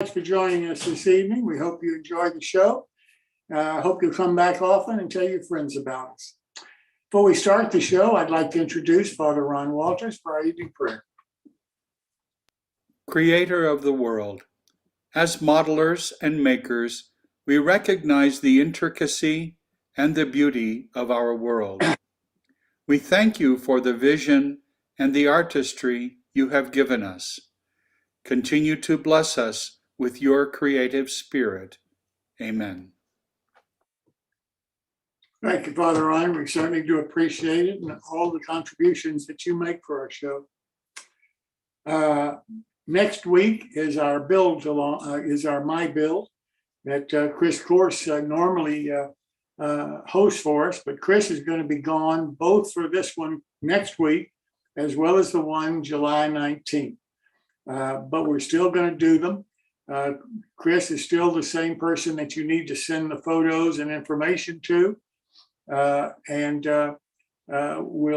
Thanks for joining us this evening. We hope you enjoyed the show. I hope you'll come back often and tell your friends about us. Before we start the show, I'd like to introduce Father Ron Walters for our evening prayer. Creator of the world, as modelers and makers, we recognize the intricacy and the beauty of our world. We thank you for the vision and the artistry you have given us. Continue to bless us with your creative spirit. Amen. Thank you, Father Ryan. We certainly do appreciate it and all the contributions that you make for our show. Next week is our build along, is our My Build that Chris Course normally hosts for us, but Chris is going to be gone both for this one next week as well as the one July 19th. But we're still going to do them. Chris is still the same person that you need to send the photos and information to. We'll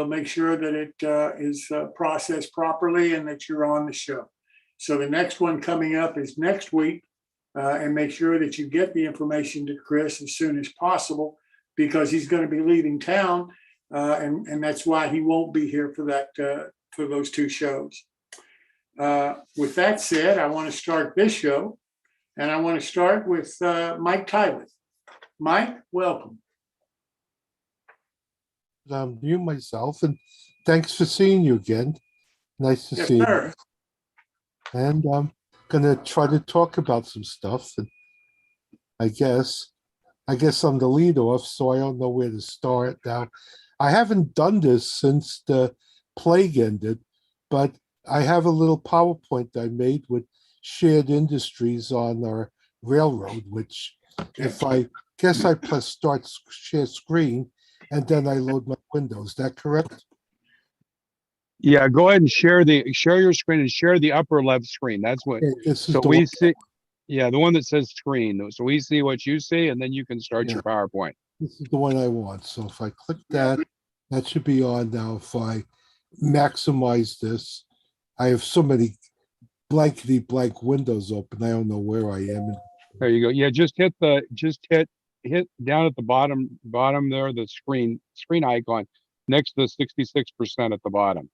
make sure that it is processed properly and that you're on the show. So the next one coming up is next week, and make sure that you get the information to Chris as soon as possible because he's going to be leaving town, and that's why he won't be here for that for those two shows. With that said, I want to start this show, and I want to start with Mike Tylett. Mike, welcome. You myself, and thanks for seeing you again. Nice to see you. And I'm gonna try to talk about some stuff. And I guess I'm the lead off, so I don't know where to start. Now, I haven't done this since the plague ended, but I have a little PowerPoint I made with shared industries on our railroad, which if I guess I press start share screen, and then I load my windows. Is that correct? Yeah, go ahead and share your screen and share the upper left screen. That's what. Okay, this is so the we one. see. Yeah, the one that says screen. So we see what you see, and then you can start your PowerPoint. This is the one I want. So if I click that, that should be on now. If I maximize this, I have so many blankety blank windows open. I don't know where I am. There you go. Yeah, just hit down at the bottom there, the screen icon next to the 66% at the bottom.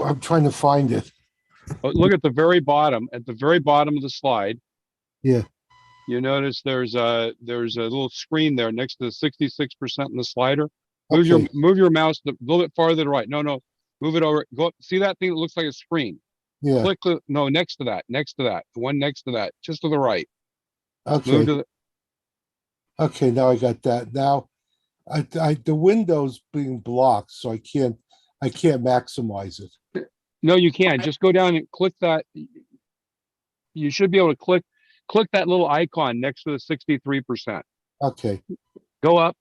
I'm trying to find it. Oh, look at the very bottom of the slide. Yeah. You notice there's a little screen there next to the 66% in the slider. Move your mouse a little bit farther to the right. No, move it over. Go see that thing that looks like a screen. Yeah. Click next to that. The one next to that, just to the right. Okay. Okay, now I got that. Now the window's being blocked, so I can't maximize it. No, you can't. Just go down and click that. You should be able to click that little icon next to the 63%. Okay. Go up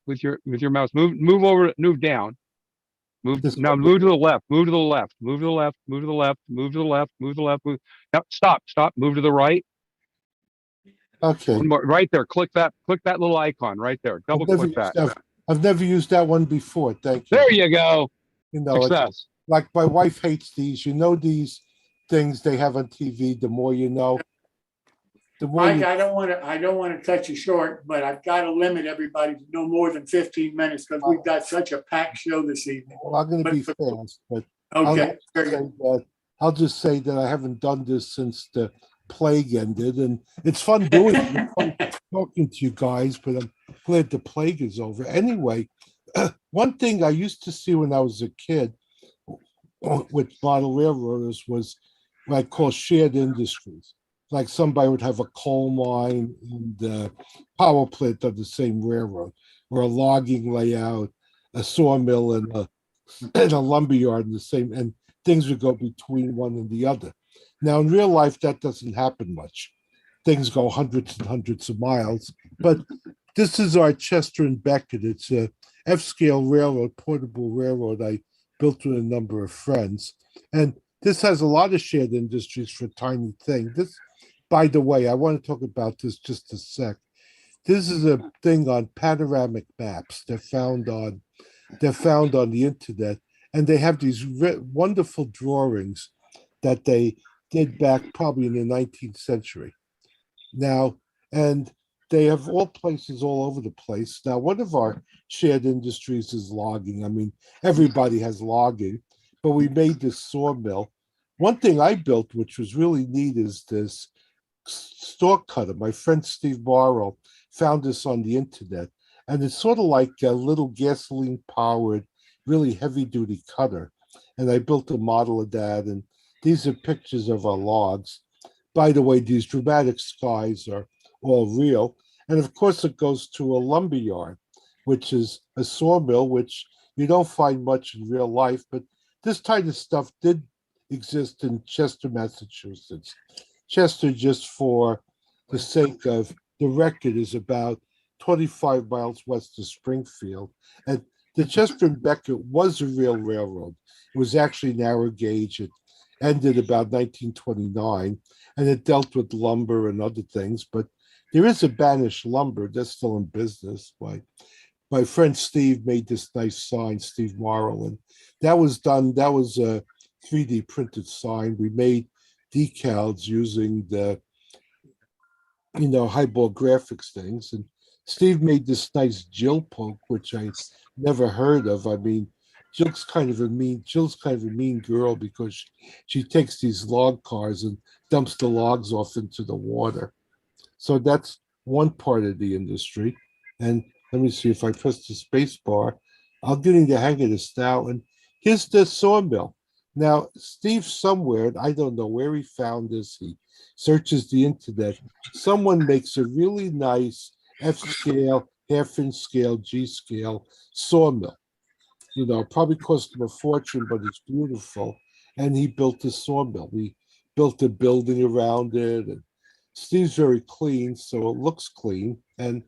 with your mouse. Move down. Move to the left. Move to the left. Now stop. Move to the right. Okay. One more, right there. Click that little icon right there. Double click that. I've never used that one before. Thank you. There you go. You know, success. Like my wife hates these. You know, these things they have on TV. The more you know. The more. Mike, I don't want to cut you short, but I've got to limit everybody to no more than 15 minutes because we've got such a packed show this evening. Well, I'm going to be fast, but okay. I'll just say that I haven't done this since the plague ended, and it's fun doing it. It's fun talking to you guys, but I'm glad the plague is over. Anyway, one thing I used to see when I was a kid with model railroaders was what I call shared industries. Like somebody would have a coal mine and a power plant on the same railroad, or a logging layout, a sawmill and a lumberyard in the same, and things would go between one and the other. Now, in real life, that doesn't happen much. Things go hundreds and hundreds of miles. But this is our Chester and Beckett. It's a F-scale railroad, portable railroad I built with a number of friends. And this has a lot of shared industries for a tiny thing. This, by the way, I want to talk about this just a sec. This is a thing on panoramic maps. They're found on the internet, and they have these wonderful drawings that they did back probably in the 19th century. Now, and they have all places all over the place. Now, one of our shared industries is logging. I mean, everybody has logging, but we made this sawmill. One thing I built, which was really neat, is this stalk cutter. My friend Steve Morrow found this on the internet, and it's sort of like a little gasoline powered, really heavy duty cutter. And I built a model of that, and these are pictures of our logs. By the way, these dramatic skies are all real. And of course, it goes to a lumber yard, which is a sawmill, which you don't find much in real life. But this kind of stuff did exist in Chester, Massachusetts. Chester, just for the sake of the record, is about 25 miles west of Springfield. And the Chester and Becket was a real railroad. It was actually narrow gauge. It ended about 1929, and it dealt with lumber and other things. But there is a Banish Lumber that's still in business. My friend Steve made this nice sign, Steve Morrow, and that was done. That was a 3D printed sign. We made decals using the highball graphics things, and Steve made this nice Jill poke, which I never heard of. I mean, Jill's kind of a mean girl because she takes these log cars and dumps the logs off into the water. So that's one part of the industry. And let me see, if I press the space bar, I'll get the hang of this now. And here's the sawmill. Now, Steve somewhere, I don't know where he found this, he searches the internet. Someone makes a really nice F-scale, half-inch scale, G-scale sawmill. Probably cost him a fortune, but it's beautiful. And he built a sawmill. We built a building around it. And Steve's very clean, so it looks clean. And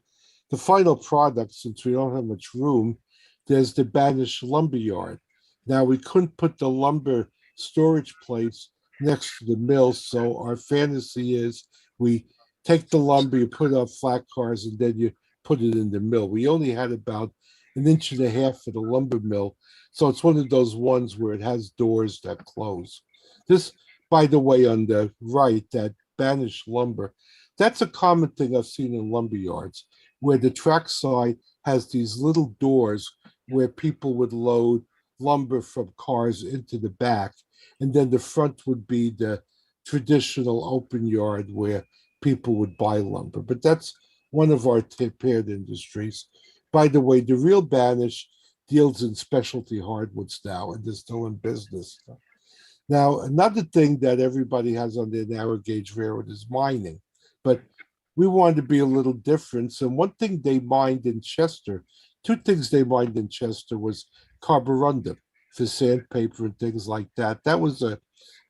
the final product, since we don't have much room, there's the Banish lumber yard. Now, we couldn't put the lumber storage place next to the mill, so our fantasy is we take the lumber, you put it on flat cars, and then you put it in the mill. We only had about 1.5 inches for the lumber mill, so it's one of those ones where it has doors that close. This, by the way, on the right, that Banish lumber, that's a common thing I've seen in lumber yards, where the track side has these little doors where people would load lumber from cars into the back, and then the front would be the traditional open yard where people would buy lumber. But that's one of our paired industries. By the way, the real Banish deals in specialty hardwoods now, and they're still in business. Now, another thing that everybody has on their narrow gauge railroad is mining, but we wanted to be a little different. So one thing they mined in Chester, two things they mined in Chester was carborundum for sandpaper and things like that. That was a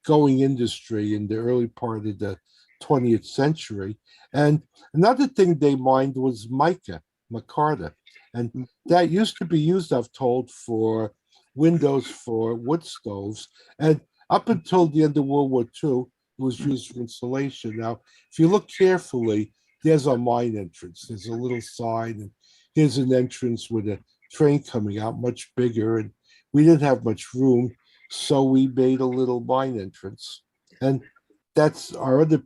going industry in the early part of the 20th century. And another thing they mined was mica, micarta. And that used to be used, I've told, for windows for wood stoves. And up until the end of World War II, it was used for insulation. Now, if you look carefully, there's our mine entrance. There's a little sign, and here's an entrance with a train coming out, much bigger. And we didn't have much room, so we made a little mine entrance. And that's our another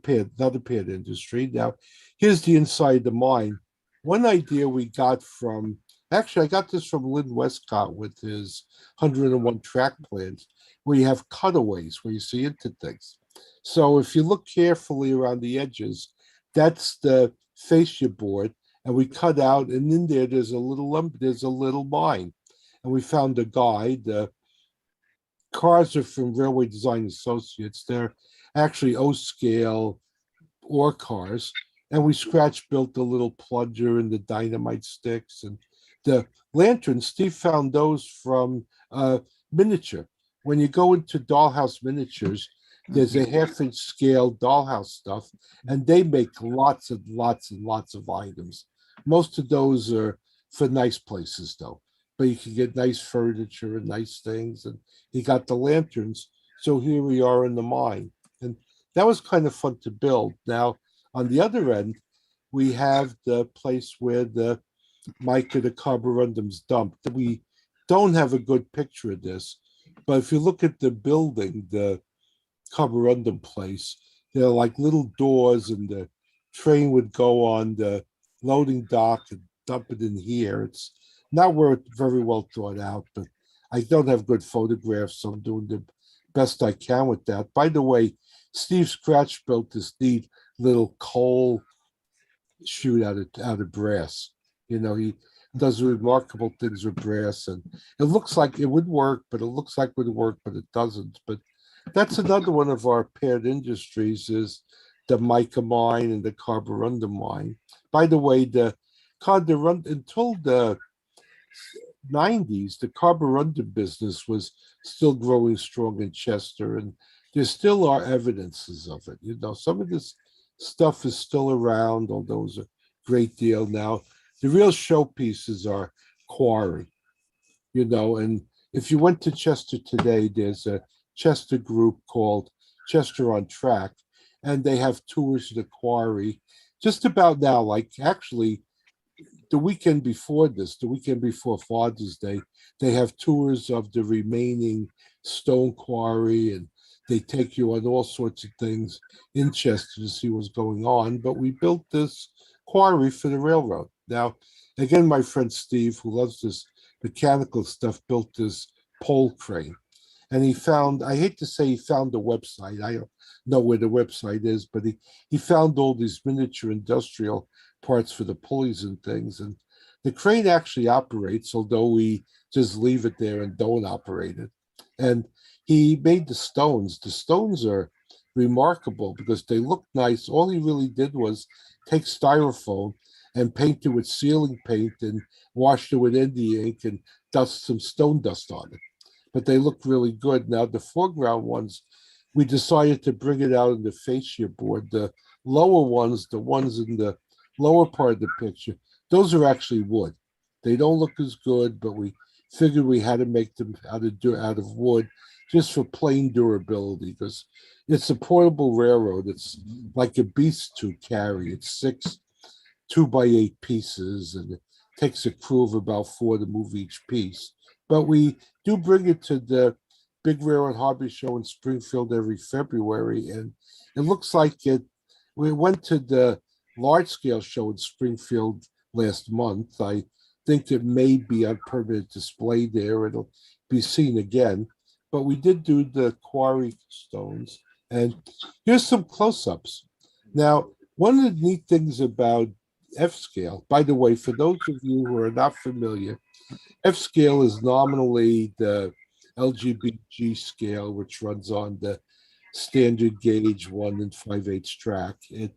paired industry. Now, here's the inside of the mine. One idea we got from, actually, I got this from Lynn Westcott with his 101 track plans, where you have cutaways where you see into things. So if you look carefully around the edges, that's the fascia board, and we cut out, and in there's a little mine. And we found a guide. The cars are from Railway Design Associates. They're actually O-scale ore cars. And we scratch built the little plunger and the dynamite sticks and the lanterns. Steve found those from miniature. When you go into dollhouse miniatures, there's a half-inch scale dollhouse stuff, and they make lots and lots and lots of items. Most of those are for nice places, though. But you can get nice furniture and nice things. And he got the lanterns. So here we are in the mine. And that was kind of fun to build. Now, on the other end, we have the place where the mica, the carborundum's dumped. We don't have a good picture of this, but if you look at the building, the Carborundum place. They're like little doors, and the train would go on the loading dock and dump it in here. It's not very well thought out, but I don't have good photographs, so I'm doing the best I can with that. By the way, Steve Scratch built this neat little coal chute out of brass. He does remarkable things with brass, and it looks like it would work, but it looks like it would work, but it doesn't. But that's another one of our paired industries is the mica mine and the carborundum mine. By the way, the carborundum until the 90s, the carborundum business was still growing strong in Chester, and there still are evidences of it. Some of this stuff is still around, although it's a great deal now. The real showpieces are quarry, and if you went to Chester today, there's a Chester group called Chester on Track, and they have tours of the quarry just about now, like actually the weekend before this, the weekend before Father's Day, they have tours of the remaining stone quarry, and they take you on all sorts of things in Chester to see what's going on. But we built this quarry for the railroad. Now, again, my friend Steve, who loves this mechanical stuff, built this pole crane. And he found, I hate to say he found the website. I don't know where the website is, but he found all these miniature industrial parts for the pulleys and things. And the crane actually operates, although we just leave it there and don't operate it. And he made the stones. The stones are remarkable because they look nice. All he really did was take styrofoam and paint it with sealing paint and washed it with India ink and dust some stone dust on it. But they look really good. Now, the foreground ones, we decided to bring it out in the fascia board. The lower ones, the ones in the lower part of the picture, those are actually wood. They don't look as good, but we figured we had to make them out of wood just for plain durability, because it's a portable railroad. It's like a beast to carry. It's 6 2x8 pieces, and it takes a crew of about 4 to move each piece. But we do bring it to the Big Railroad Hobby Show in Springfield every February, and it looks like it. We went to the large scale show in Springfield last month. I think it may be on permanent display there. It'll be seen again. But we did do the quarry stones, and here's some close-ups. Now, one of the neat things about F-scale, by the way, for those of you who are not familiar, F-scale is nominally the LGBG scale, which runs on the standard gauge 1 5/8 track. It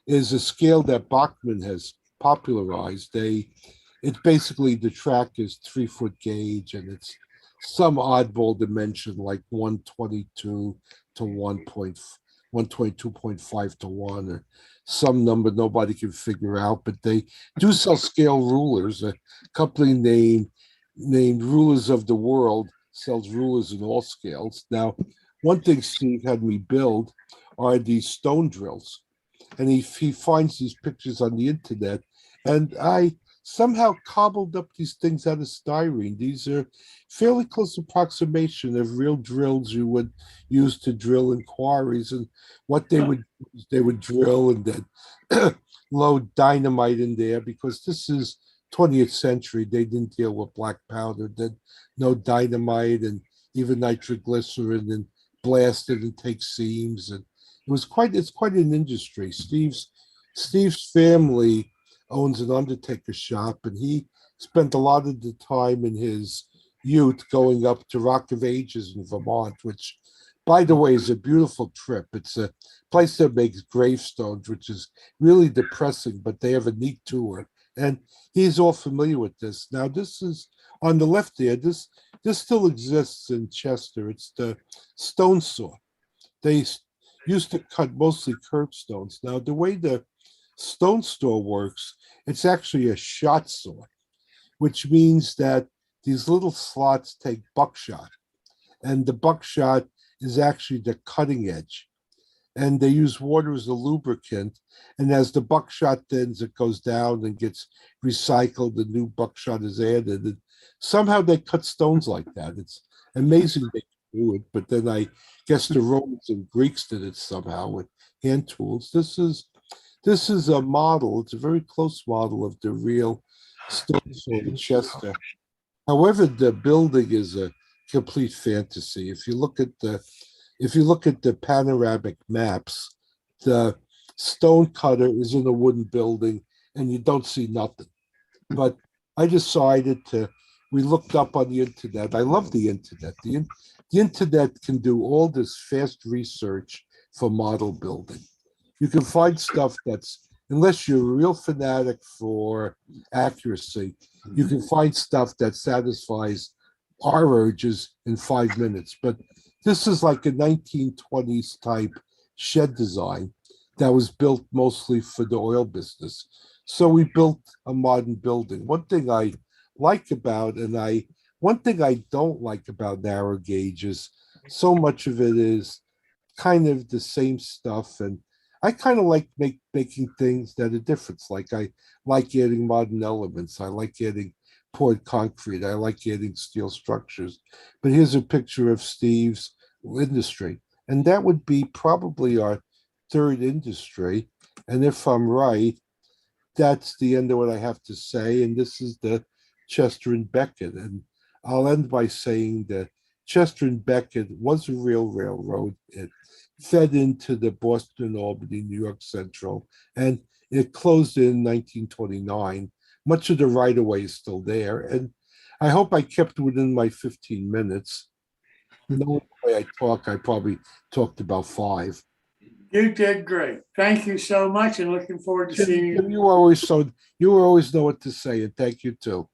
is a scale that Bachmann has popularized. It's basically, the track is 3-foot gauge, and it's some oddball dimension like 122 to 122.5 to 1, or some number nobody can figure out. But they do sell scale rulers. A company named Rulers of the World sells rulers in all scales. Now, one thing Steve had me build are these stone drills, and he finds these pictures on the internet, and I somehow cobbled up these things out of styrene. These are fairly close approximation of real drills you would use to drill in quarries, and what they would drill and then load dynamite in there, because this is 20th century. They didn't deal with black powder, then no dynamite and even nitroglycerin, and blast it and take seams. And it's quite an industry. Steve's family owns an undertaker shop, and he spent a lot of the time in his youth going up to Rock of Ages in Vermont, which, by the way, is a beautiful trip. It's a place that makes gravestones, which is really depressing, but they have a neat tour. And he's all familiar with this. Now, this is on the left there. This still exists in Chester. It's the stone saw. They used to cut mostly curbstones. Now, the way the stone saw works, it's actually a shot saw, which means that these little slots take buckshot, and the buckshot is actually the cutting edge. And they use water as a lubricant. And as the buckshot thins, it goes down and gets recycled. The new buckshot is added. And somehow they cut stones like that. It's amazing they can do it. But then I Guess the Romans and Greeks did it somehow with hand tools. This is a model. It's a very close model of the real stone sword in Chester. However, the building is a complete fantasy. If you look at the panoramic maps, the stone cutter is in a wooden building and you don't see nothing. But I decided to, we looked up on the internet. I love the internet. The internet can do all this fast research for model building. You can find stuff that's, unless you're a real fanatic for accuracy, you can find stuff that satisfies our urges in 5 minutes. But this is like a 1920s type shed design that was built mostly for the oil business. So we built a modern building. One thing I like about, one thing I don't like about narrow gauge is so much of it is kind of the same stuff. And I kind of like making things that are different. Like I like adding modern elements. I like adding poured concrete. I like adding steel structures. But here's a picture of Steve's industry. And that would be probably our third industry. And if I'm right, that's the end of what I have to say. And this is the Chester and Beckett. And I'll end by saying that Chester and Beckett was a real railroad. It fed into the Boston, Albany, New York Central, and it closed in 1929. Much of the right of way is still there. And I hope I kept within my 15 minutes. Knowing the way I talk, I probably talked about 5. You did great. Thank you so much, and looking forward to seeing you. You always always know what to say, and thank you too.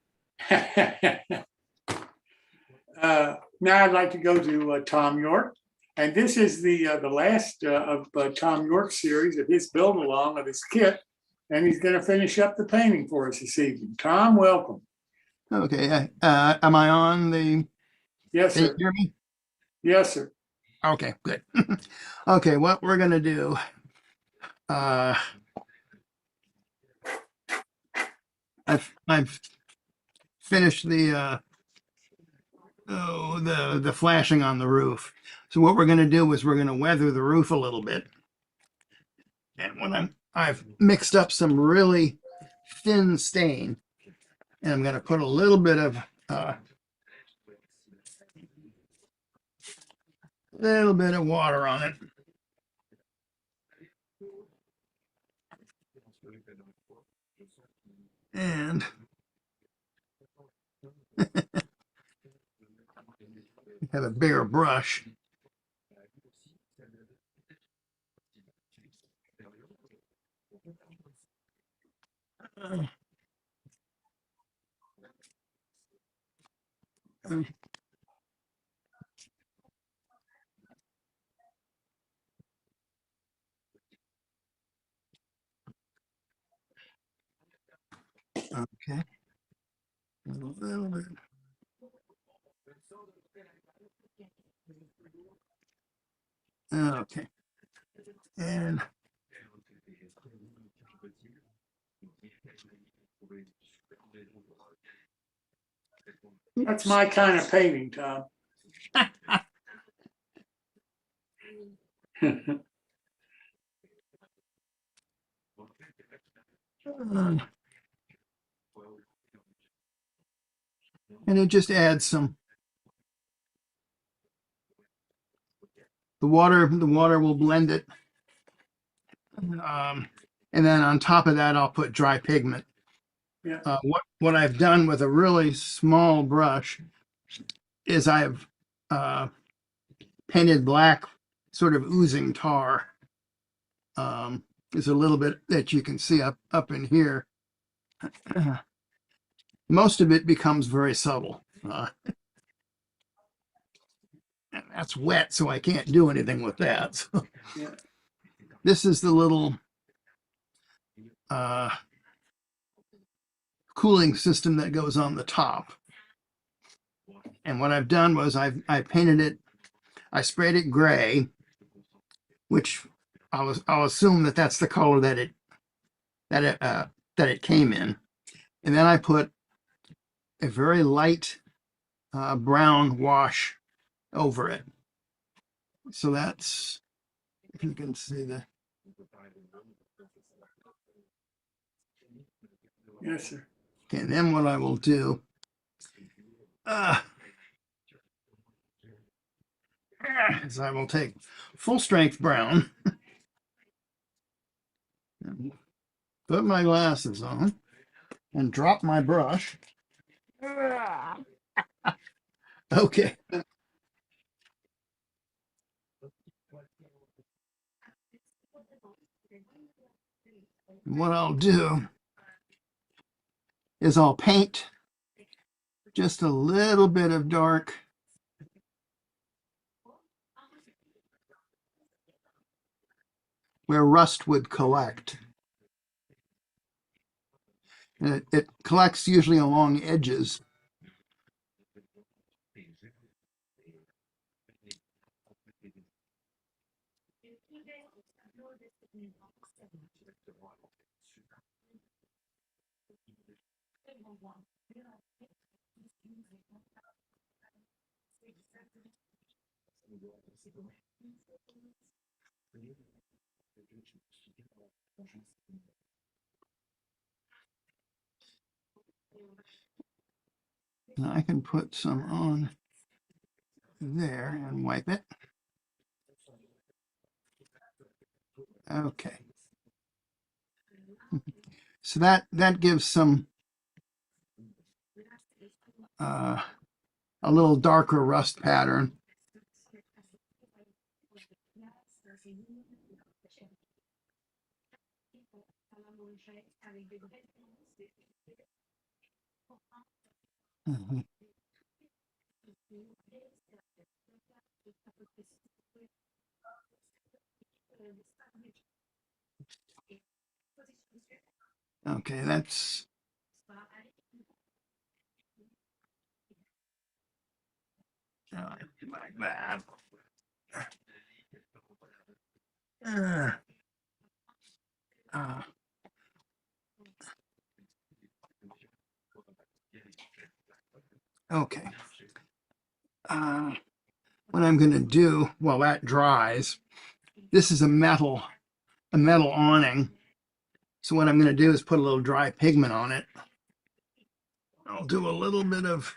Now I'd like to go to Tom York, and this is the last of Tom York's series of his build along of his kit, and he's going to finish up the painting for us this evening. Tom, welcome. Okay. Am I on the? Yes, Can you sir. hear me? Yes, sir. Okay, good. Okay, what we're gonna do. I've finished the the flashing on the roof. So what we're gonna do is we're gonna weather the roof a little bit. And when I've mixed up some really thin stain, and I'm gonna put a little bit of water on it. And have a bigger brush. Okay. A little bit. Okay. And That's my kind of painting, Tom. and it just adds some. The water will blend it. And then on top of that, I'll put dry pigment. Yeah. What I've done with a really small brush is I've painted black, sort of oozing tar. There's a little bit that you can see up in here. Most of it becomes very subtle. And that's wet, so I can't do anything with that. So Yeah. this is the little cooling system that goes on the top. And what I've done was I painted it, I sprayed it gray, which I'll assume that that's the color that it came in. And then I put a very light brown wash over it. So that's, if you can see the, Yes, sir. okay, and then what I will do, is I will take full strength brown, and put my glasses on, and drop my brush. Okay. What I'll do is I'll paint just a little bit of dark where rust would collect. And it collects usually along edges. And I can put some on there and wipe it. Okay. So that gives some a little darker rust pattern. Mhm. Okay, that's like that. Uh, okay. What I'm going to do while that dries, this is a metal awning. So what I'm going to do is put a little dry pigment on it. I'll do a little bit of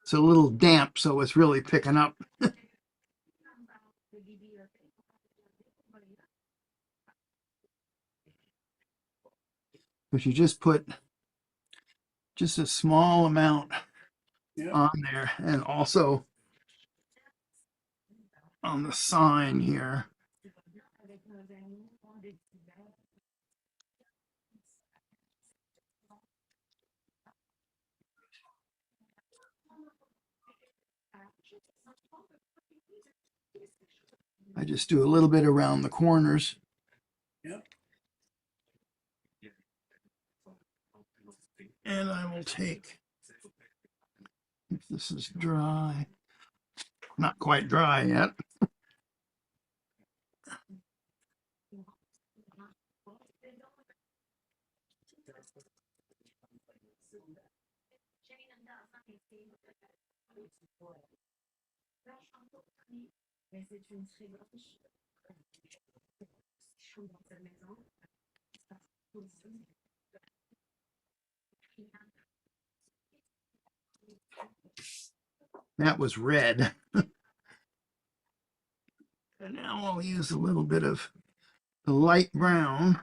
it's a little damp, so it's really picking up. But you just put just a small amount on there, and also on the sign here. I just do a little bit around the corners. Yep. And I will take, if this is dry, not quite dry yet. That was red. And now I'll use a little bit of the light brown.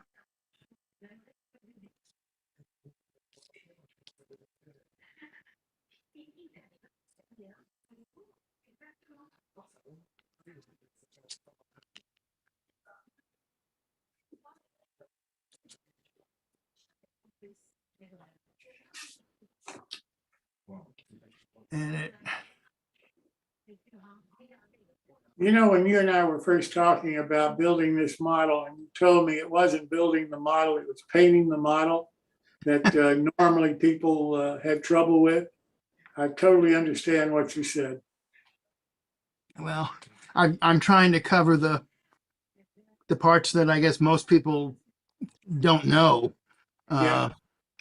And it, You know, when you and I were first talking about building this model, and you told me it wasn't building the model, it was painting the model that normally people had trouble with. I totally understand what you said. well, I'm trying to cover the parts that I guess most people don't know. Yeah.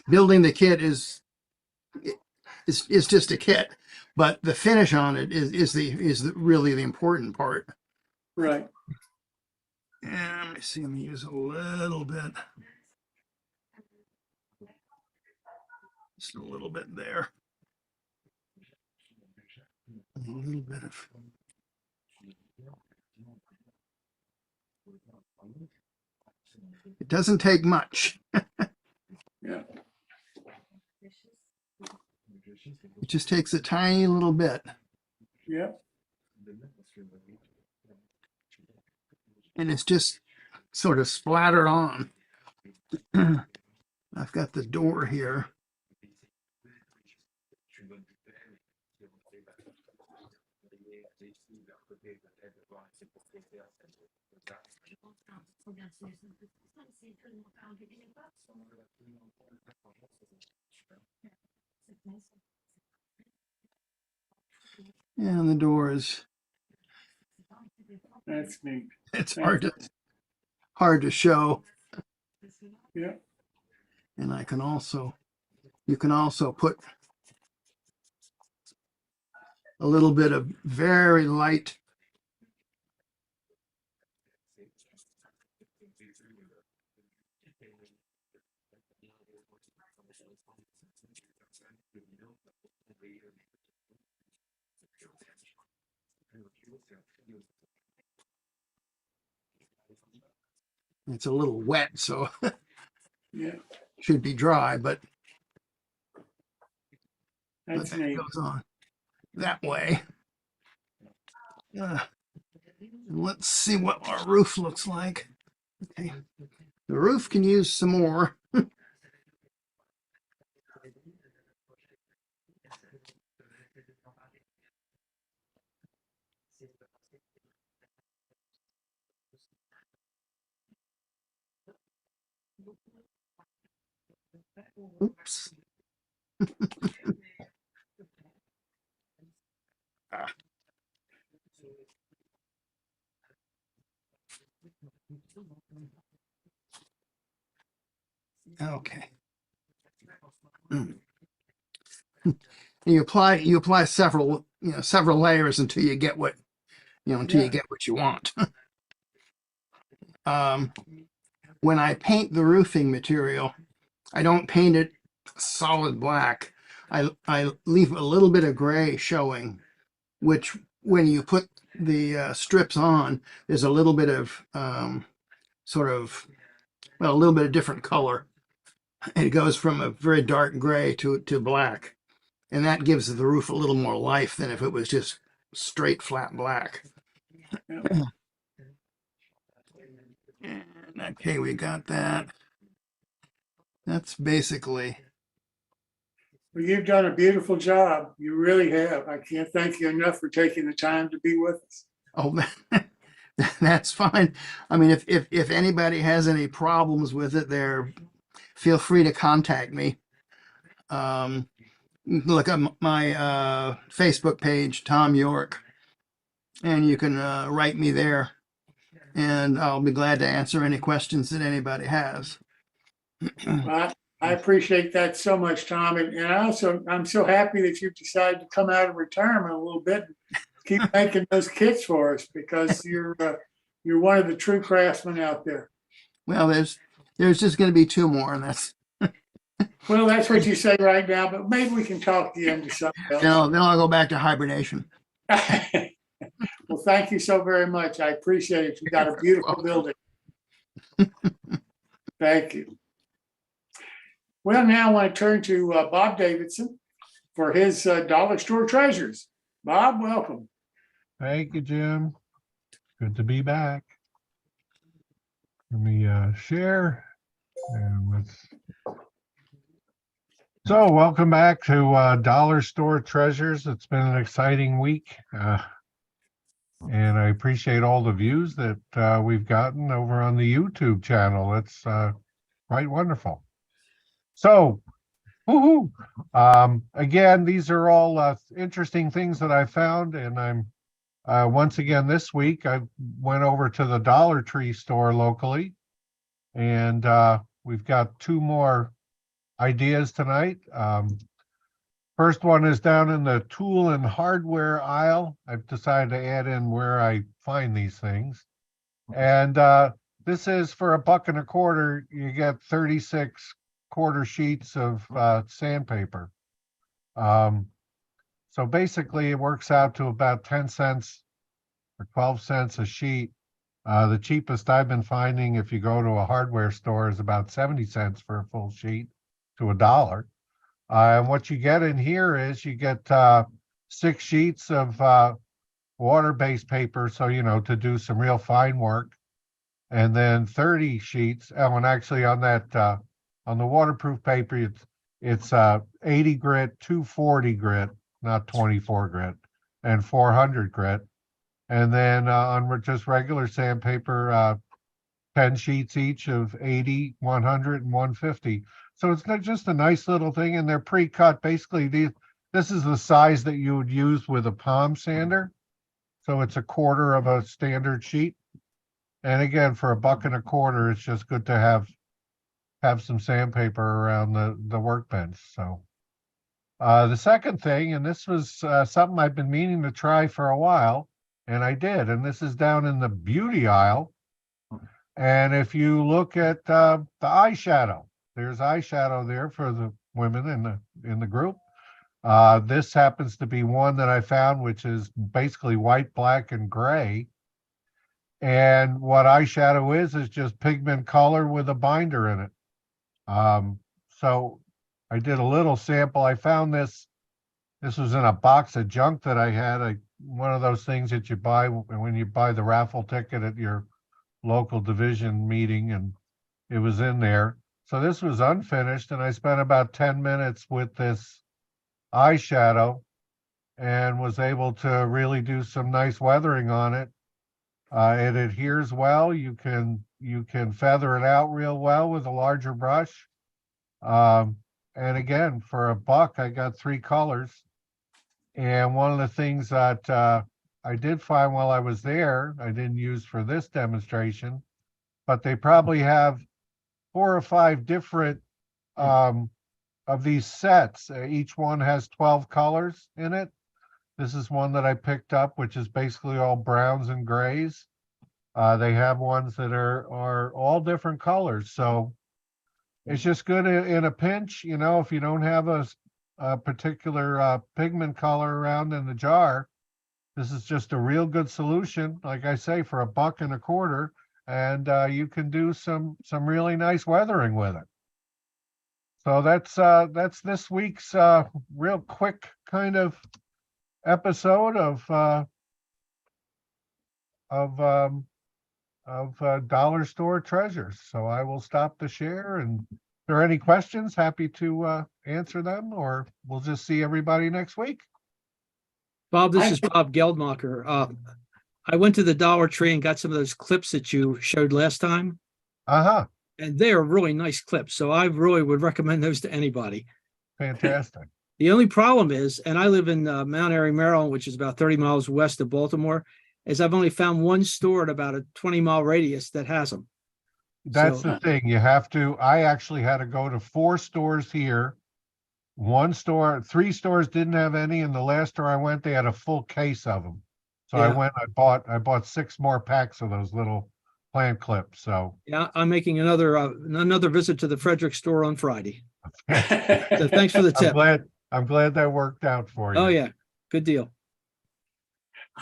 Building the kit is just a kit, but the finish on it is really the important part. Right. And let me see, let me use a little bit. Just a little bit there. A little bit of. It doesn't take much. Yeah. It just takes a tiny little bit. Yeah. And it's just sort of splattered on. I've got the door here. And the door is, That's neat. it's Thank hard to show. Yeah. And I can also, you can also put a little bit of very light it's a little wet, so Yeah. should be dry, but That's that neat. goes on that way. Let's see what our roof looks like. Okay, the roof can use some more. Oops. Okay. You apply several layers until you get what until you get what you want. When I paint the roofing material, I don't paint it solid black. I leave a little bit of gray showing, which when you put the strips on, there's a little bit of sort of, well, a little bit of different color. It goes from a very dark gray to black. And that gives the roof a little more life than if it was just straight flat black. Yeah. Okay, we got that. That's basically. Well, you've done a beautiful job. You really have. I can't thank you enough for taking the time to be with us. Oh, that's fine. I mean, if anybody has any problems with it, feel free to contact me. Look at my Facebook page, Tom York, and you can write me there, and I'll be glad to answer any questions that anybody has. I appreciate that so much, Tom. And I'm so happy that you've decided to come out of retirement a little bit and keep making those kits for us, because you're one of the true craftsmen out there. Well, there's just going to be two more, and that's. Well, that's what you say right now, but maybe we can talk you into something else. Then I'll go back to hibernation. Well, thank you so very much. I appreciate it. You got a beautiful building. Thank you. Well, now I want to turn to Bob Davidson for his dollar store treasures. Bob, welcome. Thank you, Jim. Good to be back. Let me share. And So welcome back to Dollar Store Treasures. It's been an exciting week. And I appreciate all the views that we've gotten over on the YouTube channel. It's quite wonderful. So, woohoo! Again, these are all interesting things that I found, and I'm Once again, this week, I went over to the Dollar Tree store locally, and we've got two more ideas tonight. First one is down in the tool and hardware aisle. I've decided to add in where I find these things. And this is for $1.25. You get 36 quarter sheets of sandpaper. So basically it works out to about 10 cents or 12 cents a sheet. The cheapest I've been finding if you go to a hardware store is about 70 cents for a full sheet to $1. And what you get in here is you get 6 sheets of water-based paper, so, you know, to do some real fine work. And then 30 sheets. Oh, and actually on that, on the waterproof paper, it's 80 grit, 240 grit, not 24 grit, and 400 grit. And then on just regular sandpaper, 10 sheets each of 80, 100, and 150. So it's not just a nice little thing, and they're pre-cut. Basically, this is the size that you would use with a palm sander. So it's a quarter of a standard sheet. And again, for $1.25, it's just good to have some sandpaper around the workbench. So the second thing, and this was something I've been meaning to try for a while, and I did, and this is down in the beauty aisle. And if you look at the eyeshadow, there's eyeshadow there for the women in the group. This happens to be one that I found, which is basically white, black, and gray. And what eyeshadow is just pigment color with a binder in it. So I did a little sample. I found this was in a box of junk that I had, one of those things that you buy when you buy the raffle ticket at your local division meeting, and it was in there. So this was unfinished, and I spent about 10 minutes with this eyeshadow and was able to really do some nice weathering on it. It adheres well. You can feather it out real well with a larger brush. And again, for $1, I got 3 colors. And one of the things that I did find while I was there, I didn't use for this demonstration, but they probably have 4 or 5 different of these sets. Each one has 12 colors in it. This is one that I picked up, which is basically all browns and grays. They have ones that are all different colors. So it's just good in a pinch, you know, if you don't have a particular pigment color around in the jar. This is just a real good solution, like I say, for $1.25, and you can do some really nice weathering with it. So that's this week's real quick kind of episode of dollar store treasures. So I will stop the share, and if there are any questions, happy to answer them, or we'll just see everybody next week. Bob, this is Bob Geldmacher. I went to the Dollar Tree and got some of those clips that you showed last time. Uh-huh. And they are really nice clips. So I really would recommend those to anybody. Fantastic. The only problem is, and I live in Mount Airy, Maryland, which is about 30 miles west of Baltimore, is I've only found one store at about a 20-mile radius that has them. That's the thing. You have to, I actually had to go to 4 stores here. 3 stores didn't have any, and the last store I went, they had a full case of them. So Yeah. I bought 6 more packs of those little plant clips. So yeah, I'm making another visit to the Frederick store on Friday. So thanks for the tip. I'm glad that worked out for you. Oh yeah, good deal.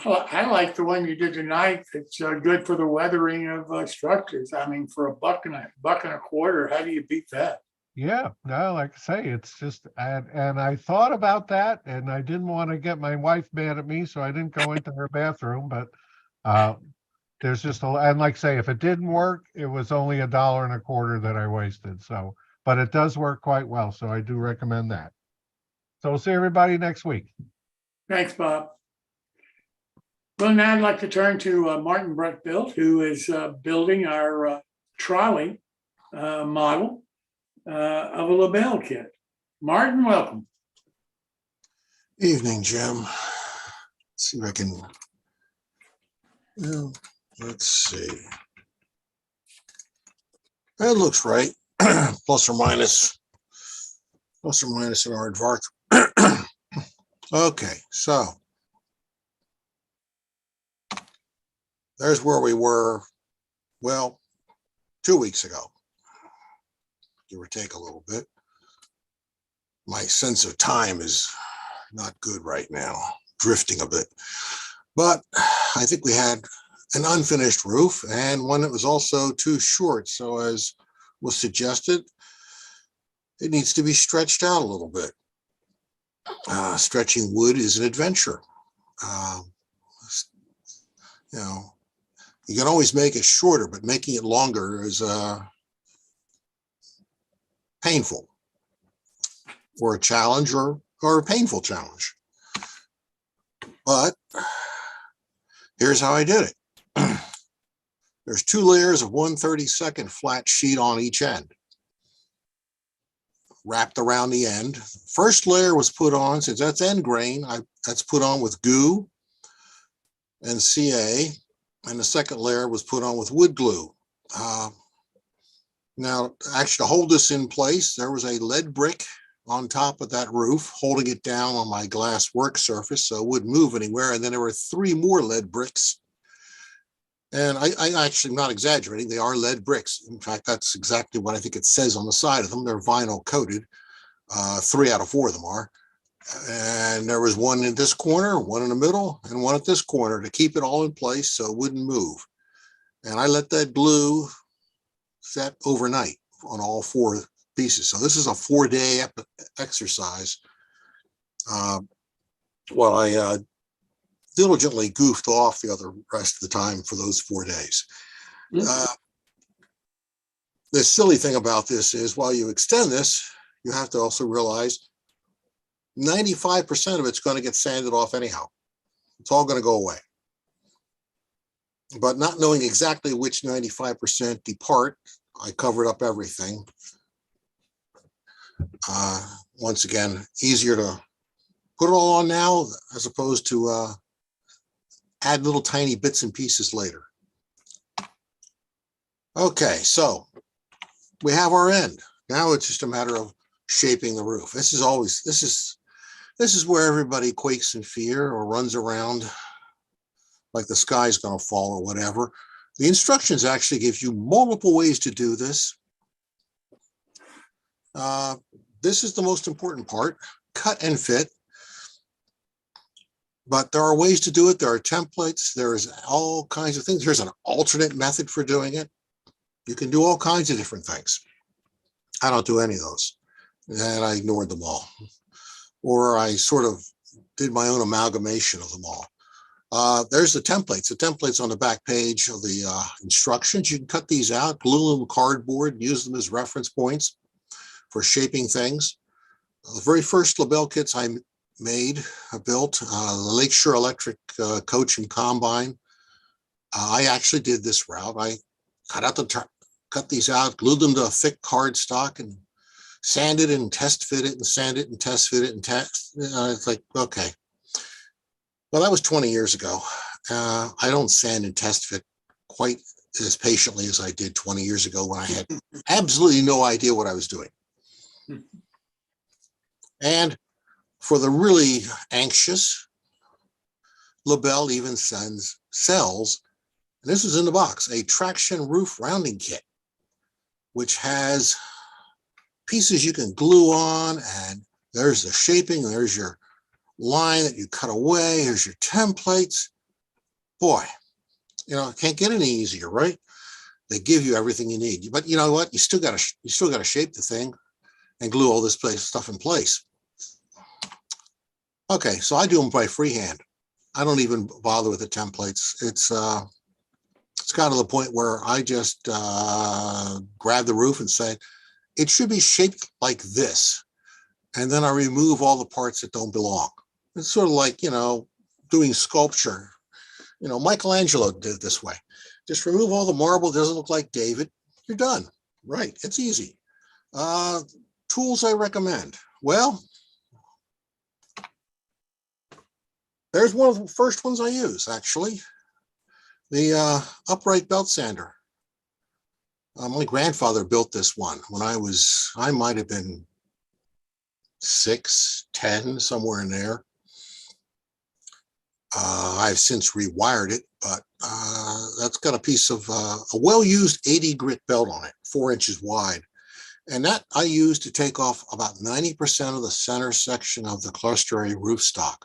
I like the one you did tonight. It's good for the weathering of structures. I mean, for $1.25, how do you beat that? Yeah, no, like I say, it's just, and I thought about that, and I didn't want to get my wife mad at me, so I didn't go into her bathroom, but there's just and like I say, if it didn't work, it was only $1.25 that I wasted. So, but it does work quite well, so I do recommend that. So we'll see everybody next week. Thanks, Bob. Well, now I'd like to turn to Martin Brechbiel, who is building our trolley model of a label kit. Martin, welcome. Evening, Jim. See if I can Well, let's see. That looks right. Plus or minus an aardvark. Okay, so there's where we were, well, 2 weeks ago, give or take a little bit. My sense of time is not good right now, drifting a bit. But I think we had an unfinished roof and one that was also too short. So as was suggested, it needs to be stretched out a little bit. Stretching wood is an adventure. You know, you can always make it shorter, but making it longer is painful, or a challenge, or a painful challenge. But here's how I did it. There's 2 layers of 1/32 flat sheet on each end, wrapped around the end. First layer was put on, since that's end grain, that's put on with goo and CA, and the second layer was put on with wood glue. Now, actually, to hold this in place, there was a lead brick on top of that roof, holding it down on my glass work surface so it wouldn't move anywhere. And then there were 3 more lead bricks. And I actually, am not exaggerating, they are lead bricks. In fact, that's exactly what I think it says on the side of them. They're vinyl coated. 3 out of 4 of them are. And there was 1 in this corner, 1 in the middle, and 1 at this corner to keep it all in place so it wouldn't move. And I let that glue set overnight on all 4 pieces. So this is a 4-day exercise. While I diligently goofed off the rest of the time for those 4 days. The silly thing about this is, while you extend this, you have to also realize 95% of it's going to get sanded off anyhow. It's all going to go away. But not knowing exactly which 95% depart, I covered up everything. Once again, easier to put it all on now as opposed to add little tiny bits and pieces later. Okay, so we have our end. Now it's just a matter of shaping the roof. This is where everybody quakes in fear or runs around like the sky's going to fall or whatever. The instructions actually give you multiple ways to do this. This is the most important part, cut and fit. But there are ways to do it. There are templates. There's all kinds of things. Here's an alternate method for doing it. You can do all kinds of different things. I don't do any of those. And I ignored them all. Or I sort of did my own amalgamation of them all. There's the templates. The templates on the back page of the instructions. You can cut these out, glue them cardboard, and use them as reference points for shaping things. The very first label kits I built, the Lakeshore Electric coach and combine. I actually did this route. I cut these out, glued them to a thick cardstock, and sanded and test fit it, and sand it and test fit it, and it's like, okay. Well, that was 20 years ago. I don't sand and test fit quite as patiently as I did 20 years ago when I had absolutely no idea what I was doing. And for the really anxious, LaBelle even sells, and this is in the box, a traction roof rounding kit, which has pieces you can glue on, and there's the shaping, there's your line that you cut away, here's your templates. Boy, can't get any easier, right? They give you everything you need, but you know what? You still got to shape the thing and glue all this stuff in place. Okay, so I do them by freehand. I don't even bother with the templates. It's got to the point where I just grab the roof and say, it should be shaped like this. And then I remove all the parts that don't belong. It's sort of like, doing sculpture. Michelangelo did it this way. Just remove all the marble. It doesn't look like David. You're done. Right. It's easy. Tools I recommend. Well, there's one of the first ones I use, actually. The upright belt sander. My grandfather built this one when I might have been 6, 10, somewhere in there. I've since rewired it, but that's got a piece of a well-used 80 grit belt on it, 4 inches wide. And that I use to take off about 90% of the center section of the clerestory roof stock.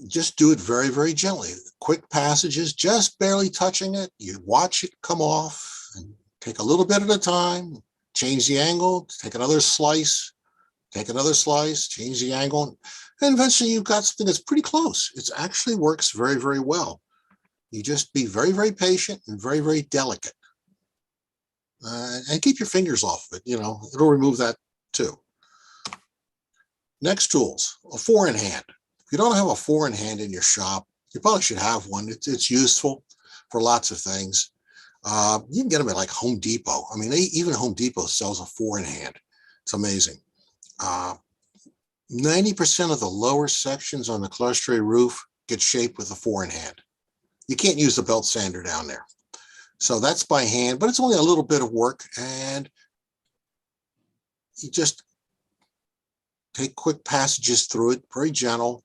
Just do it very, very gently. Quick passages, just barely touching it. You watch it come off and take a little bit at a time, change the angle, take another slice, change the angle, and eventually you've got something that's pretty close. It actually works very, very well. You just be very, very patient and very, very delicate. And keep your fingers off of it, it'll remove that too. Next tools, a 4-in-hand. If you don't have a 4-in-hand in your shop, you probably should have one. It's useful for lots of things. You can get them at like Home Depot. I mean, even Home Depot sells a 4-in-hand. It's amazing. 90% of the lower sections on the clerestory roof get shaped with a 4-in-hand. You can't use the belt sander down there. So that's by hand, but it's only a little bit of work, and you just take quick passages through it, very gentle.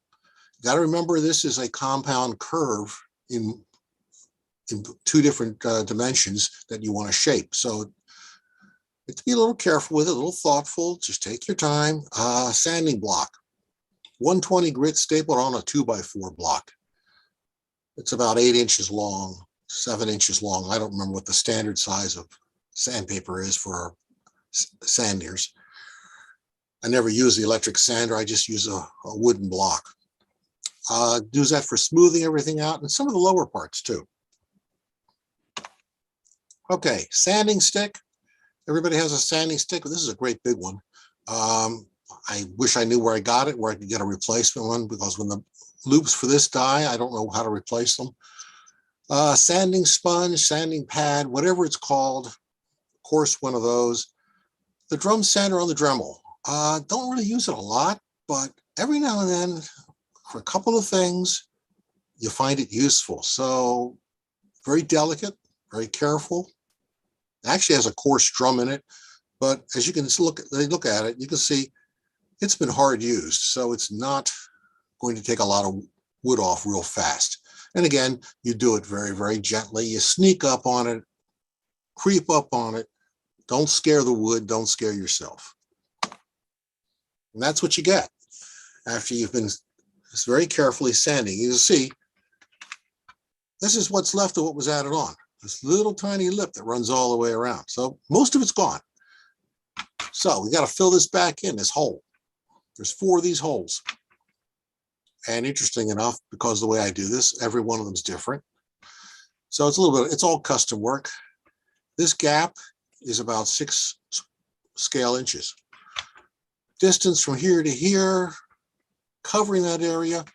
You got to remember this is a compound curve in 2 different dimensions that you want to shape. So you have to be a little careful with it, a little thoughtful. Just take your time. Sanding block, 120 grit stapled on a 2x4 block. It's about 8 inches long, 7 inches long. I don't remember what the standard size of sandpaper is for sanders. I never use the electric sander. I just use a wooden block. Do that for smoothing everything out and some of the lower parts too. Okay, sanding stick. Everybody has a sanding stick. This is a great big one. I wish I knew where I got it, where I could get a replacement one, because when the loops for this die, I don't know how to replace them. Sanding sponge, sanding pad, whatever it's called, of course, one of those. The drum sander on the Dremel. Don't really use it a lot, but every now and then, for a couple of things, you find it useful. So very delicate, very careful. It actually has a coarse drum in it, but as you can look at it, you can see it's been hard used. So it's not going to take a lot of wood off real fast. And again, you do it very, very gently. You sneak up on it, creep up on it. Don't scare the wood. Don't scare yourself. And that's what you get after you've been very carefully sanding. You see, this is what's left of what was added on. This little tiny lip that runs all the way around. So most of it's gone. So we got to fill this back in, this hole. There's 4 of these holes. And interesting enough, because the way I do this, every one of them is different. So it's it's all custom work. This gap is about 6 scale inches. Distance from here to here, covering that area,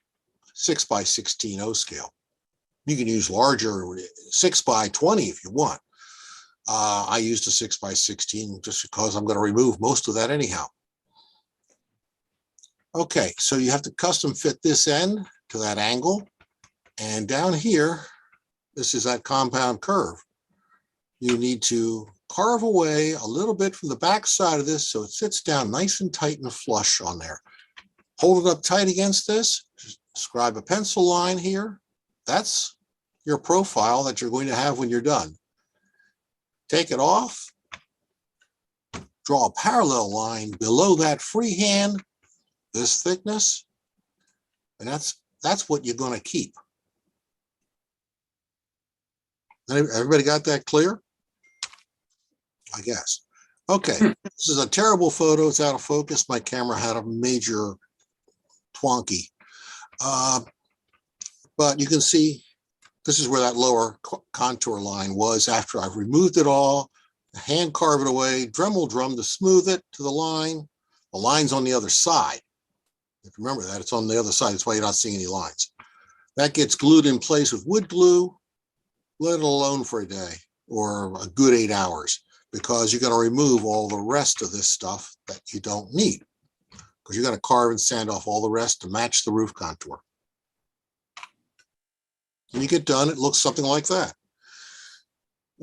6x16 O scale. You can use larger, 6x20 if you want. I used a 6x16 just because I'm going to remove most of that anyhow. Okay, so you have to custom fit this end to that angle. And down here, this is that compound curve. You need to carve away a little bit from the back side of this so it sits down nice and tight and flush on there. Hold it up tight against this. Just scribe a pencil line here. That's your profile that you're going to have when you're done. Take it off. Draw a parallel line below that freehand, this thickness, and that's what you're going to keep. Everybody got that clear? I guess. Okay, this is a terrible photo. It's out of focus. My camera had a major twonky. But you can see this is where that lower contour line was after I've removed it all, hand carve it away, Dremel drum to smooth it to the line. The line's on the other side. You have to remember that, it's on the other side. That's why you're not seeing any lines. That gets glued in place with wood glue. Let it alone for a day or a good 8 hours, because you're going to remove all the rest of this stuff that you don't need, because you're going to carve and sand off all the rest to match the roof contour. When you get done, it looks something like that.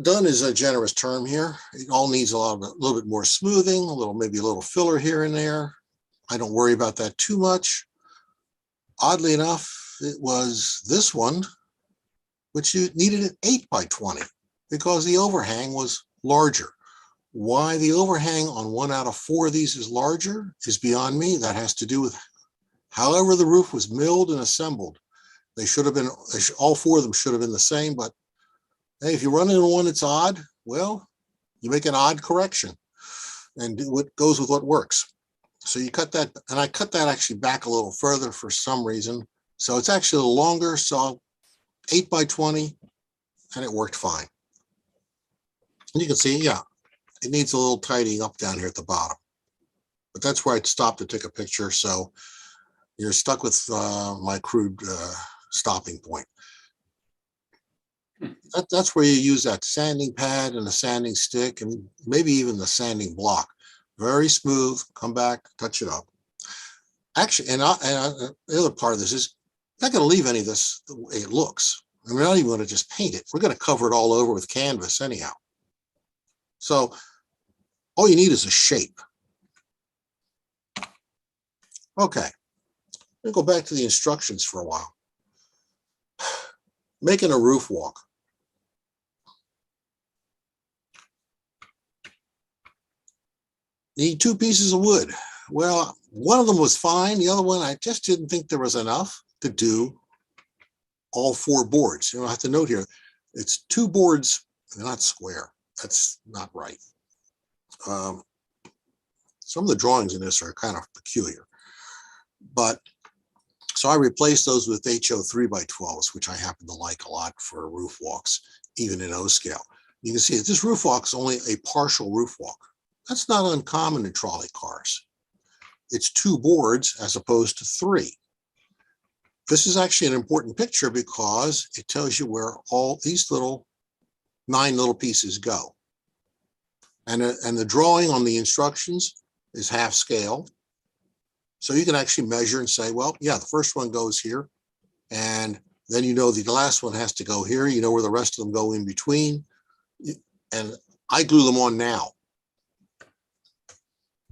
Done is a generous term here. It all needs a little bit more smoothing, maybe a little filler here and there. I don't worry about that too much. Oddly enough, it was this one, which you needed an 8 by 20 because the overhang was larger. Why the overhang on 1 out of 4 of these is larger is beyond me. That has to do with however the roof was milled and assembled. They should have been, all 4 of them should have been the same, but hey, if you run into one that's odd, well, you make an odd correction and do what goes with what works. So you cut that, and I cut that actually back a little further for some reason. So it's actually a little longer, so 8 by 20, and it worked fine. And you can see, yeah, it needs a little tidying up down here at the bottom. But that's where I'd stop to take a picture, so you're stuck with my crude stopping point. That's where you use that sanding pad and the sanding stick and maybe even the sanding block. Very smooth, come back, touch it up. Actually, and the other part of this is I'm not going to leave any of this the way it looks. And we're not even going to just paint it. We're going to cover it all over with canvas anyhow. So all you need is a shape. Okay, let me go back to the instructions for a while. Making a roof walk. Need 2 pieces of wood. Well, one of them was fine. The other one, I just didn't think there was enough to do all 4 boards. You know, I have to note here, it's 2 boards, they're not square. That's not right. Some of the drawings in this are kind of peculiar. But so I replaced those with HO 3 by 12s, which I happen to like a lot for roof walks, even in O scale. You can see that this roof walk is only a partial roof walk. That's not uncommon in trolley cars. It's 2 boards as opposed to 3. This is actually an important picture because it tells you where all these 9 little pieces go. And the drawing on the instructions is half scale. So you can actually measure and say, well, yeah, the first one goes here. And then you know the last one has to go here. You know where the rest of them go in between. And I glue them on now.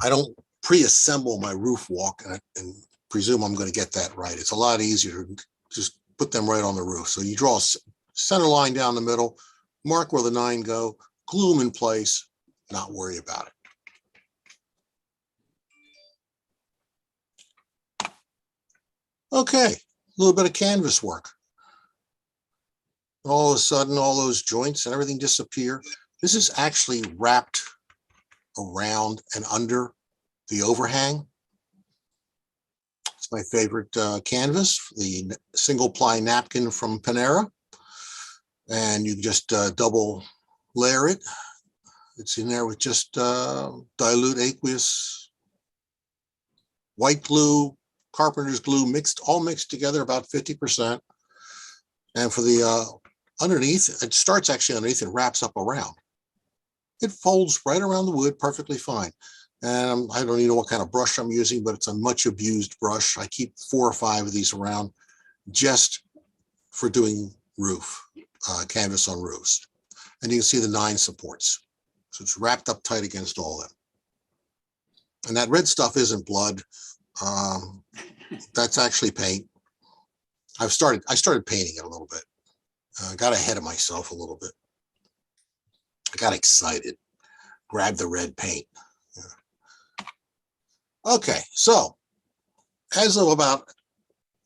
I don't pre-assemble my roof walk and presume I'm going to get that right. It's a lot easier to just put them right on the roof. So you draw a center line down the middle, mark where the 9 go, glue them in place, not worry about it. Okay, a little bit of canvas work. All of a sudden, all those joints and everything disappear. This is actually wrapped around and under the overhang. It's my favorite canvas, the single ply napkin from Panera. And you just double layer it. It's in there with just dilute aqueous white glue, carpenter's glue, all mixed together about 50%. And for the underneath, it starts actually underneath and wraps up around. It folds right around the wood perfectly fine. And I don't even know what kind of brush I'm using, but it's a much abused brush. I keep 4 or 5 of these around just for doing roof, canvas on roofs. And you can see the 9 supports. So it's wrapped up tight against all of them. And that red stuff isn't blood. That's actually paint. I started painting it a little bit. Got ahead of myself a little bit. I got excited. Grabbed the red paint. Okay, so as of about,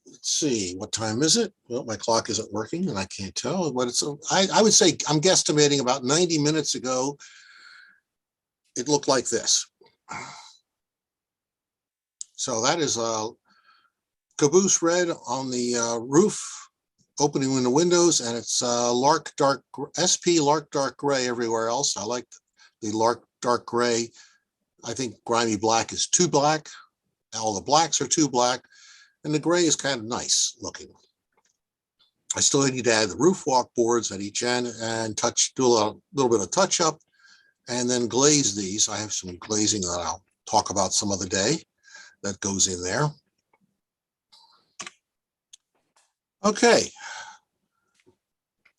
let's see, what time is it? Well, my clock isn't working and I can't tell what it's. I would say I'm guesstimating about 90 minutes ago. It looked like this. So that is a caboose red on the roof, opening in the windows, and it's lark dark SP lark dark gray everywhere else. I like the lark dark gray. I think grimy black is too black. All the blacks are too black, and the gray is kind of nice looking. I still need to add the roof walk boards at each end and do a little bit of touch up, and then glaze these. I have some glazing that I'll talk about some other day that goes in there. Okay,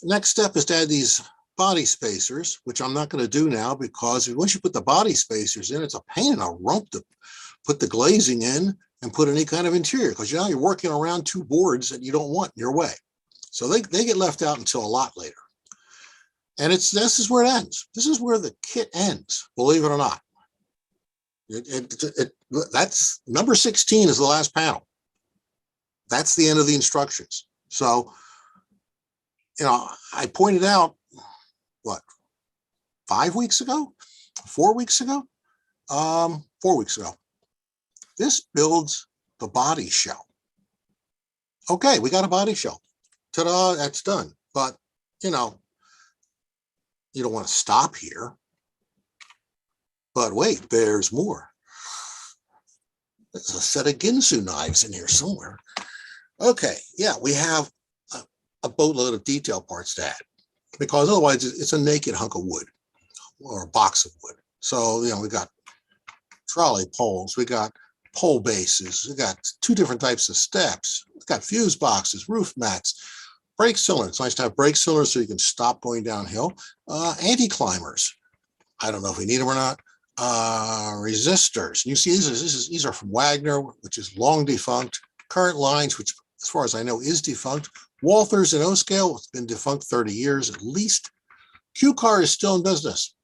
Next step is to add these body spacers, which I'm not going to do now because once you put the body spacers in, it's a pain in a rump to put the glazing in and put any kind of interior, because now you're working around two boards that you don't want in your way. So they get left out until a lot later. And this is where it ends. This is where the kit ends, believe it or not. That's number 16 is the last panel. That's the end of the instructions. So, I pointed out, what, 5 weeks ago, 4 weeks ago, 4 weeks ago, this builds the body shell. Okay, we got a body shell. Ta-da, that's done. But, you don't want to stop here. But wait, there's more. There's a set of Ginsu knives in here somewhere. Okay, yeah, we have a boatload of detail parts to add, because otherwise it's a naked hunk of wood or a box of wood. So, we got trolley poles, we got pole bases, we got 2 different types of steps, we got fuse boxes, roof mats, brake cylinders. It's nice to have brake cylinders so you can stop going downhill. Anti-climbers. I don't know if we need them or not. Resistors. You see, these are from Wagner, which is long defunct. Current lines, which as far as I know is defunct. Walthers and O-Scale, it's been defunct 30 years at least. Q-Car is still in business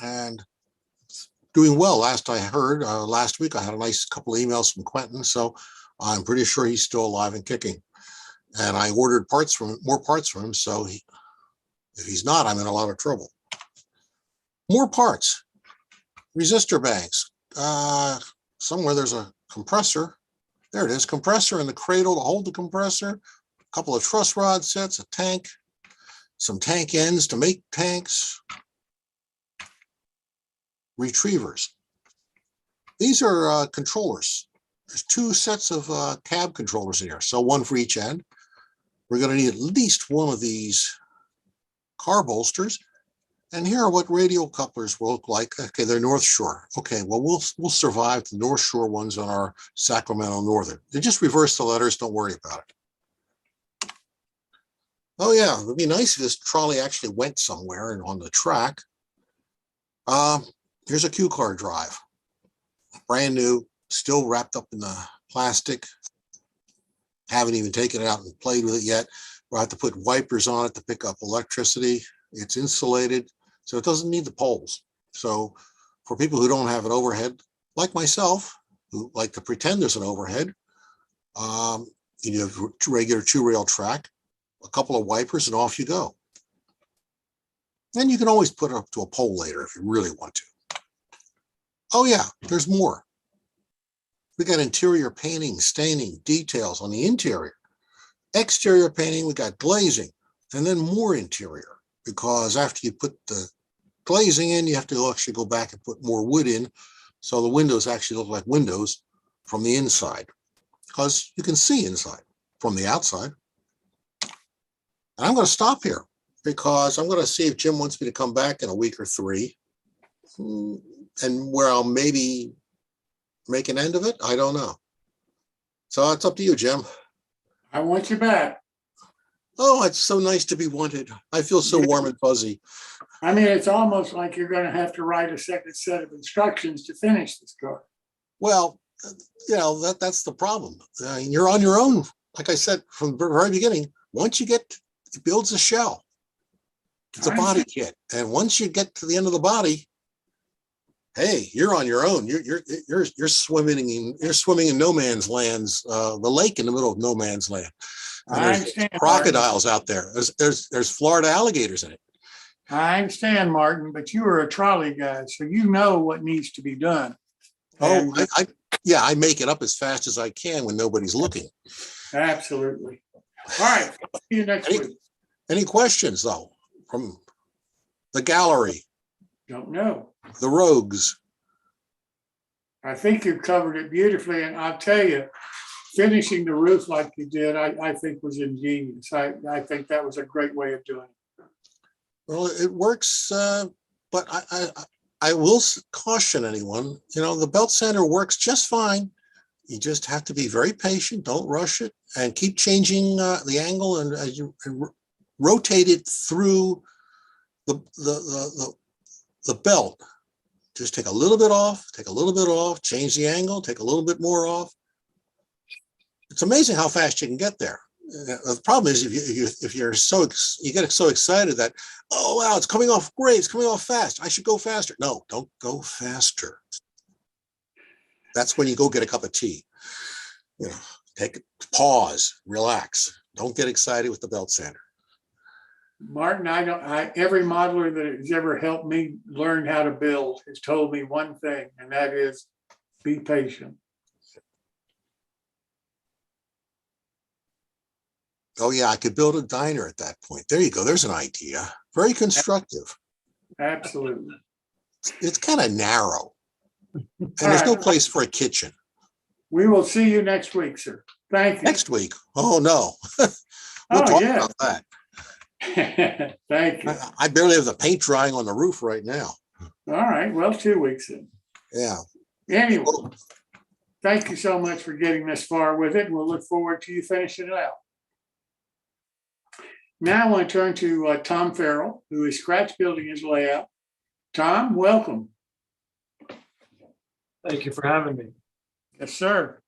and doing well. Last I heard, last week, I had a nice couple of emails from Quentin, so I'm pretty sure he's still alive and kicking. And I ordered more parts from him, so if he's not, I'm in a lot of trouble. More parts. Resistor banks. Somewhere there's a compressor. There it is, compressor in the cradle to hold the compressor. A couple of truss rod sets, a tank, some tank ends to make tanks. Retrievers. These are controllers. There's 2 sets of cab controllers in here, so 1 for each end. We're going to need at least 1 of these car bolsters. And here are what radial couplers will look like. Okay, they're North Shore. Okay, well, we'll survive the North Shore ones on our Sacramento Northern. They just reverse the letters. Don't worry about it. Oh, yeah, it would be nice if this trolley actually went somewhere and on the track. Here's a Q-Car drive. Brand new, still wrapped up in the plastic. Haven't even taken it out and played with it yet. We'll have to put wipers on it to pick up electricity. It's insulated, so it doesn't need the poles. So for people who don't have an overhead, like myself, who like to pretend there's an overhead, you have regular 2-rail track, a couple of wipers, and off you go. And you can always put it up to a pole later if you really want to. Oh yeah, there's more. We got interior painting, staining, details on the interior. Exterior painting, we got glazing, and then more interior, because after you put the glazing in, you have to actually go back and put more wood in, so the windows actually look like windows from the inside, because you can see inside from the outside. And I'm going to stop here, because I'm going to see if Jim wants me to come back in a week or 3, and where I'll maybe make an end of it. I don't know. So it's up to you, Jim. I want you back. Oh, it's so nice to be wanted. I feel so warm and fuzzy. I mean, it's almost like you're going to have to write a second set of instructions to finish this car. Well, that's the problem. You're on your own. Like I said from the very beginning, once you get, it builds a shell. It's a body kit. And once you get to the end of the body, hey, you're on your own. You're swimming in no man's lands, the lake in the middle of no man's land. And there's crocodiles out there. There's Florida alligators in it. I understand, Martin, but you are a trolley guy, so you know what needs to be done. Oh, I make it up as fast as I can when nobody's looking. Absolutely. All right. See you next week. Any questions though from the gallery? Don't know. The rogues. I think you've covered it beautifully, and I'll tell you, finishing the roof like you did, I think was ingenious. I think that was a great way of doing it. Well, it works, but I will caution anyone. The belt sander works just fine. You just have to be very patient. Don't rush it, and keep changing the angle and rotate it through the belt. Just take a little bit off, take a little bit off, change the angle, take a little bit more off. It's amazing how fast you can get there. The problem is if you get so excited that, oh wow, it's coming off great, it's coming off fast, I should go faster. No, don't go faster. That's when you go get a cup of tea. You know, pause, relax. Don't get excited with the belt sander. Martin, every modeler that has ever helped me learn how to build has told me one thing, and that is be patient. Oh yeah, I could build a diner at that point. There you go. There's an idea. Very constructive. Absolutely. It's kind of narrow. And All there's no right. place for a kitchen. We will see you next week, sir. Thank you. Next week. Oh no. We'll Oh, talk yeah. about that. Thank you. I barely have the paint drying on the roof right now. All right. Well, 2 weeks then. Yeah. Anyway, thank you so much for getting this far with it. We'll look forward to you finishing it out. Now I want to turn to Tom Farrell, who is scratch building his layout. Tom, welcome. Thank you for having me. Yes, sir.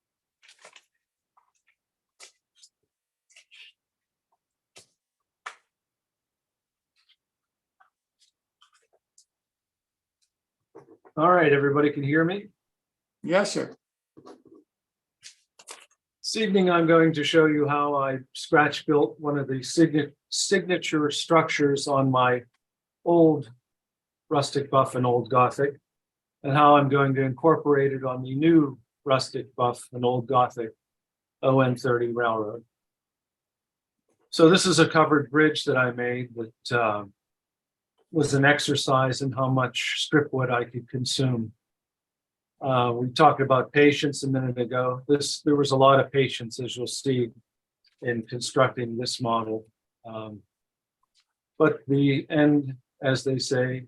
All right, everybody can hear me? Yes, sir. This evening, I'm going to show you how I scratch built one of the signature structures on my old rustic buff and old Gothic, and how I'm going to incorporate it on the new rustic buff and old Gothic On30 Railroad. So this is a covered bridge that I made that was an exercise in how much strip wood I could consume. We talked about patience a minute ago. There was a lot of patience, as you'll see, in constructing this model. But the end, as they say,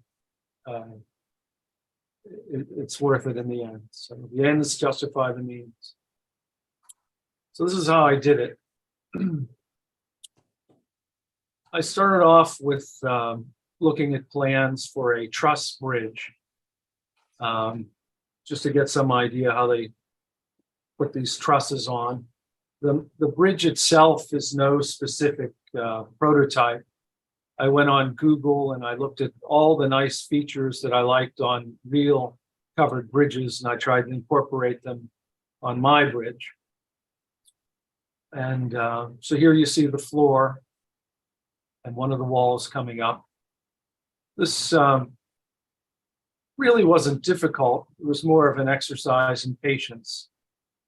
it's worth it in the end. So the ends justify the means. So this is how I did it. I started off with looking at plans for a truss bridge, just to get some idea how they put these trusses on. The bridge itself is no specific prototype. I went on Google and I looked at all the nice features that I liked on real covered bridges, and I tried to incorporate them on my bridge. And so here you see the floor and one of the walls coming up. This really wasn't difficult. It was more of an exercise in patience.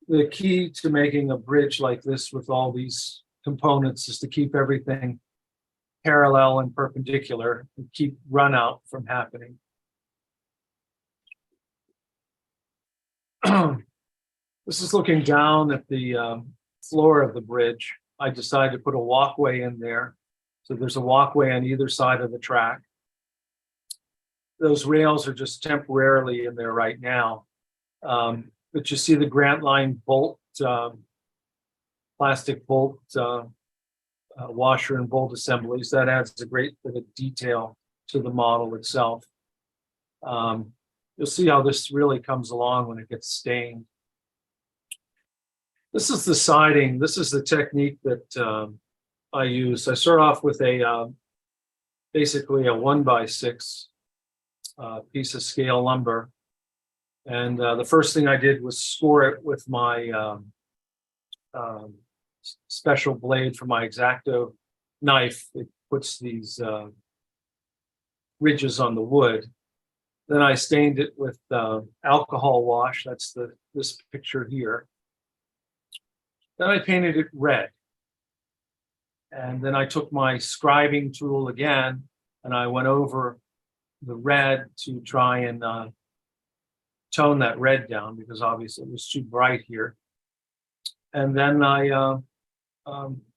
The key to making a bridge like this with all these components is to keep everything parallel and perpendicular and keep run out from happening. This is looking down at the floor of the bridge. I decided to put a walkway in there. So there's a walkway on either side of the track. Those rails are just temporarily in there right now. But you see the Grant Line bolt, plastic bolt, washer and bolt assemblies. That adds a great bit of detail to the model itself. You'll see how this really comes along when it gets stained. This is the siding. This is the technique that I use. I start off with a basically a 1x6 piece of scale lumber. And the first thing I did was score it with my special blade for my X-Acto knife. It puts these ridges on the wood. Then I stained it with alcohol wash. That's this picture here. Then I painted it red. And then I took my scribing tool again, and I went over the red to try and tone that red down, because obviously it was too bright here. And then I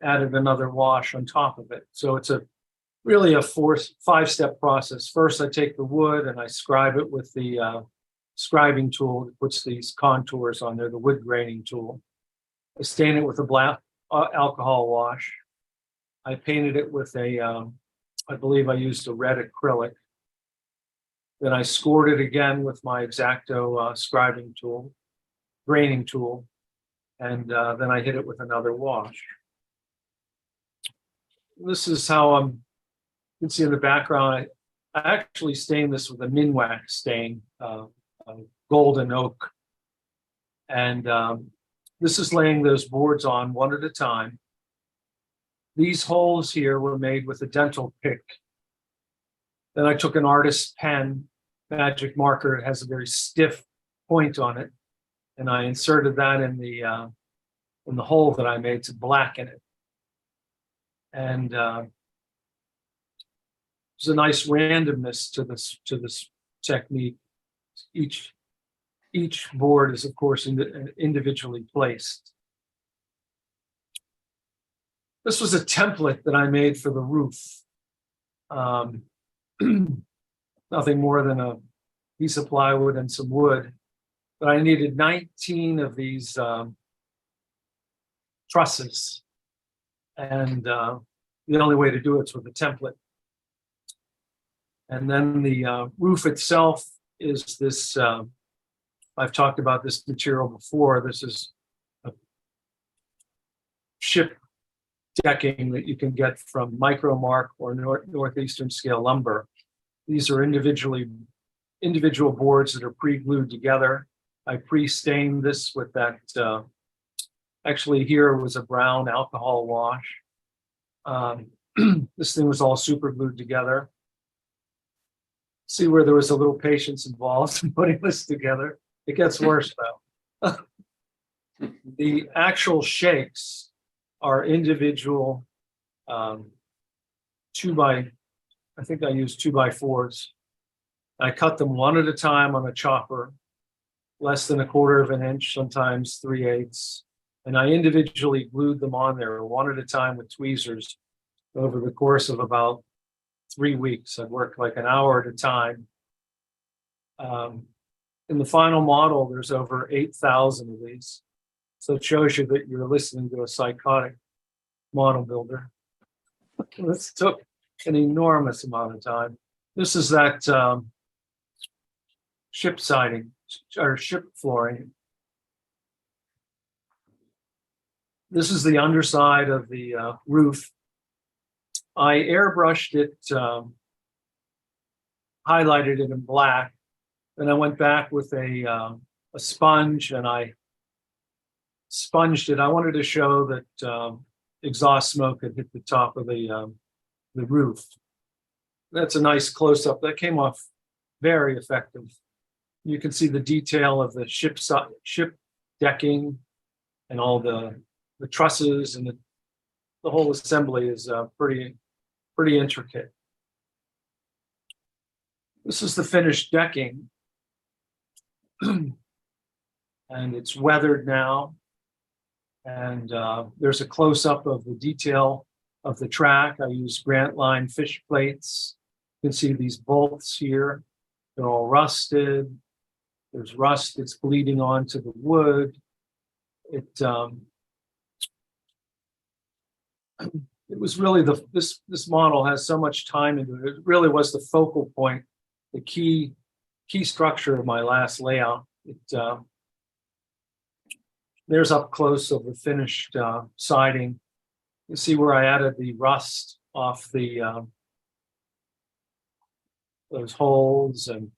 added another wash on top of it. So it's really a 5-step process. First, I take the wood and I scribe it with the scribing tool that puts these contours on there, the wood graining tool. I stain it with a black alcohol wash. I painted it with I believe I used a red acrylic. Then I scored it again with my X-Acto scribing tool, graining tool, and then I hit it with another wash. This is how you can see in the background, I actually stained this with a Minwax stain, golden oak. And this is laying those boards on one at a time. These holes here were made with a dental pick. Then I took an artist's pen, magic marker. It has a very stiff point on it. And I inserted that in the hole that I made to blacken it. And there's a nice randomness to this technique. Each board is, of course, individually placed. This was a template that I made for the roof. Nothing more than a piece of plywood and some wood. But I needed 19 of these trusses. And the only way to do it's with a template. And then the roof itself is this, I've talked about this material before. This is a ship decking that you can get from Micromark or Northeastern Scale Lumber. These are individual boards that are pre-glued together. I pre-stained this with that, actually here was a brown alcohol wash. This thing was all super glued together. See where there was a little patience involved in putting this together. It gets worse though. The actual shakes are individual I think I used 2x4s. I cut them one at a time on a chopper, less than 1/4 of an inch, sometimes 3/8. And I individually glued them on there one at a time with tweezers over the course of about 3 weeks. I worked like an hour at a time. In the final model, there's over 8,000 of these. So it shows you that you're listening to a psychotic model builder. This took an enormous amount of time. This is that ship siding or ship flooring. This is the underside of the roof. I airbrushed it, highlighted it in black. Then I went back with a sponge and I sponged it. I wanted to show that exhaust smoke had hit the top of the roof. That's a nice close-up. That came off very effective. You can see the detail of the ship decking and all the trusses, and the whole assembly is pretty intricate. This is the finished decking. And it's weathered now. And there's a close-up of the detail of the track. I use Grant Line fish plates. You can see these bolts here. They're all rusted. There's rust that's bleeding onto the wood. It was really this model has so much time into it. It really was the focal point, the key structure of my last layout. There's up close of the finished siding. You see where I added the rust off the those holes, and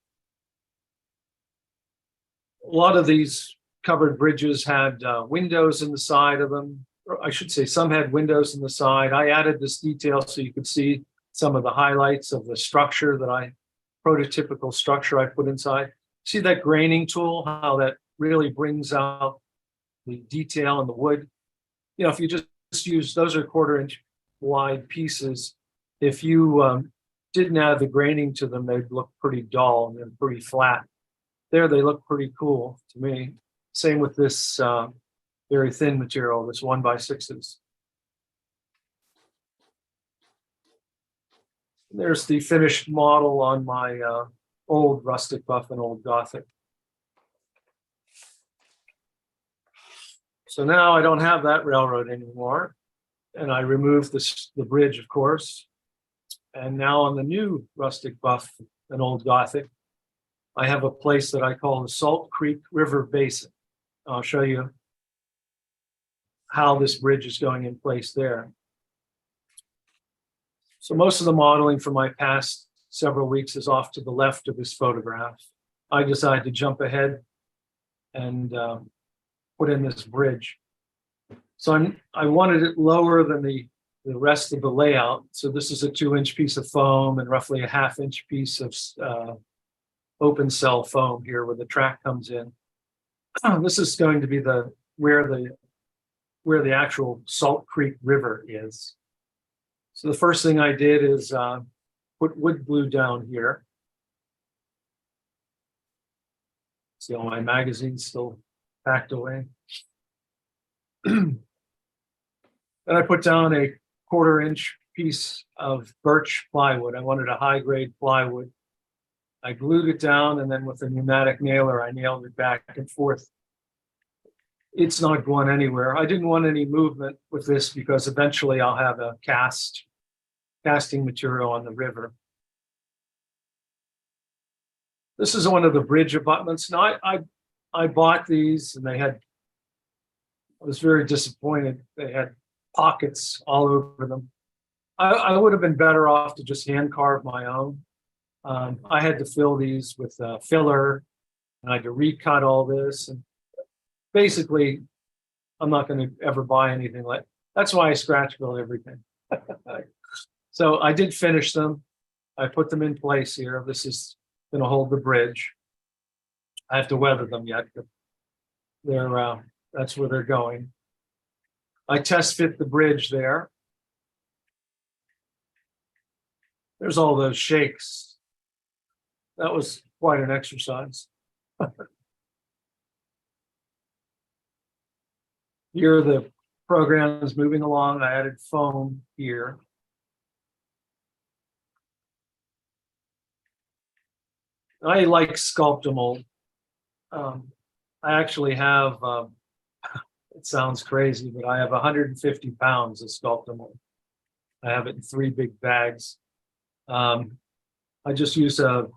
a lot of these covered bridges had windows in the side of them. Or I should say some had windows in the side. I added this detail so you could see some of the highlights of the structure prototypical structure I put inside. See that graining tool, how that really brings out the detail in the wood. You know, if you just use, those are 1/4 inch wide pieces. If you didn't add the graining to them, they'd look pretty dull and then pretty flat. There, they look pretty cool to me. Same with this very thin material, this 1x6s. There's the finished model on my old rustic buff and old Gothic. So now I don't have that railroad anymore. And I removed the bridge, of course. And now on the new rustic buff and old Gothic, I have a place that I call the Salt Creek River Basin. I'll show you how this bridge is going in place there. So most of the modeling for my past several weeks is off to the left of this photograph. I decided to jump ahead and put in this bridge. So I wanted it lower than the rest of the layout. So this is a 2-inch piece of foam and roughly a 1/2-inch piece of open cell foam here where the track comes in. This is going to be where the actual Salt Creek River is. So the first thing I did is put wood glue down here. See all my magazines still packed away. Then I put down a 1/4-inch piece of birch plywood. I wanted a high-grade plywood. I glued it down, and then with a pneumatic nailer, I nailed it back and forth. It's not going anywhere. I didn't want any movement with this because eventually I'll have a casting material on the river. This is one of the bridge abutments. Now I bought these and I was very disappointed. They had pockets all over them. I would have been better off to just hand carve my own. I had to fill these with filler, and I had to recut all this. And basically, I'm not going to ever buy anything like. That's why I scratch build everything. So I did finish them. I put them in place here. This is going to hold the bridge. I have to weather them yet, but that's where they're going. I test fit the bridge there. There's all those shakes. That was quite an exercise. Here the program is moving along. I added foam here. I like Sculptamold. I actually have, it sounds crazy, but I have 150 pounds of Sculptamold. I have it in 3 big bags. I just use a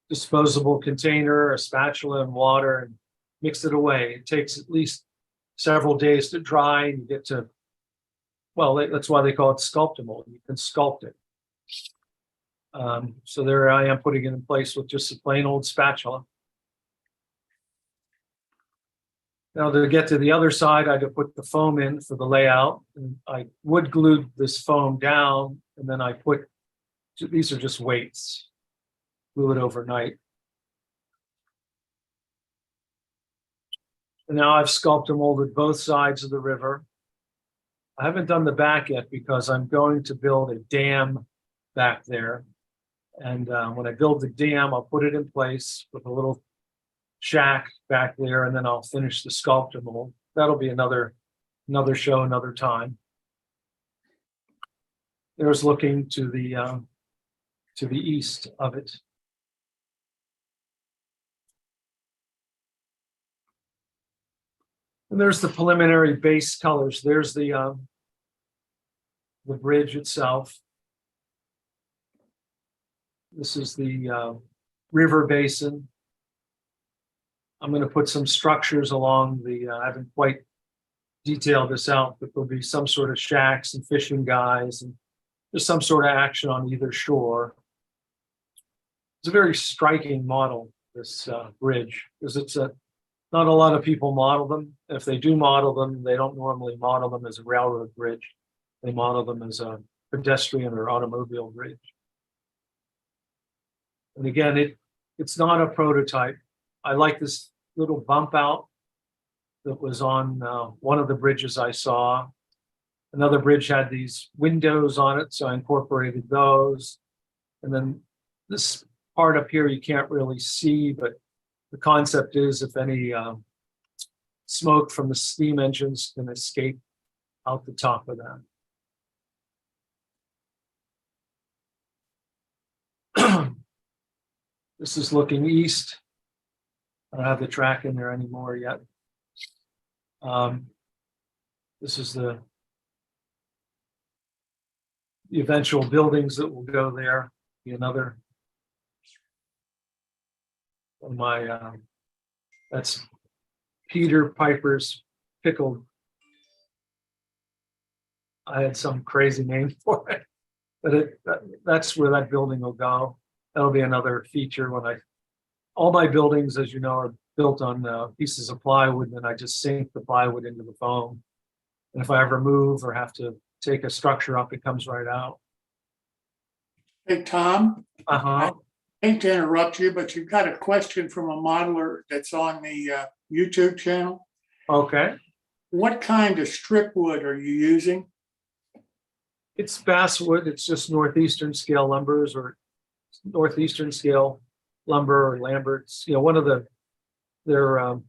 disposable container, a spatula, and water, and mix it away. It takes at least several days to dry, and you get to, well, that's why they call it Sculptamold. You can sculpt it. So there I am putting it in place with just a plain old spatula. Now to get to the other side, I had to put the foam in for the layout. And I wood glued this foam down, and then I put, these are just weights, glue it overnight. And now I've Sculptamolded both sides of the river. I haven't done the back yet because I'm going to build a dam back there. And when I build the dam, I'll put it in place with a little shack back there, and then I'll finish the Sculptamold. That'll be another show, another time. There's looking to the east of it. And there's the preliminary base colors. There's the bridge itself. This is the river basin. I'm going to put some structures along the, I haven't quite detailed this out, but there'll be some sort of shacks and fishing guys, and there's some sort of action on either shore. It's a very striking model, this bridge, because not a lot of people model them. If they do model them, they don't normally model them as a railroad bridge. They model them as a pedestrian or automobile bridge. And again, it's not a prototype. I like this little bump out that was on one of the bridges I saw. Another bridge had these windows on it, so I incorporated those. And then this part up here you can't really see, but the concept is if any smoke from the steam engines can escape out the top of that. This is looking east. I don't have the track in there anymore yet. This is the the eventual buildings that will go there. Be another one of my, that's Peter Piper's pickled. I had some crazy name for it, but that's where that building will go. That'll be another feature when all my buildings, as you know, are built on pieces of plywood, and I just sink the plywood into the foam. And if I ever move or have to take a structure up, it comes right out. Hey, Tom, Uh-huh. I hate to interrupt you, but you've got a question from a modeler that's on the YouTube channel. Okay. What kind of strip wood are you using? It's basswood. It's just northeastern scale lumbers or northeastern scale lumber or Lamberts. You know, they're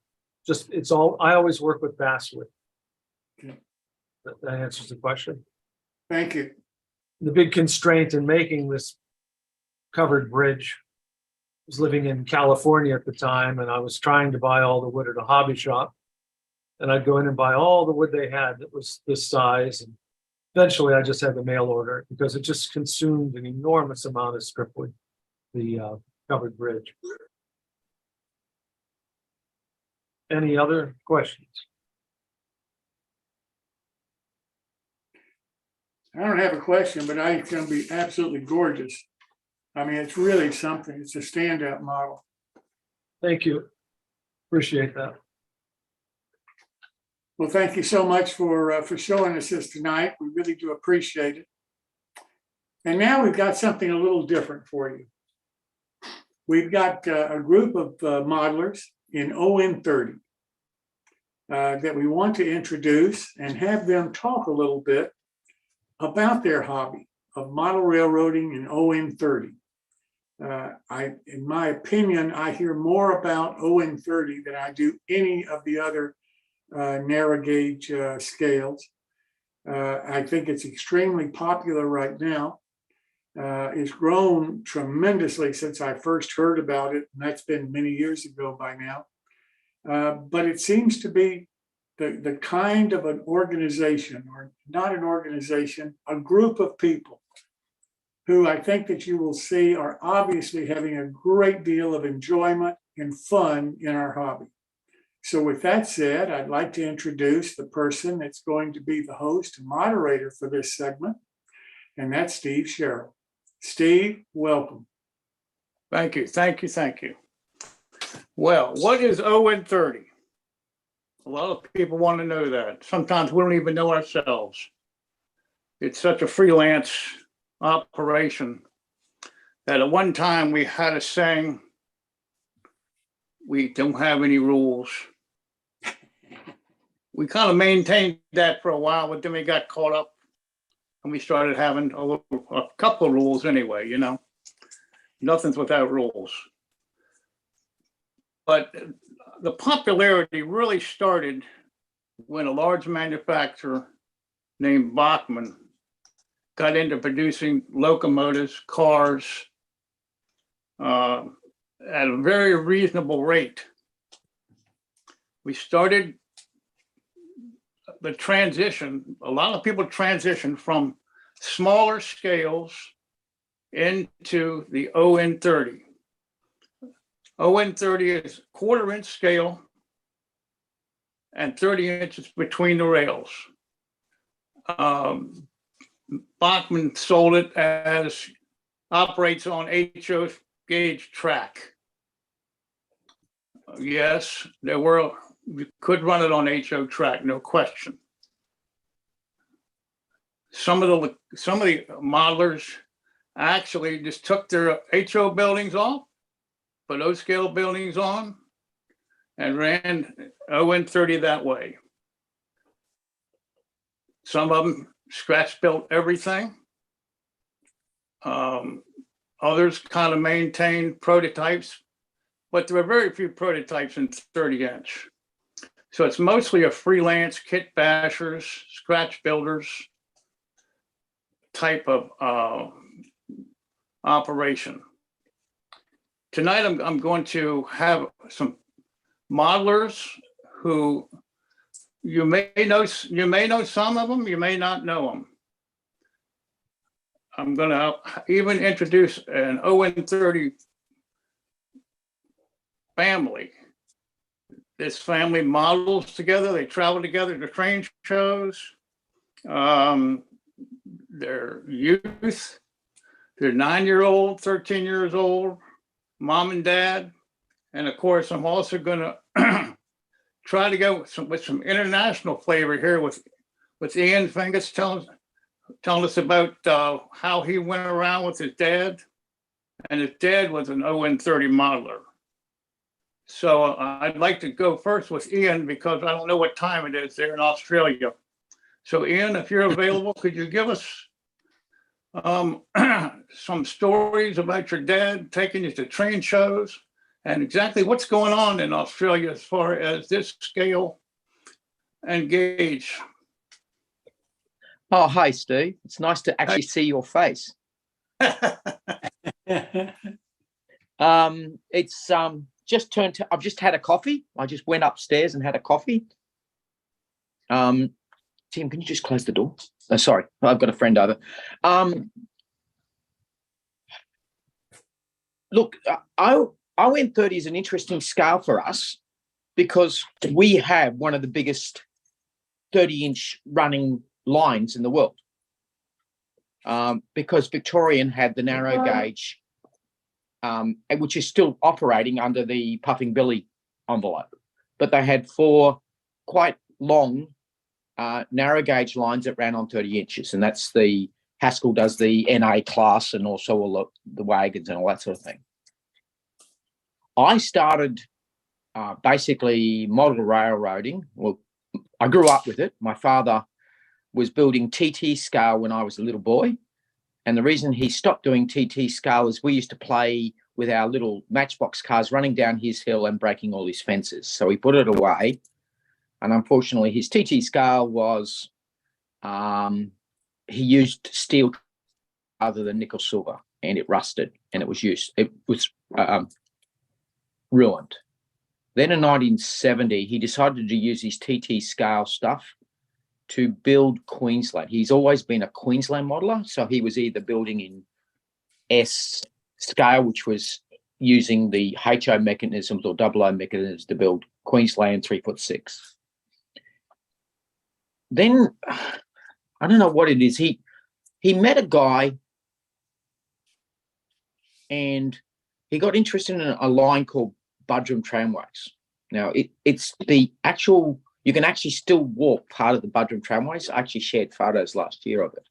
just, it's all, I always work with basswood. Okay. That answers the question. Thank you. The big constraint in making this covered bridge, I was living in California at the time, and I was trying to buy all the wood at a hobby shop. And I'd go in and buy all the wood they had that was this size. And eventually I just had to mail order it because it just consumed an enormous amount of strip wood, the covered bridge. Any other questions? I don't have a question, but I think it's going to be absolutely gorgeous. I mean, it's really something. It's a standout model. Thank you. Appreciate that. Well, thank you so much for showing us this tonight. We really do appreciate it. And now we've got something a little different for you. We've got a group of modelers in ON30 that we want to introduce and have them talk a little bit about their hobby of model railroading in ON30. In my opinion, I hear more about ON30 than I do any of the other narrow gauge scales. I think it's extremely popular right now. It's grown tremendously since I first heard about it, and that's been many years ago by now. But it seems to be the kind of an organization, or not an organization, a group of people who I think that you will see are obviously having a great deal of enjoyment and fun in our hobby. So with that said, I'd like to introduce the person that's going to be the host and moderator for this segment, and that's Steve Sherill. Steve, welcome. Thank you, thank you, thank you. Well, what is ON30? A lot of people want to know that. Sometimes we don't even know ourselves. It's such a freelance operation that at one time we had a saying, we don't have any rules. We kind of maintained that for a while, but then we got caught up and we started having a couple of rules anyway, you know. Nothing's without rules. But the popularity really started when a large manufacturer named Bachmann got into producing locomotives, cars, at a very reasonable rate. We started the transition, a lot of people transitioned from smaller scales into the ON30. ON30 is 1/4 inch scale and 30 inches between the rails. Bachmann sold it as operates on HO gauge track. Yes, we could run it on HO track, no question. Some of the modelers actually just took their HO buildings off, put O scale buildings on, and ran ON30 that way. Some of them scratch built everything. Others kind of maintained prototypes, but there are very few prototypes in 30 inch. So it's mostly a freelance kit bashers, scratch builders type of operation. Tonight, I'm going to have some modelers who you may know some of them, you may not know them. I'm gonna even introduce an ON30 family. This family models together. They travel together to train shows. Their youth, they're 9-year-old, 13 years old, mom and dad. And of course, I'm also gonna try to go with some international flavor here with Ian Fainges telling us about how he went around with his dad. And his dad was an ON30 modeler. So I'd like to go first with Ian because I don't know what time it is there in Australia. So Ian, if you're available, could you give us some stories about your dad taking you to train shows and exactly what's going on in Australia as far as this scale and gauge? Oh, hi, Steve. It's nice to actually see your face. It's just turned to, I've just had a coffee. I just went upstairs and had a coffee. Tim, can you just close the door? Oh, sorry, I've got a friend over. Look, ON30 is an interesting scale for us because we have one of the biggest 30-inch running lines in the world. Because Victorian had the narrow gauge, which is still operating under the puffing billy envelope, but they had 4 quite long narrow gauge lines that ran on 30 inches, and that's the Haskell does the NA class and also all the wagons and all that sort of thing. I started basically model railroading. Well, I grew up with it. My father was building TT scale when I was a little boy. And the reason he stopped doing TT scale is we used to play with our little matchbox cars running down his hill and breaking all his fences. So he put it away. And unfortunately, his TT scale was, he used steel other than nickel silver, and it rusted and it was ruined. Then in 1970, he decided to use his TT scale stuff to build Queensland. He's always been a Queensland modeler. So he was either building in S scale, which was using the HO mechanisms or OO mechanisms to build Queensland 3'6". Then, I don't know what it is. He met a guy and he got interested in a line called Buderim Tramways. Now, it's the actual, you can actually still walk part of the Buderim Tramways. I actually shared photos last year of it.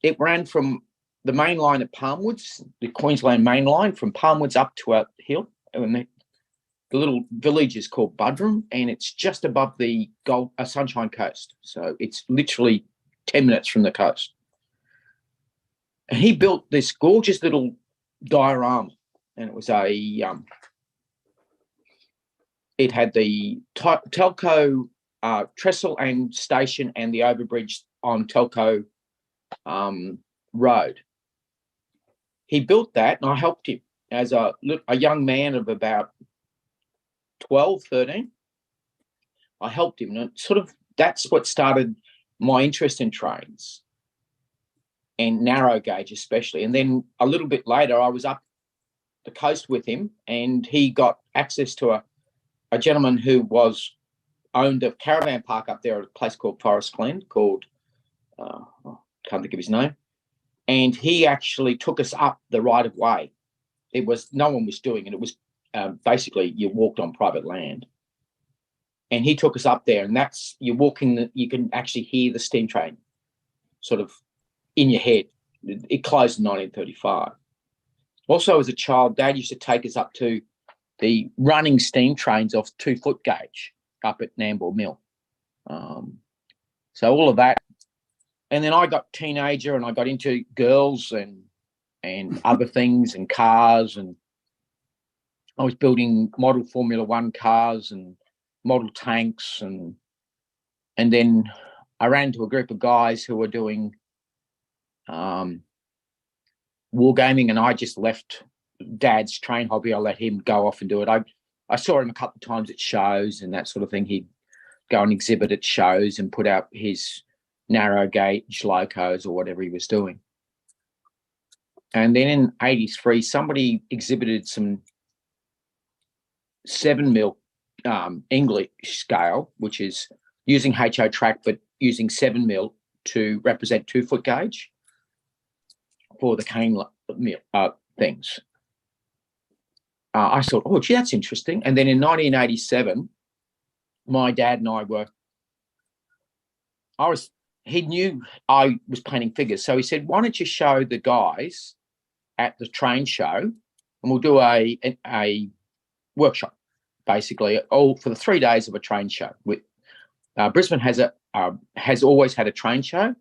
It ran from the main line at Palmwoods, the Queensland main line, from Palmwoods up to a hill. And the little village is called Buderim, and it's just above the Sunshine Coast. So it's literally 10 minutes from the coast. And he built this gorgeous little diorama, and it was it had the Telco trestle and station and the overbridge on Telco Road. He built that, and I helped him as a young man of about 12, 13. I helped him, and that's what started my interest in trains and narrow gauge especially. And then a little bit later, I was up the coast with him, and he got access to a gentleman who owned a caravan park up there at a place called Forest Glen, called can't think of his name. And he actually took us up the right of way. No one was doing it. It was basically you walked on private land. And he took us up there, and you're walking, you can actually hear the steam train sort of in your head. It closed in 1935. Also, as a child, Dad used to take us up to the running steam trains off 2-foot gauge up at Nambour Mill. So all of that. And then I got teenager and I got into girls and other things and cars, and I was building model Formula One cars and model tanks, and then I ran into a group of guys who were doing wargaming, and I just left Dad's train hobby. I let him go off and do it. I saw him a couple of times at shows and that sort of thing. He'd go and exhibit at shows and put out his narrow gauge locos or whatever he was doing. And then in 83, somebody exhibited some 7mm English scale, which is using HO track, but using 7mm to represent 2-foot gauge for the cane things. I thought, oh, gee, that's interesting. And then in 1987, my dad and I were, he knew I was painting figures. So he said, why don't you show the guys at the train show and we'll do a workshop, basically, all for the 3 days of a train show. Brisbane has always had a train show.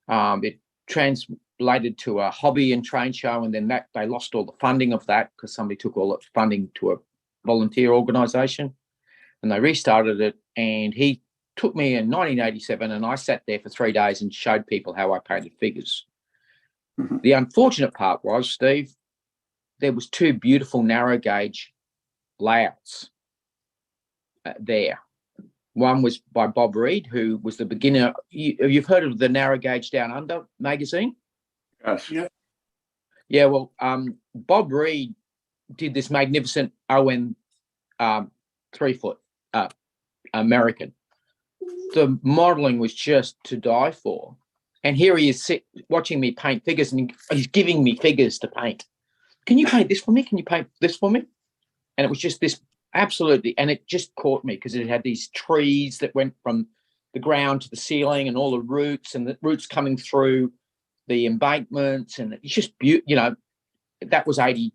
It translated to a hobby and train show, and then they lost all the funding of that because somebody took all the funding to a volunteer organisation, and they restarted it. And he took me in 1987, and I sat there for 3 days and showed people how I painted figures. Mm-hmm. The unfortunate part was, Steve, there was 2 beautiful narrow gauge layouts there. One was by Bob Reed, who was the beginner. You've heard of the Narrow Gauge Down Under magazine? Yes. Yeah. Yeah, well, Bob Reed did this magnificent ON 3-foot American. The modelling was just to die for. And here he is watching me paint figures, and he's giving me figures to paint. Can you paint this for me? Can you paint this for me? And it was just this, absolutely. And it just caught me because it had these trees that went from the ground to the ceiling, and all the roots, and the roots coming through the embankments. And it's just beautiful. You know, that was 87.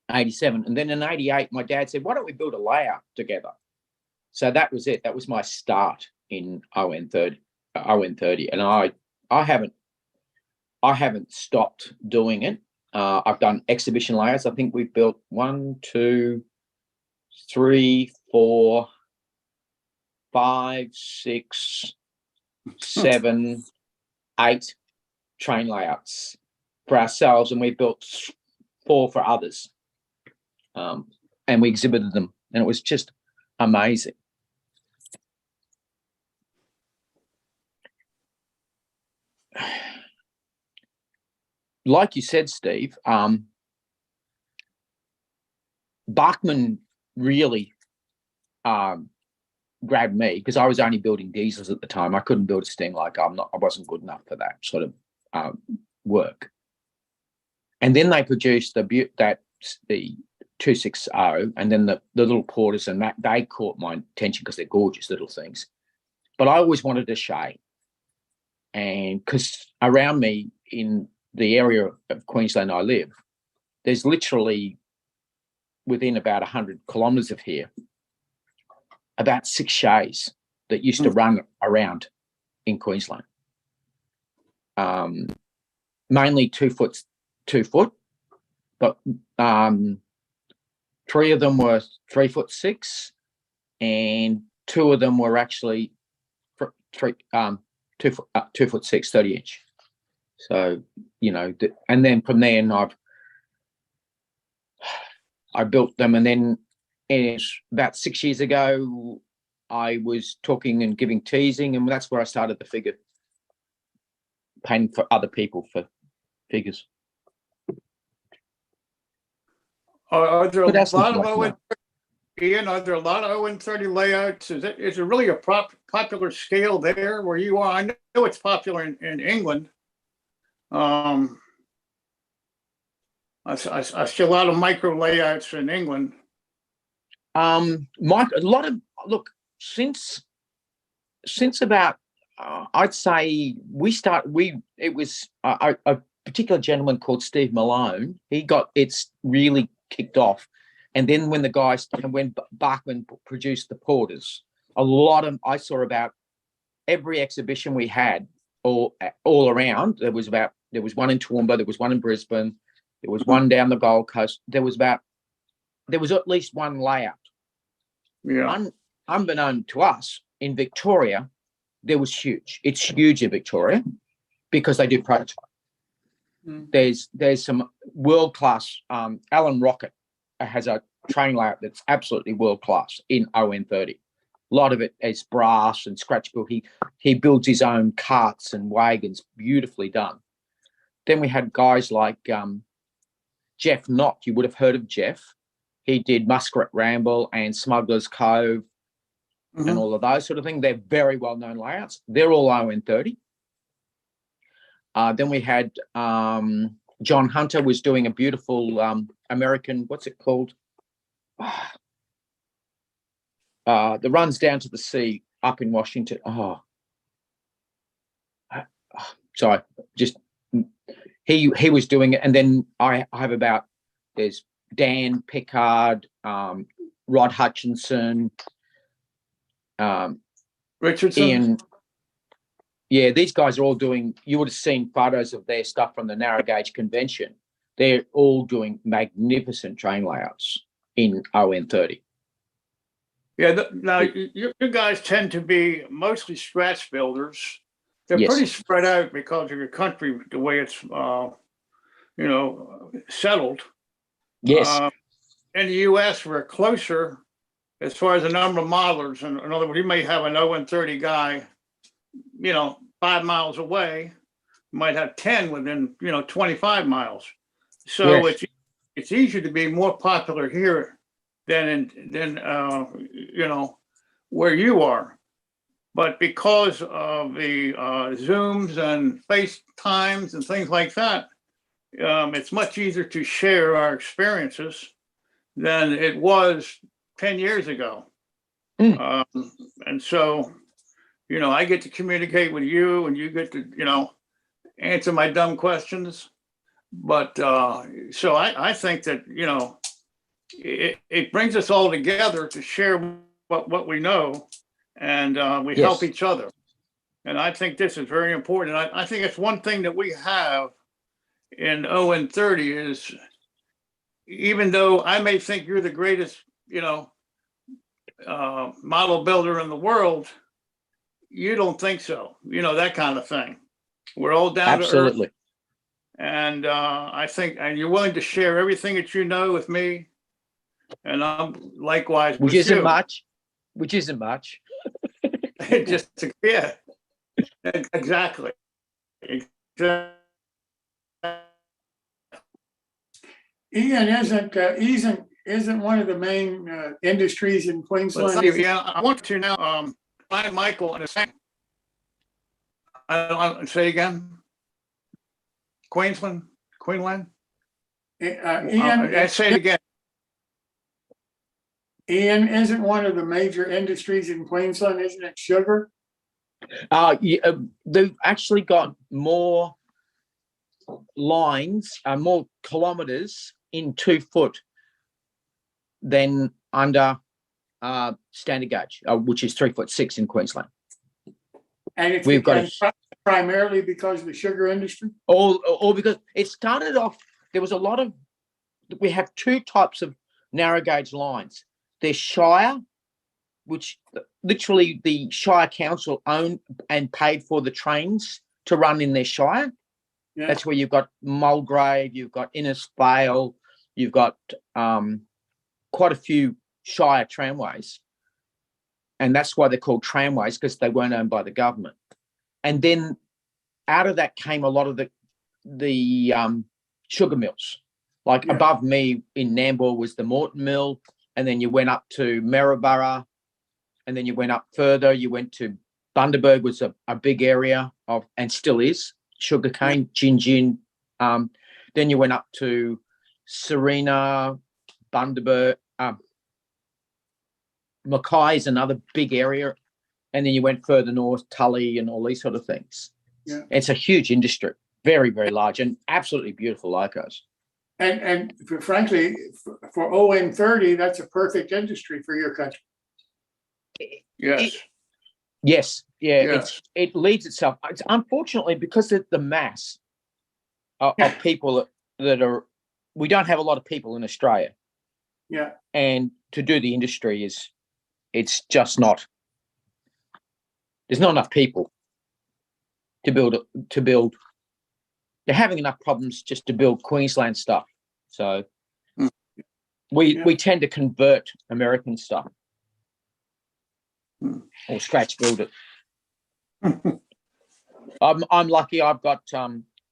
And then in 88, my dad said, why don't we build a layout together? So that was it. That was my start in ON30. And I haven't stopped doing it. I've done exhibition layouts. I think we've built 1, 2, 3, 4, 5, 6, 7, 8 train layouts for ourselves, and we built 4 for others. And we exhibited them, and it was just amazing. Like you said, Steve, Bachmann really grabbed me because I was only building diesels at the time. I couldn't build a Sting. I wasn't good enough for that sort of work. And then they produced the 260, and then the little porters, and that they caught my attention because they're gorgeous little things. But I always wanted a Shay, and because around me in the area of Queensland I live, there's literally within about 100 kilometres of here, about 6 Shays that used to run around in Queensland. Mainly 2 foot, but 3 of them were 3'6", and 2 of them were actually 2'6", 30-inch. So, you know, and then from there, I built them, and then about 6 years ago, I was talking and giving teasing, and that's where I started the figure painting for other people for figures. Are there a lot of Ian? Are there a lot of ON30 layouts? Is it really a popular scale there where you are? I know it's popular in England. I see a lot of micro layouts in England. Since about I'd say it was a particular gentleman called Steve Malone. He got it's really kicked off, and then when Bachmann produced the porters, I saw about every exhibition we had all around. There was one in Toowoomba, there was one in Brisbane, there was one down the Gold Coast. There was at least one layout. Yeah. Unbeknown to us, in Victoria, there was huge. It's huge in Victoria because they do prototype. There's some world class. Alan Rocket has a train layout that's absolutely world class in ON30. A lot of it is brass and scratch built. He builds his own carts and wagons, beautifully done. Then we had guys like Jeff Knott. You would have heard of Jeff. He did Muskrat Ramble and Smuggler's Cove and all of those sort of things. They're very well-known layouts. They're all ON30. Then we had John Hunter was doing a beautiful American, what's it called? The runs down to the sea up in Washington. Sorry, just he was doing it. And then I have about, there's Dan Pickard, Rod Hutchinson, Richardson. Ian. Yeah, these guys are all doing, you would have seen photos of their stuff from the narrow gauge convention. They're all doing magnificent train layouts in ON30. Yeah, now you guys tend to be mostly scratch builders. They're Yes. pretty spread out because of your country, the way it's settled. Yes. In the U.S., we're closer as far as the number of modelers. And in other words, you may have an ON30 guy, 5 miles away. You might have 10 within 25 miles. So Yes. it's easier to be more popular here than where you are. But because of the Zooms and FaceTimes and things like that, it's much easier to share our experiences than it was 10 years ago. And so, I get to communicate with you and you get to, answer my dumb questions. But so I think that, it brings us all together to share what we know, and we help each other. And I think this is very important. I think it's one thing that we have in ON30 is, even though I may think you're the greatest, model builder in the world, you don't think so, that kind of thing. We're all down to earth. Absolutely. And I think, and you're willing to share everything that you know with me, and I'm likewise Which with isn't you. much. Which isn't much. Just yeah, exactly. Ian isn't one of the main industries in Queensland. Yeah, I want to now find Michael in a second. Say again. Queensland. Ian, Say it again. Ian, isn't one of the major industries in Queensland, isn't it sugar? They've actually got more lines, more kilometres in 2 foot than under standard gauge, which is 3'6" in Queensland. And We've got primarily because of the sugar industry? All because it started off, there was a lot of, we have 2 types of narrow gauge lines. There's Shire, which literally the Shire Council owned and paid for the trains to run in their Shire. Yeah. That's where you've got Mulgrave, you've got Innisfail, you've got quite a few Shire tramways. And that's why they're called tramways, because they weren't owned by the government. And then out of that came a lot of the sugar mills. Like above me in Nambour was the Moreton Mill, and then you went up to Maryborough, and then you went up further, you went to Bundaberg, was a big area of, and still is, sugarcane, gin. Then you went up to Serena, Bundaberg, Mackay is another big area, and then you went further north, Tully and all these sort of things. Yeah. It's a huge industry, very, very large, and absolutely beautiful locos. And frankly, for ON30, that's a perfect industry for your country. Yes. It leads itself. It's unfortunately because of the mass of people that are, we don't have a lot of people in Australia. Yeah. And to do the industry it's just not, there's not enough people to build. They're having enough problems just to build Queensland stuff. So we tend to convert American stuff. or scratch build it. I'm lucky. I've got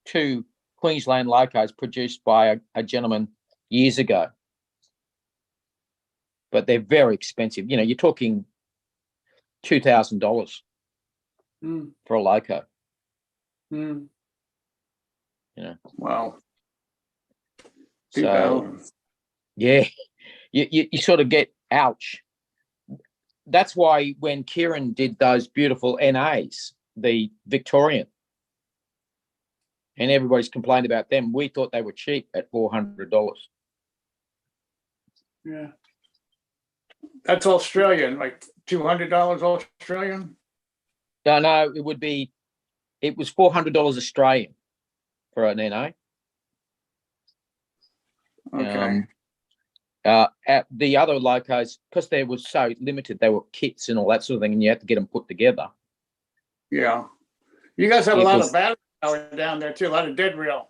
2 Queensland locos produced by a gentleman years ago, but they're very expensive. You know, you're talking $2,000 for a loco. Hmm. You know, Wow. so 2000. yeah, you sort of get ouch. That's why when Kieran did those beautiful NAs, the Victorian, and everybody's complained about them, we thought they were cheap at $400. Yeah. That's Australian, like $200 Australian. No, it was $400 Australian for an NA. Okay. At the other locos, because they were so limited, they were kits and all that sort of thing, and you had to get them put together. Yeah. You guys have a It lot was- of battery power down there too, a lot of dead rail.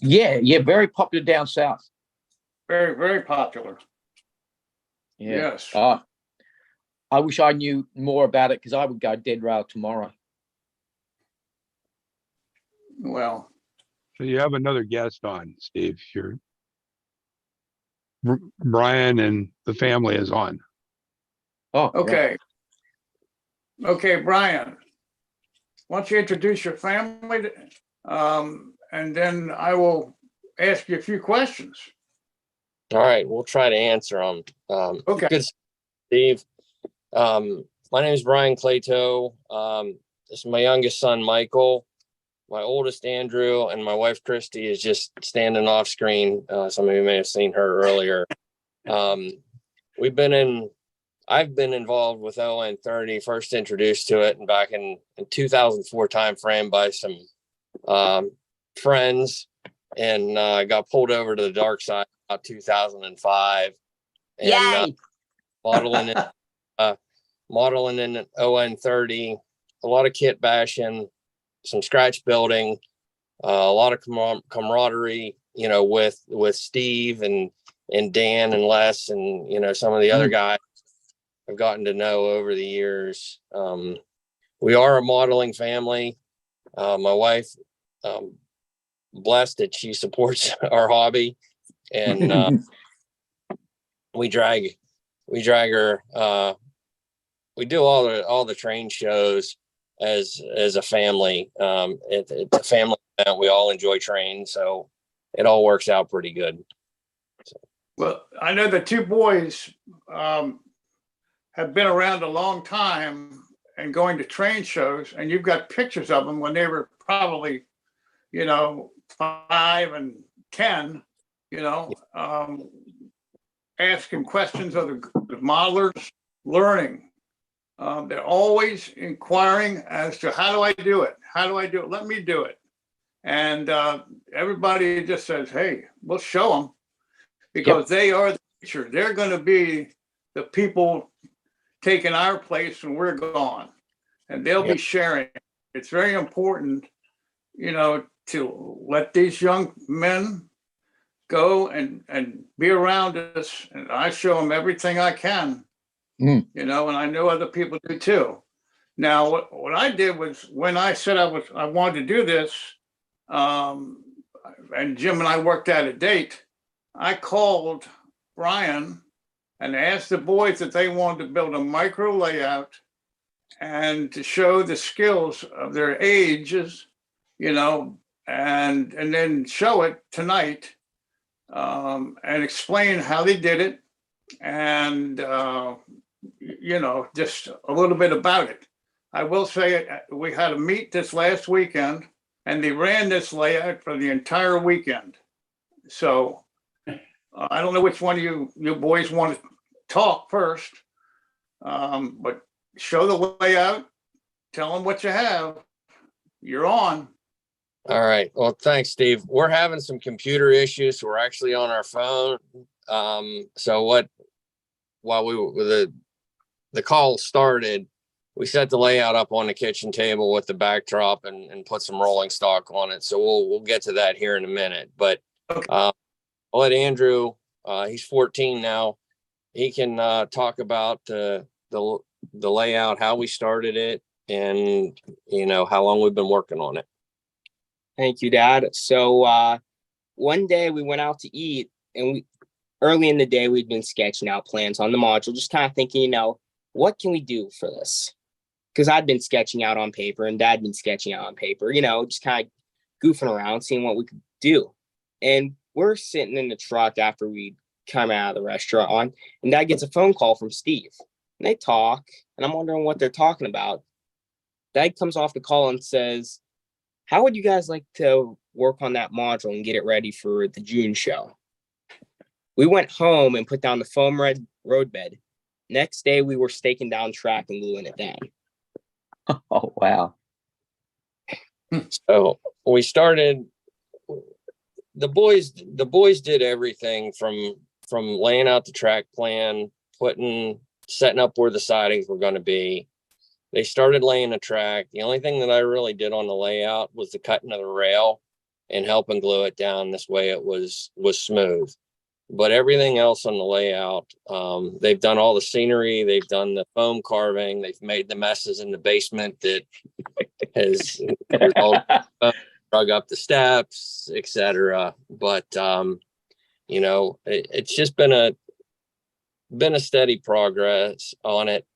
Yeah, very popular down south. Very, very popular. Yeah. Yes. I wish I knew more about it because I would go dead rail tomorrow. Well, So you have another guest on, Steve. Brian and the family is on. Oh, okay. Okay, Brian, why don't you introduce your family? And then I will ask you a few questions. All right, we'll try to answer them. Okay. Good, Steve. My name is Brian Clayto. This is my youngest son, Michael. My oldest, Andrew, and my wife, Christy, is just standing off screen. Some of you may have seen her earlier. I've been involved with On30, first introduced to it and back in 2004 timeframe by some friends, and got pulled over to the dark side about 2005. And modeling in On30, a lot of kit bashing, some scratch building, a lot of camaraderie, you know, with Steve and Dan and Les and, you know, some of the other guys I've gotten to know over the years. We are a modeling family. My wife, blessed that she supports our hobby, and we drag her. We do all the train shows as a family. It's a family event. We all enjoy trains, so it all works out pretty good. Well, I know the two boys have been around a long time and going to train shows, and you've got pictures of them when they were probably, you know, 5 and 10, you know, asking questions of the modelers, learning. They're always inquiring as to how do I do it? How do I do it? Let me do it. And everybody just says, hey, we'll show them, because they are the future. They're going to be the people taking our place when we're gone, and they'll be sharing. It's very important, you know, to let these young men go and be around us. And I show them everything I can, you know, and I know other people do too. Now, what I did was, when I said I wanted to do this, and Jim and I worked out a date, I called Brian and asked the boys if they wanted to build a micro layout and to show the skills of their ages, you know, and then show it tonight, and explain how they did it, and you know, just a little bit about it. I will say we had a meet this last weekend, and they ran this layout for the entire weekend. So I don't know which one of you boys want to talk first, but show the layout, tell them what you have. You're on. All right. Well, thanks, Steve. We're having some computer issues, so we're actually on our phone. So while the call started, we set the layout up on the kitchen table with the backdrop and put some rolling stock on it. So we'll get to that here in a minute. But I'll let Andrew, he's 14 now. He can talk about the the layout, how we started it, and how long we've been working on it. Thank you, Dad. So one day we went out to eat, and early in the day we'd been sketching out plans on the module, just kind of thinking, what can we do for this? Because I'd been sketching out on paper and Dad'd been sketching out on paper, just kind of goofing around, seeing what we could do. And we're sitting in the truck after we come out of the restaurant, and Dad gets a phone call from Steve. And they talk, and I'm wondering what they're talking about. Dad comes off the call and says, how would you guys like to work on that module and get it ready for the June show? We went home and put down the foam red road bed. Next day, we were staking down track and gluing it down. Oh, wow. So we started, the boys did everything from laying out the track plan, setting up where the sidings were going to be. They started laying the track. The only thing that I really did on the layout was the cutting of the rail and helping glue it down. This way it was smooth. But everything else on the layout, they've done all the scenery. They've done the foam carving. They've made the messes in the basement that has drug up the steps, etc. But it's just been a steady progress on it.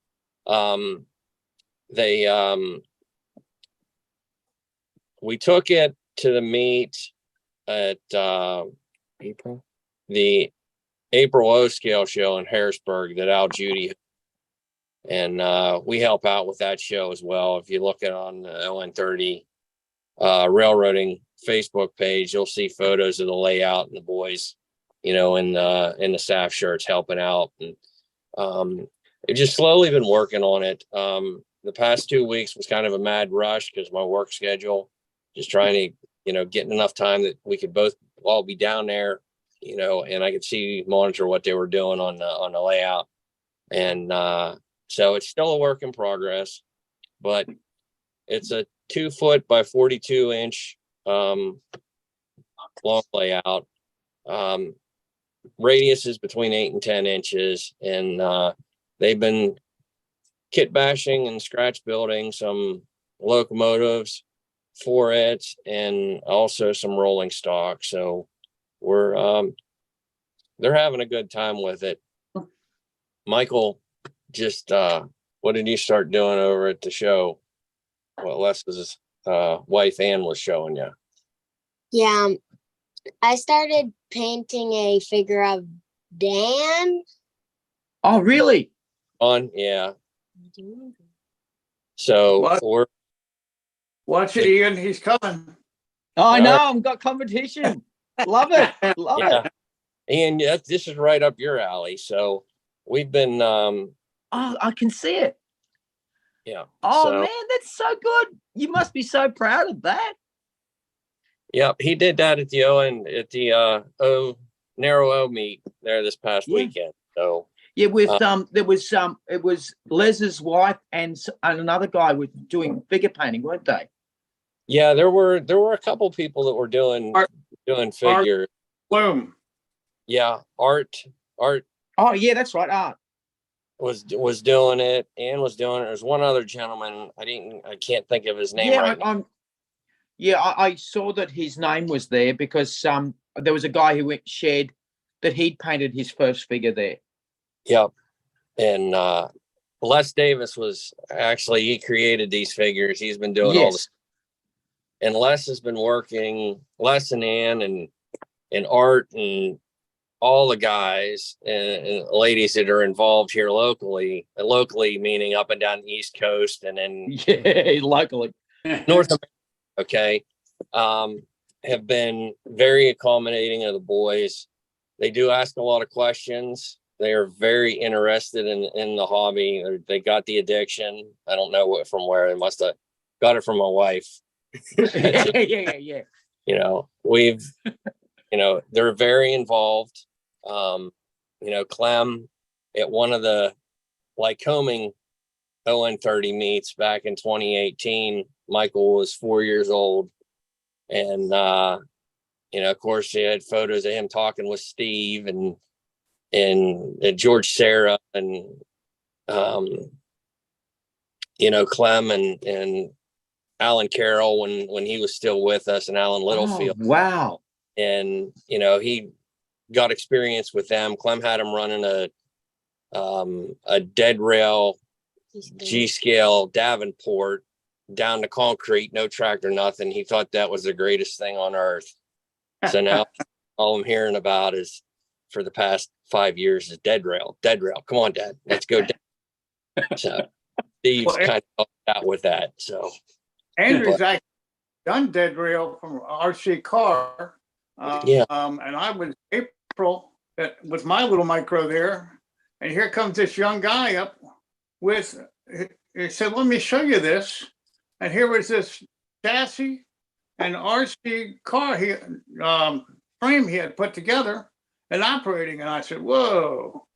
We took it to the meet at the April O scale show in Harrisburg that Al Judy, and we help out with that show as well. If you look at on the On30 railroading Facebook page, you'll see photos of the layout and the boys, in the staff shirts helping out. And they've just slowly been working on it. The past 2 weeks was kind of a mad rush because my work schedule, just trying to, get enough time that we could both all be down there, and I could monitor what they were doing on the layout. And so it's still a work in progress, but it's a 2 foot by 42 inch long layout. Radius is between 8 and 10 inches, and they've been kit bashing and scratch building some locomotives for it, and also some rolling stock. So they're having a good time with it. Michael, just what did you start doing over at the show? Well, Les's wife Ann was showing you. Yeah, I started painting a figure of Dan. Oh, really? Yeah. So watch it, Ian. He's coming. Oh, I know. I've got competition. Love it. Love it. And this is right up your alley. So we've been oh, I can see it. Yeah. Oh, man, that's so good. You must be so proud of that. Yep, he did that at the narrow O meet there this past weekend. So yeah, with it was Les's wife and another guy were doing figure painting, weren't they? Yeah, there were a couple people that were doing figures. Bloom. Yeah, Art. Oh yeah, that's right. Art was doing it. Ann was doing it. There's one other gentleman. I can't think of his name right now. I saw that his name was there because there was a guy who shared that he'd painted his first figure there. Yep. And Les Davis he created these figures. He's been doing all this. And Les has been working, Les and Ann and Art and all the guys and ladies that are involved here locally meaning up and down the East Coast and then locally North America. Okay. Have been very accommodating of the boys. They do ask a lot of questions. They are very interested in the hobby. They got the addiction. I don't know from where. They must have got it from my wife. Yeah. They're very involved. Clem at one of the Lycoming On30 meets back in 2018, Michael was 4 years old. And, of course, she had photos of him talking with Steve and George Sarah and um, Clem and Alan Carroll when he was still with us, and Alan Littlefield. Oh, wow. And, he got experience with them. Clem had him running a dead rail G scale Davenport down to concrete, no tractor, nothing. He thought that was the greatest thing on earth. So now all I'm hearing about is for the past 5 years is dead rail. Come on, Dad, let's go. So Steve's kind of helped out with that. So Andrew's actually done dead rail from RC car. Yeah. And I was April with my little micro there. And here comes this young guy up with, he said, let me show you this. And here was this chassis and RC car frame he had put together and operating. And I said, whoa,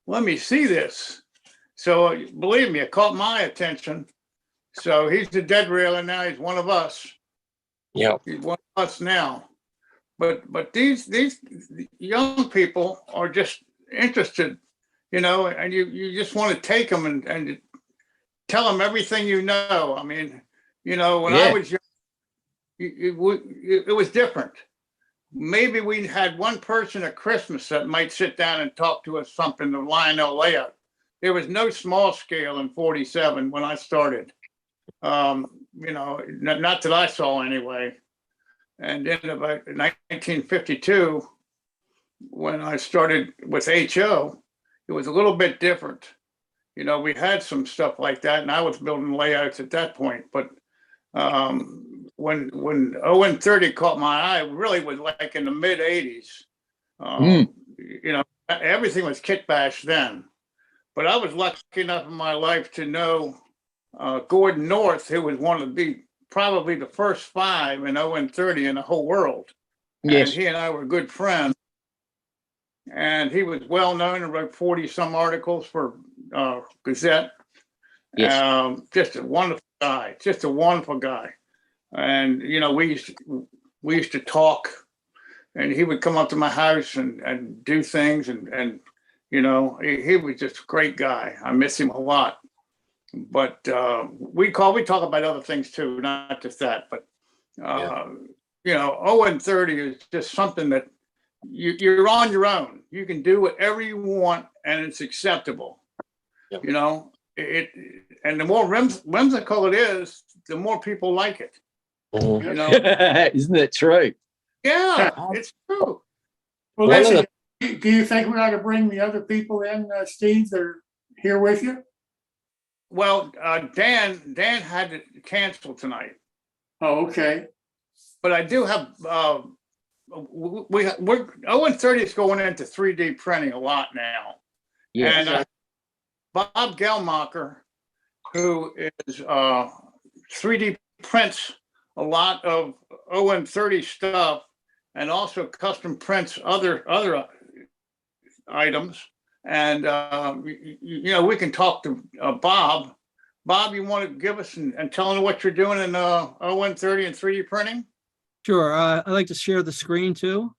let me see this. So believe me, it caught my attention. So he's the dead rail, and now he's one of us. Yeah, he's one of us now. But these young people are just interested, and you just want to take them and tell them everything you know. I mean, when I was young, it was different. Maybe we had one person at Christmas that might sit down and talk to us something of Lionel layout. There was no small scale in 47 when I started. Not that I saw anyway. And then about 1952, when I started with HO, it was a little bit different. We had some stuff like that, and I was building layouts at that point. But when ON30 caught my eye, it really was like in the mid 80s. Everything was kit bash then. But I was lucky enough in my life to know Gordon North, who was one of probably the first 5 in ON30 in the whole world. Yes. And he and I were good friends. And he was well known and wrote 40 some articles for Gazette. Yes. Just a wonderful guy. And we used to talk, and he would come up to my house and do things, and he was just a great guy. I miss him a lot. But we talk about other things too, not just that. But ON30 is just something that you're on your own. You can do whatever you want, and it's acceptable. Yep. And the more whimsical it is, the more people like it. Isn't that true? Yeah, it's true. Well, listen, do you think we ought to bring the other people in, Steve, that are here with you? Well, Dan had to cancel tonight. Oh, okay. But I do have we're ON30 is going into 3D printing a lot now. Yes. And Bob Gelmacher, who is 3D prints a lot of ON30 stuff, and also custom prints other items. And we can talk to Bob. Bob, you want to give us and tell them what you're doing in ON30 and 3D printing? Sure. I'd like to share the screen too.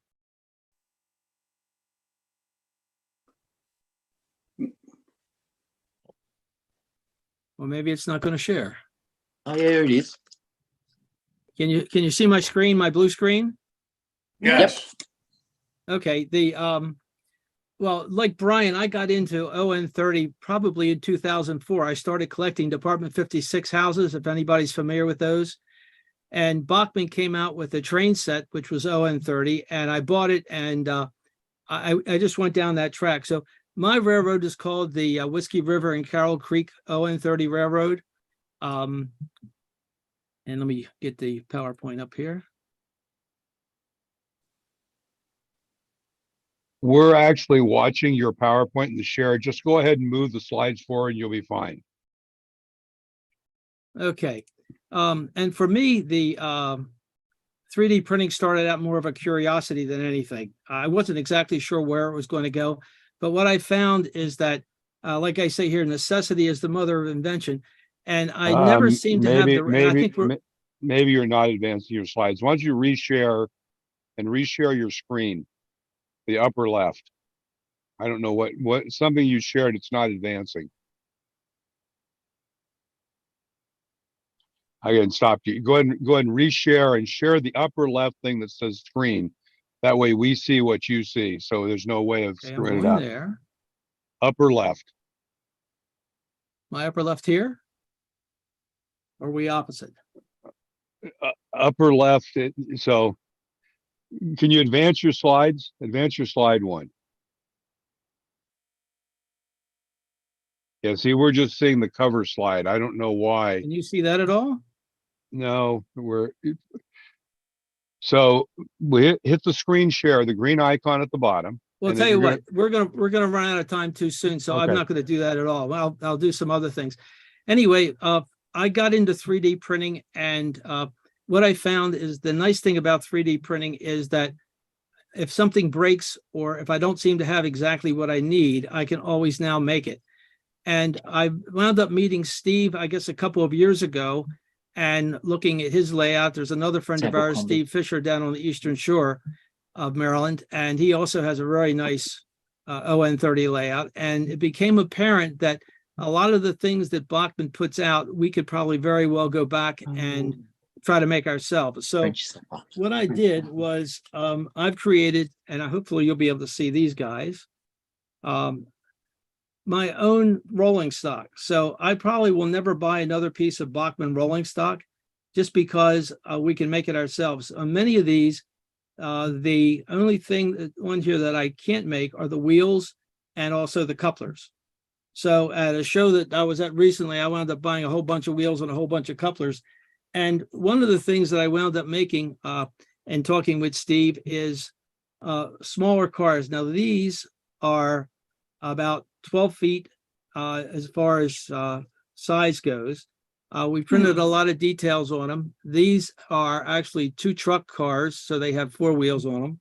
Well, maybe it's not going to share. Oh, yeah, it is. Can you see my screen, my blue screen? Yes. Okay. Well, like Brian, I got into ON30 probably in 2004. I started collecting Department 56 houses, if anybody's familiar with those. And Bachman came out with a train set, which was ON30, and I bought it, and I just went down that track. So my railroad is called the Whiskey River and Carroll Creek ON30 Railroad. And let me get the PowerPoint up here. We're actually watching your PowerPoint and the share. Just go ahead and move the slides forward and you'll be fine. Okay. And for me, the 3D printing started out more of a curiosity than anything. I wasn't exactly sure where it was going to go, but what I found is that, like I say here, necessity is the mother of invention. And I never seem to have the, maybe you're not advancing your slides. Why don't you reshare your screen, the upper left. I don't know what something you shared, it's not advancing. I can stop you. Go ahead and reshare and share the upper left thing that says screen. That way we see what you see. So there's no way of Okay, I'm screwing it going up. there. Upper left. My upper left here? Or are we opposite? Upper left. So can you advance your slides? Advance your slide one. Yeah, see, we're just seeing the cover slide. I don't know why. Can you see that at all? No, so we hit the screen share, the green icon at the bottom. Well, and tell then you you're what, we're gonna run out of time too soon, so I'm Okay. not gonna do that at all. I'll do some other things. Anyway, I got into 3D printing, and what I found is the nice thing about 3D printing is that if something breaks or if I don't seem to have exactly what I need, I can always now make it. And I wound up meeting Steve, I guess, a couple of years ago, and looking at his layout. There's another friend of ours, Steve Fisher, down on the Eastern Shore of Maryland, and he also has a very nice ON30 layout. And it became apparent that a lot of the things that Bachman puts out, we could probably very well go back and try to make ourselves. So what I did was I've created, and hopefully you'll be able to see these guys, my own rolling stock. So I probably will never buy another piece of Bachman rolling stock just because we can make it ourselves. On many of these, the only thing on here that I can't make are the wheels and also the couplers. So at a show that I was at recently, I wound up buying a whole bunch of wheels and a whole bunch of couplers. And one of the things that I wound up making and talking with Steve is smaller cars. Now these are about 12 feet as far as size goes. We printed a lot of details on them. These are actually 2 truck cars, so they have 4 wheels on them.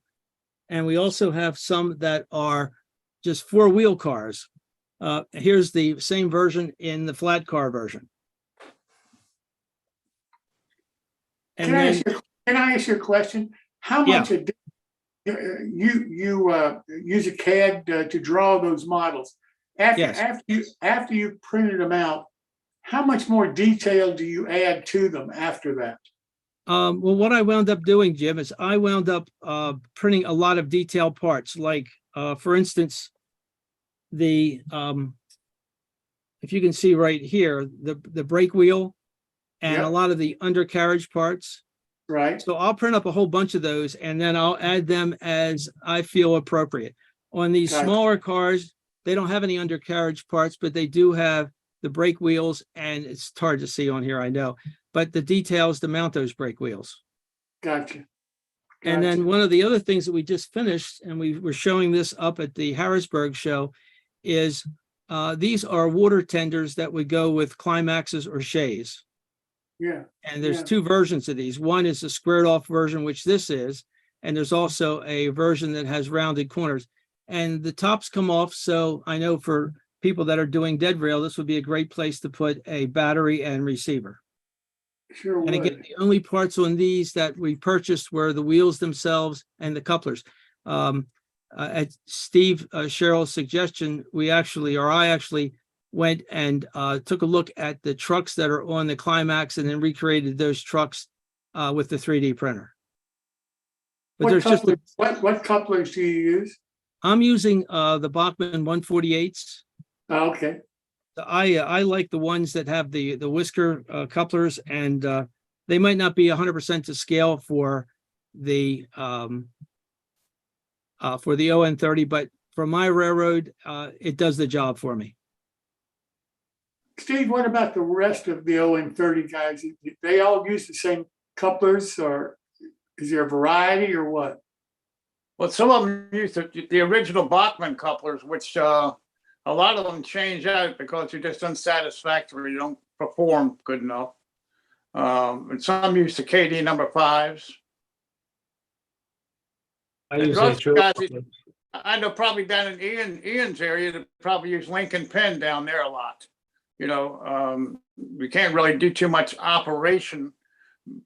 And we also have some that are just 4-wheel cars. Here's the same version in the flat car version. And Can I ask you a question? How much you use a CAD to draw those models? After you printed them out, how much more detail do you add to them after that? Well, what I wound up doing, Jim, is I wound up printing a lot of detailed parts. Like, for instance, the if you can see right here, the brake wheel and a lot of the undercarriage parts. Right. So I'll print up a whole bunch of those, and then I'll add them as I feel appropriate. On these smaller cars, they don't have any undercarriage parts, but they do have the brake wheels, and it's hard to see on here, I know, but the details to mount those brake wheels. Gotcha. And then one of the other things that we just finished, and we were showing this up at the Harrisburg show, is these are water tenders that would go with climaxes or shays. Yeah. And there's 2 versions of these. One is a squared off version, which this is, and there's also a version that has rounded corners. And the tops come off, so I know for people that are doing dead rail, this would be a great place to put a battery and receiver. Sure would. And again, the only parts on these that we purchased were the wheels themselves and the couplers. At Steve Sherill's suggestion, I actually went and took a look at the trucks that are on the Climax and then recreated those trucks with the 3D printer. But what couplers do you use? I'm using the Bachman 148s. Oh, okay. I like the ones that have the whisker couplers, and they might not be 100% to scale for the ON30, but for my railroad, it does the job for me. Steve, what about the rest of the ON30 guys? They all use the same couplers, or is there a variety, or what? Well, some of them use the original Bachman couplers, which a lot of them change out because you're just unsatisfactory. You don't perform good enough. And some use the KD number 5s. I know probably down in Ian's area, they probably use Lincoln Penn down there a lot. You know, we can't really do too much operation,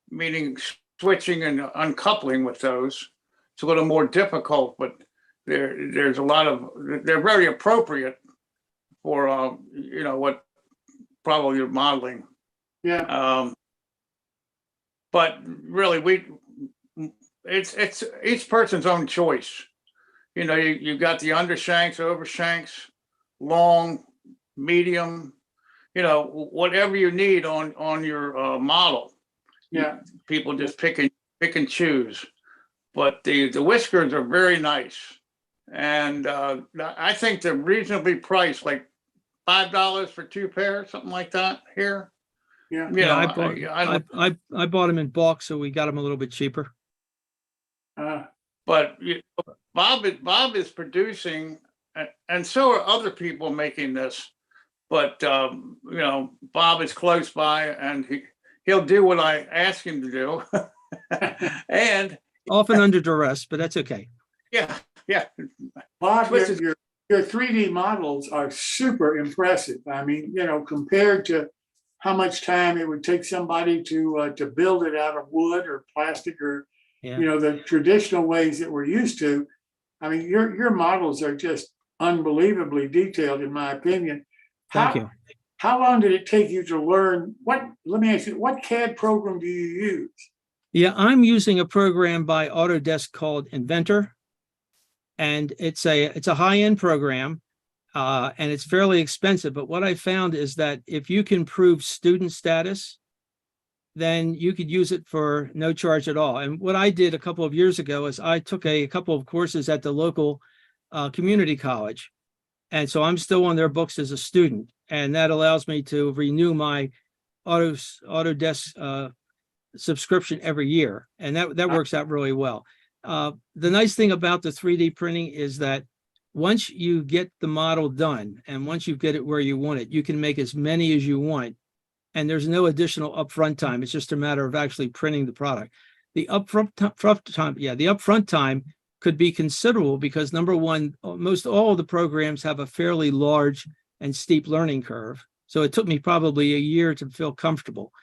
meaning switching and uncoupling with those. It's a little more difficult, but there's a lot of, they're very appropriate for, you know, what probably you're modeling. Yeah. but really, it's each person's own choice. You know, you've got the undershanks, overshanks, long, medium, you know, whatever you need on your model. Yeah. People just pick and choose. But the whiskers are very nice. And I think they're reasonably priced, like $5 for 2 pairs, something like that here. Yeah. You Yeah, know, I bought them in bulk, so we got them a little bit cheaper. But Bob is producing, and so are other people making this. But you know, Bob is close by, and he'll do what I ask him to do, and Often under duress, but that's okay. yeah. Bob, your 3D models are super impressive. I mean, you know, compared to how much time it would take somebody to build it out of wood or plastic or, you know, the traditional ways that we're used to. I mean, your models are just unbelievably detailed, in my opinion. Thank you. How long did it take you to learn? Let me ask you, what CAD program do you use? Yeah, I'm using a program by Autodesk called Inventor, and it's a high-end program, and it's fairly expensive. But what I found is that if you can prove student status, then you could use it for no charge at all. And what I did a couple of years ago is I took a couple of courses at the local community college, and so I'm still on their books as a student, and that allows me to renew my Autodesk subscription every year, and that works out really well. The nice thing about the 3D printing is that once you get the model done and once you get it where you want it, you can make as many as you want, and there's no additional upfront time. It's just a matter of actually printing the product. The upfront time could be considerable because, number one, most all of the programs have a fairly large and steep learning curve. So it took me probably a year to feel comfortable.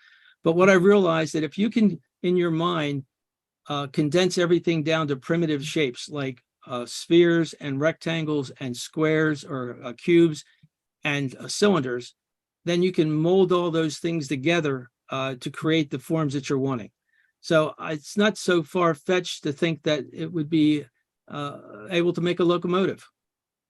But what I realized that if you can, in your mind, condense everything down to primitive shapes like spheres and rectangles and squares or cubes and cylinders, then you can mold all those things together to create the forms that you're wanting. So it's not so far-fetched to think that it would be able to make a locomotive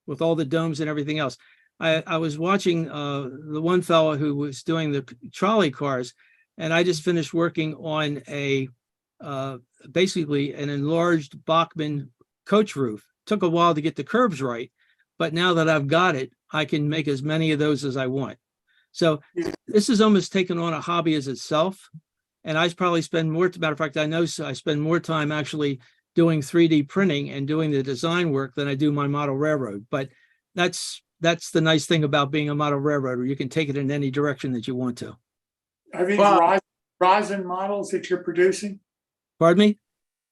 with all the domes and everything else. I was watching the one fellow who was doing the trolley cars, and I just finished working on a basically an enlarged Bachmann coach roof. Took a while to get the curves right, but now that I've got it, I can make as many of those as I want. So this is almost taken on a hobby as itself. And I probably spend more, matter of fact, I know I spend more time actually doing 3D printing and doing the design work than I do my model railroad. But that's the nice thing about being a model railroader. You can take it in any direction that you want to. Are these rosin models that you're producing? Pardon me?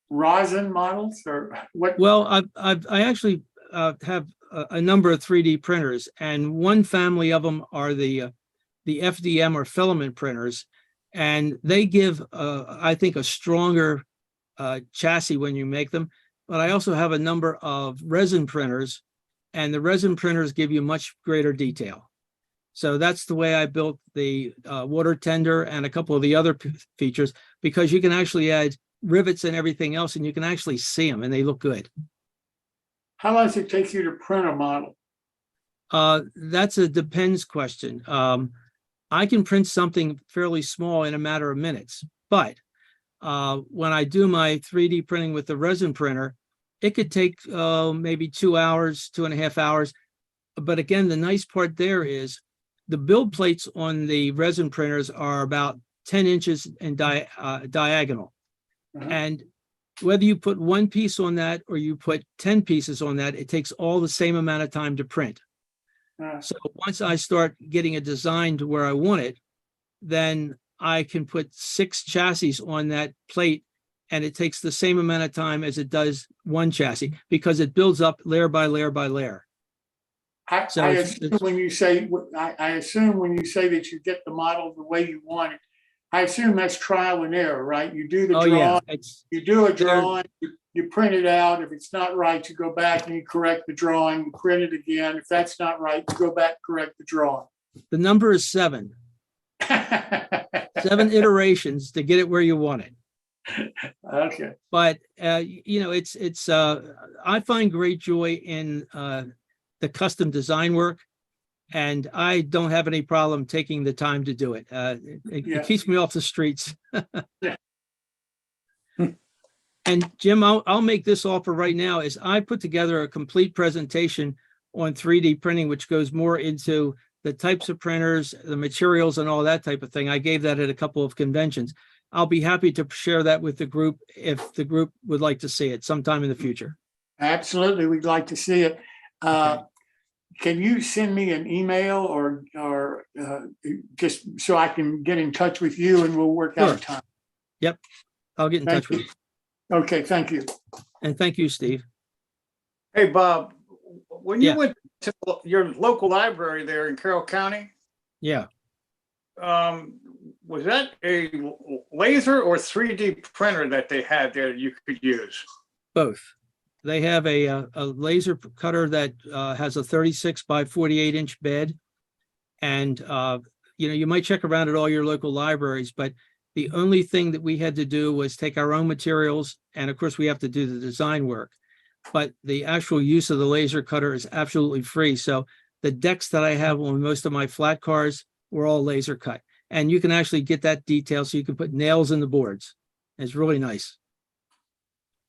Rosin models or what? Well, I actually have a number of 3D printers, and one family of them are the FDM or filament printers, and they give, I think, a stronger chassis when you make them. But I also have a number of resin printers, and the resin printers give you much greater detail. So that's the way I built the water tender and a couple of the other features, because you can actually add rivets and everything else, and you can actually see them, and they look good. How long does it take you to print a model? That's a depends question. I can print something fairly small in a matter of minutes, but when I do my 3D printing with the resin printer, it could take maybe 2 hours, 2.5 hours. But again, the nice part there is the build plates on the resin printers are about 10 inches in diagonal. And whether you put one piece on that or you put 10 pieces on that, it takes all the same amount of time to print. So once I start getting a design to where I want it, then I can put 6 chassis on that plate, and it takes the same amount of time as it does one chassis because it builds up layer by layer by layer. I assume when you say that you get the model the way you want it, I assume that's trial and error, right? You do the drawing, you do a drawing, you print it out. If it's not right, you go back and you correct the drawing, you print it again. If that's not right, you go back, correct the drawing. The number is 7. 7 iterations to get it where you want it. Okay. But you know, it's I find great joy in the custom design work, and I don't have any problem taking the time to do it. It keeps me off the streets. Yeah. And Jim, I'll make this offer right now. Is I put together a complete presentation on 3D printing, which goes more into the types of printers, the materials, and all that type of thing. I gave that at a couple of conventions. I'll be happy to share that with the group if the group would like to see it sometime in the future. Absolutely, we'd like to see it. Can you send me an email or just so I can get in touch with you and we'll work out a time? Yep, I'll get in touch with you. Okay, thank you. And thank you, Steve. Hey, Bob, when you went to your local library there in Carroll County, Yeah. was that a laser or 3D printer that they had there you could use? Both. They have a laser cutter that has a 36 by 48 inch bed. And, you know, you might check around at all your local libraries, but the only thing that we had to do was take our own materials. And of course, we have to do the design work. But the actual use of the laser cutter is absolutely free. So the decks that I have on most of my flat cars were all laser cut. And you can actually get that detail so you can put nails in the boards. It's really nice.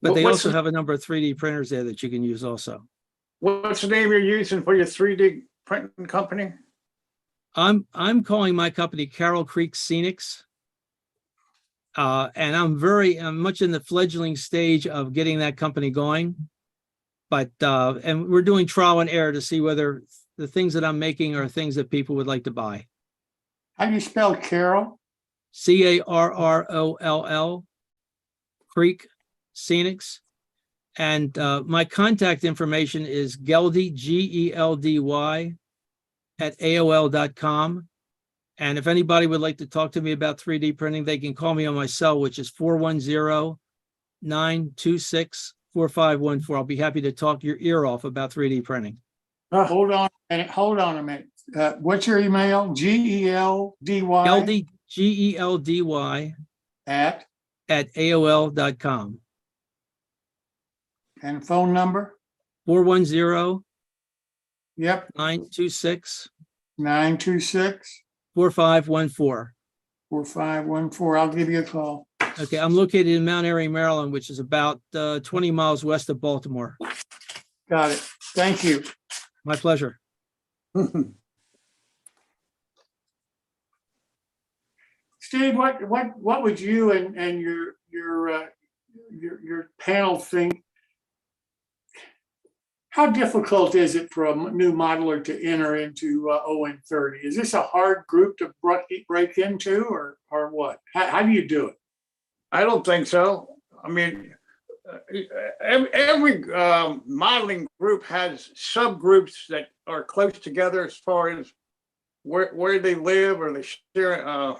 But they also have a number of 3D printers there that you can use also. What's the name you're using for your 3D printing company? I'm calling my company Carroll Creek Scenics. And I'm much in the fledgling stage of getting that company going. But and we're doing trial and error to see whether the things that I'm making are things that people would like to buy. How do you spell Carroll? Carroll, Creek Scenics. And my contact information is Geldy, Geldy, at AOL.com. And if anybody would like to talk to me about 3D printing, they can call me on my cell, which is 410-926-4514. I'll be happy to talk your ear off about 3D printing. Hold on a minute. What's your email? Geldy? Geldy, Geldy at AOL.com. And phone number? 410 Yep. 926 926 4514. 4514. I'll give you a call. Okay, I'm located in Mount Airy, Maryland, which is about 20 miles west of Baltimore. Got it. Thank you. My pleasure. Steve, what would you and your panel think? How difficult is it for a new modeler to enter into ON30? Is this a hard group to break into, or what? How do you do it? I don't think so. I mean, every modeling group has subgroups that are close together as far as where they live, or they share,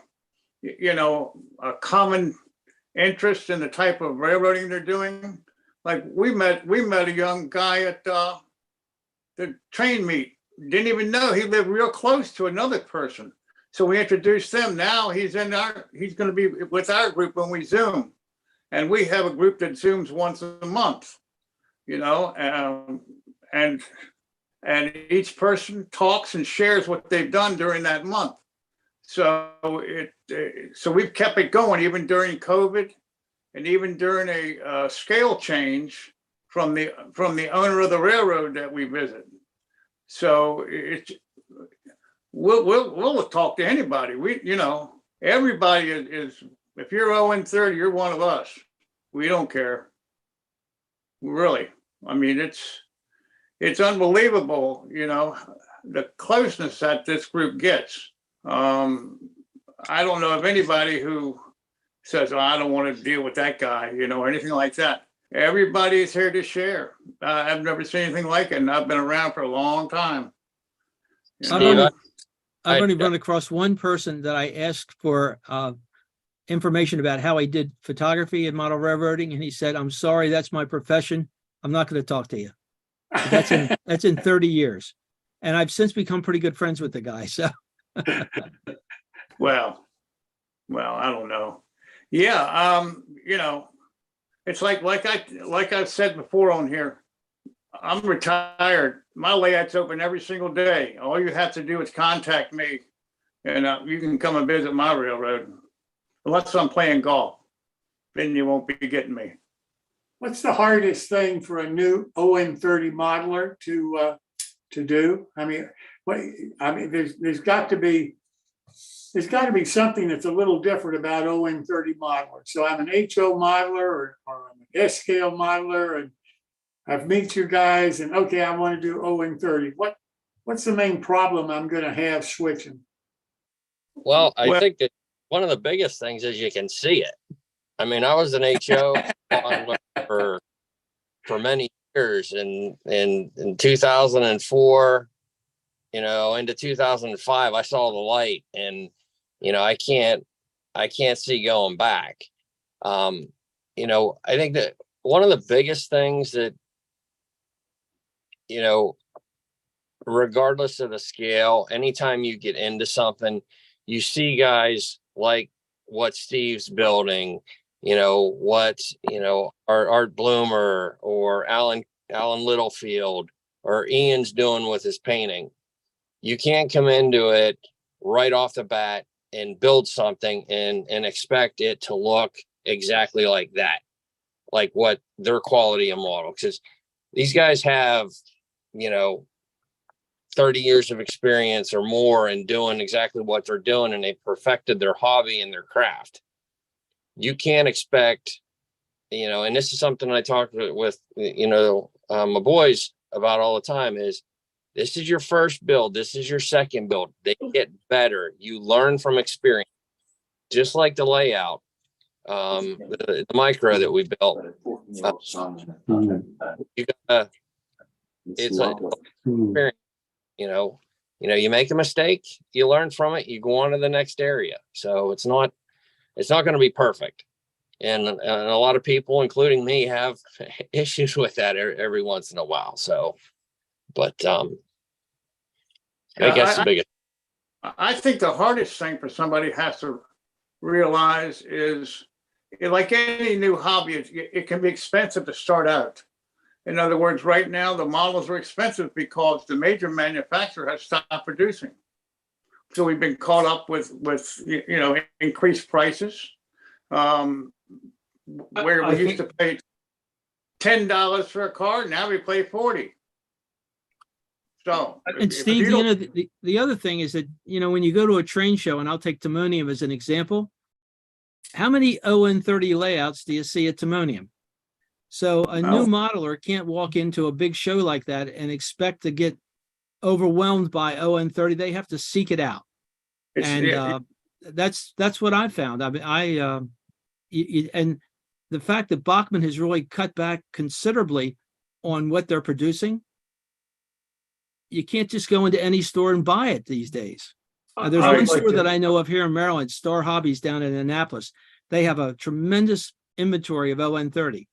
you know, a common interest in the type of railroading they're doing. Like we met a young guy at the train meet. Didn't even know he lived real close to another person. So we introduced them. Now he's going to be with our group when we Zoom. And we have a group that Zooms once a month, you know, and each person talks and shares what they've done during that month. So so we've kept it going even during COVID, and even during a scale change from the owner of the railroad that we visit. So we'll talk to anybody. You know, everybody is, if you're ON30, you're one of us. We don't care. Really. I mean, it's unbelievable, you know, the closeness that this group gets. I don't know of anybody who says, oh, I don't want to deal with that guy, you know, or anything like that. Everybody is here to share. I've never seen anything like it, and I've been around for a long time. I've only run across one person that I asked for information about how I did photography and model railroading, and he said, I'm sorry, that's my profession. I'm not going to talk to you. But that's in 30 years. And I've since become pretty good friends with the guy. So well, I don't know. Yeah, it's like I've said before on here, I'm retired. My layout's open every single day. All you have to do is contact me and you can come and visit my railroad. Unless I'm playing golf, then you won't be getting me. What's the hardest thing for a new ON30 modeler to do? I mean, there's got to be something that's a little different about ON30 modeler. So I'm an HO modeler or I'm an S scale modeler, and I've met you guys, and okay, I want to do ON30. What's the main problem I'm going to have switching? Well, I think that one of the biggest things is you can see it. I mean, I was an HO modeler for many years, and in 2004, into 2005, I saw the light, and I can't see going back. I think that one of the biggest things that, regardless of the scale, anytime you get into something, you see guys like what Steve's building, what, Art Bloomer or Alan Littlefield or Ian's doing with his painting. You can't come into it right off the bat and build something and expect it to look exactly like that, like what their quality of model, because these guys have, 30 years of experience or more in doing exactly what they're doing, and they've perfected their hobby and their craft. You can't expect, and this is something I talk with, my boys about all the time, is this is your first build. This is your second build. They get better. You learn from experience, just like the layout, the micro that we built. It's an experience. You make a mistake, you learn from it, you go on to the next area. So it's not going to be perfect. And a lot of people, including me, have issues with that every once in a while. So, but I guess the biggest. I think the hardest thing for somebody has to realize is, like any new hobby, it can be expensive to start out. In other words, right now, the models are expensive because the major manufacturer has stopped producing. So we've been caught up with increased prices. Where we used to pay $10 for a car, now we pay $40. So, and Steve, the other thing is that, when you go to a train show, and I'll take Timonium as an example, how many ON30 layouts do you see at Timonium? So a new modeler can't walk into a big show like that and expect to get overwhelmed by ON30. They have to seek it out. And that's what I found. I mean, and the fact that Bachmann has really cut back considerably on what they're producing, you can't just go into any store and buy it these days. There's one store that I know of here in Maryland, Star Hobbies down in Annapolis. They have a tremendous inventory of ON30.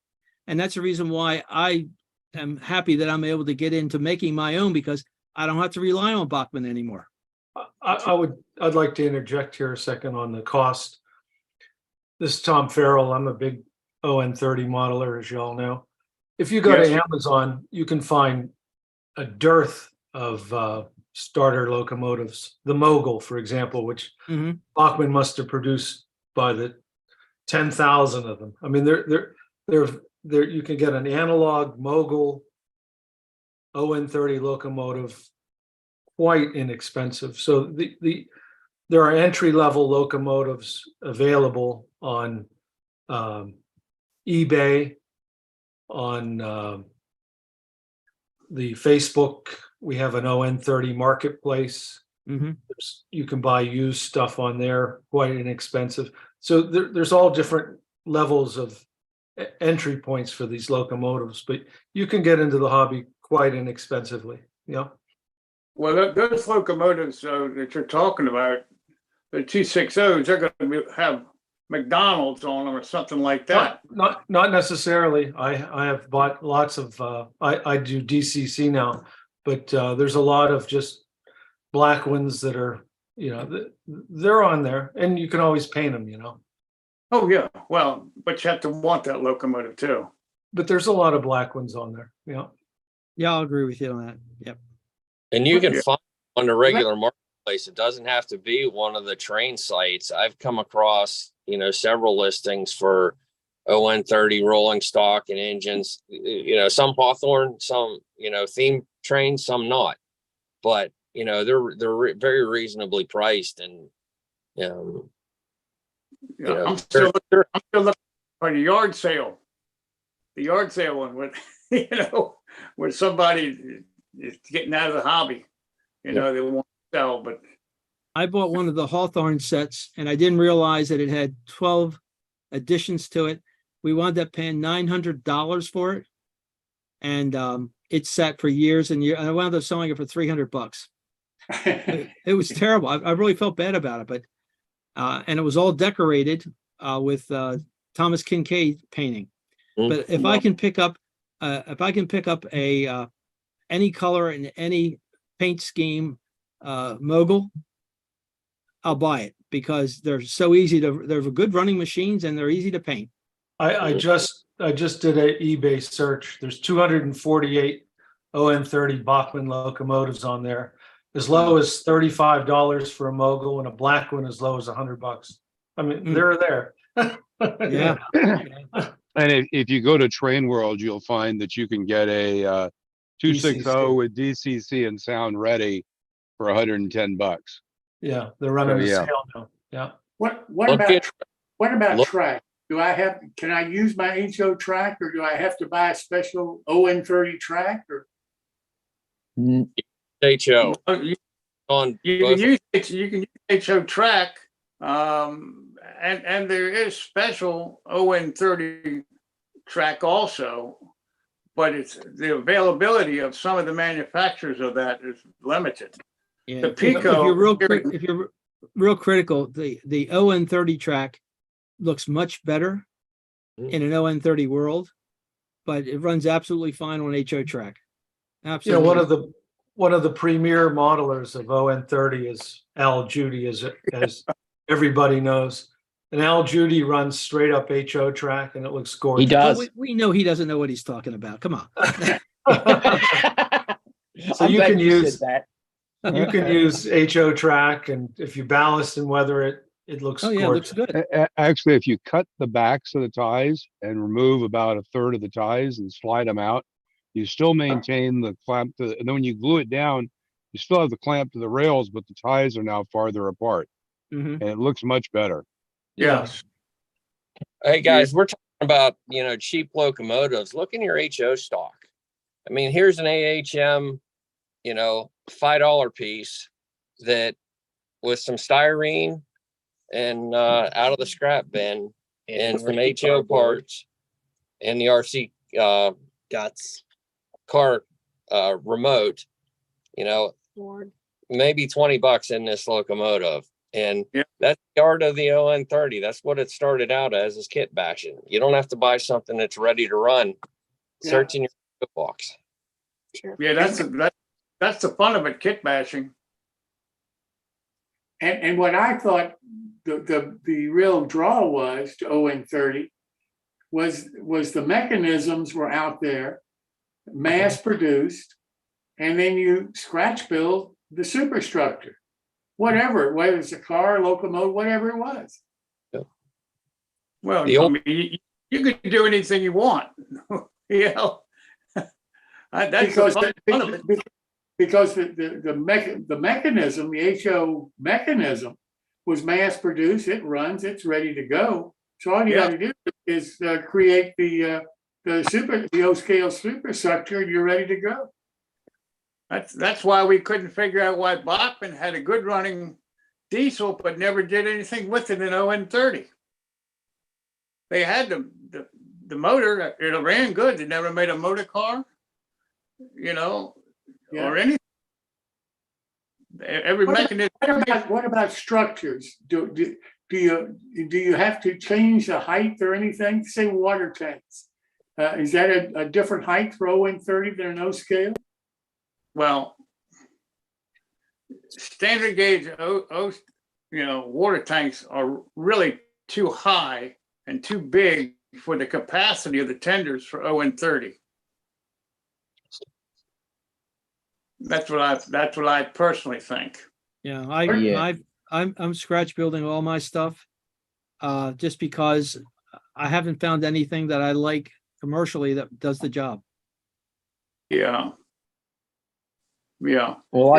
And that's the reason why I am happy that I'm able to get into making my own, because I don't have to rely on Bachmann anymore. I'd like to interject here a second on the cost. This is Tom Farrell. I'm a big ON30 modeler, as you all know. If you go to Amazon, you can find a dearth of starter locomotives. The Mogul, for example, which Bachmann must have produced by the 10,000 of them. I mean, there you can get an analog Mogul ON30 locomotive quite inexpensive. So there are entry-level locomotives available on eBay, on the Facebook. We have an ON30 marketplace. You can buy used stuff on there, quite inexpensive. So there's all different levels of entry points for these locomotives, but you can get into the hobby quite inexpensively. Well, those locomotives that you're talking about, the 260s, they're going to have McDonald's on them or something like that. Not necessarily. I have bought lots of. I do DCC now, but there's a lot of just black ones that are, they're on there, and you can always paint them. Oh, yeah, well, but you have to want that locomotive too. But there's a lot of black ones on there. Yeah. Yeah, I'll agree with you on that. Yep. And you can Yeah. find on the regular marketplace. It doesn't have to be one of the train sites. I've come across, several listings for ON30 rolling stock and engines, some Hawthorne, some, theme trains, some not. But, they're very reasonably priced and, Yeah, I'm still looking for the yard sale. The yard sale one with, where somebody is getting out of the hobby, they want to sell, but I bought one of the Hawthorne sets and I didn't realize that it had 12 additions to it. We wound up paying $900 for it. And it sat for years and years. And I wound up selling it for $300. It was terrible. I really felt bad about it, but and it was all decorated with Thomas Kincaid painting. But if I can pick up a any color and any paint scheme mogul, I'll buy it because they're so easy to. They're good running machines and they're easy to paint. I just did an eBay search. There's 248 ON30 Bachmann locomotives on there, as low as $35 for a mogul, and a black one as low as $100. I mean, they're there. Yeah. And if you go to Train World, you'll find that you can get a 260 DCC. with DCC and sound ready for $110. Yeah, they're running the yeah. sale now. Yeah. What Look about look- track? Can I use my HO track or do I have to buy a special ON30 track or? HO you on can both. use HO track, and there is special ON30 track also, but it's the availability of some of the manufacturers of that is limited. Yeah. The If Pico, you're real critical, the ON30 track looks much better in an ON30 world, but it runs absolutely fine on HO track. Absolutely. One of the premier modelers of ON30 is Al Judy, as everybody knows. And Al Judy runs straight up HO track, and it looks gorgeous. He does. We know he doesn't know what he's talking about. Come on. So you can use that. You can use HO track, and if you ballast and weather it, it looks Oh yeah, it gorgeous. looks good. Actually, if you cut the backs of the ties and remove about a third of the ties and slide them out, you still maintain the clamp and then when you glue it down, you still have the clamp to the rails, but the ties are now farther apart, Mhm. and it looks much better. yes. Hey guys, we're talking about, cheap locomotives. Look in your HO stock. I mean, here's an AHM, $5 piece that with some styrene and out of the scrap bin and some HO parts and the RC Guts. car remote, maybe $20 in this locomotive. And Yeah. that's the art of the ON30. That's what it started out as, is kit bashing. You don't have to buy something that's ready to run. Yeah. Search in your box. Yeah, that's the fun of it, kit bashing. And what I thought the real draw was to ON30 was the mechanisms were out there, mass produced, and then you scratch build the superstructure, whether it's a car, locomotive, whatever it was. Well, The old- you could do anything you want. That's Because the fun of it. because the mechanism, the HO mechanism, was mass produced. It runs. It's ready to go. So all you got to do is create the O scale superstructure, and you're ready to go. That's why we couldn't figure out why Bachmann had a good running diesel, but never did anything with it in ON30. They had the motor. It ran good. They never made a motor car, or anything. Every mechanism. What about structures? Do you have to change the height or anything? Say water tanks. Is that a different height for ON30 than an O scale? Well, standard gauge water tanks are really too high and too big for the capacity of the tenders for ON30. That's what I personally think. Yeah, Yeah. I'm scratch building all my stuff, just because I haven't found anything that I like commercially that does the job. Yeah. Yeah. Well,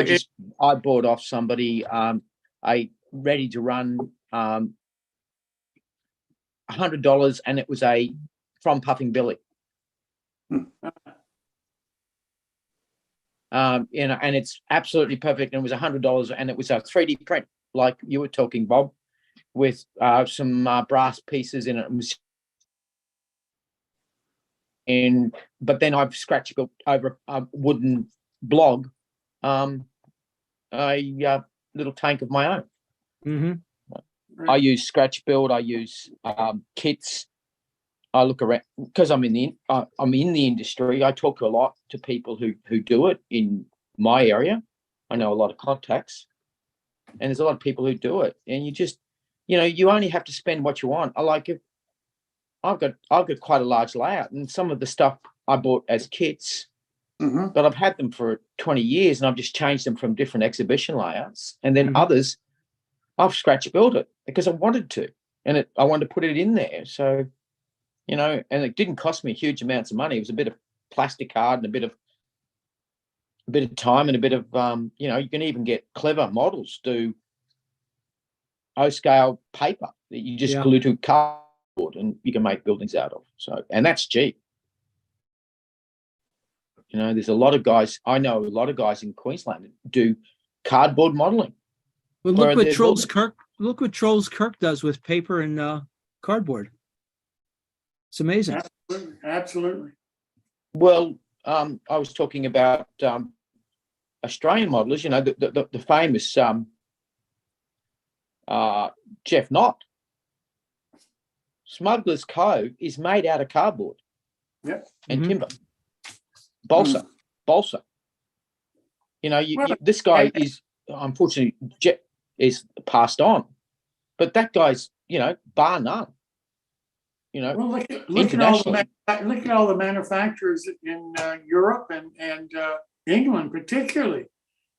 I bought off somebody a ready to run $100, and it was from Puffing Billy. And it's absolutely perfect. And it was $100, and it was a 3D print, like you were talking, Bob, with some brass pieces in it. But then I've scratch built over a wooden blog, a little tank of my own. Mm-hmm. I use scratch build. I use kits. I look around because I'm in the industry. I talk to a lot to people who do it in my area. I know a lot of contacts, and there's a lot of people who do it. And you just, you only have to spend what you want. I like it. I've got quite a large layout, and some of the stuff I bought as kits, but I've had them for 20 years, and I've just changed them from different exhibition layouts. And then others, I've scratch built it because I wanted to, and I wanted to put it in there. So, and it didn't cost me huge amounts of money. It was a bit of plastic card and a bit of time and a bit of, you can even get clever models do O-scale paper that you just glue to cardboard and you can make buildings out of. So, and that's cheap. There's a lot of guys, I know a lot of guys in Queensland that do cardboard modeling. Well, look what Trolls Kirk does with paper and cardboard. It's amazing. Absolutely. Well, I was talking about Australian modelers, the famous Jeff Knott. Smuggler's Cove is made out of cardboard and timber. Balsa. This guy is, unfortunately, is passed on, but that guy's, bar none. Well, look at all the manufacturers in Europe and England, particularly,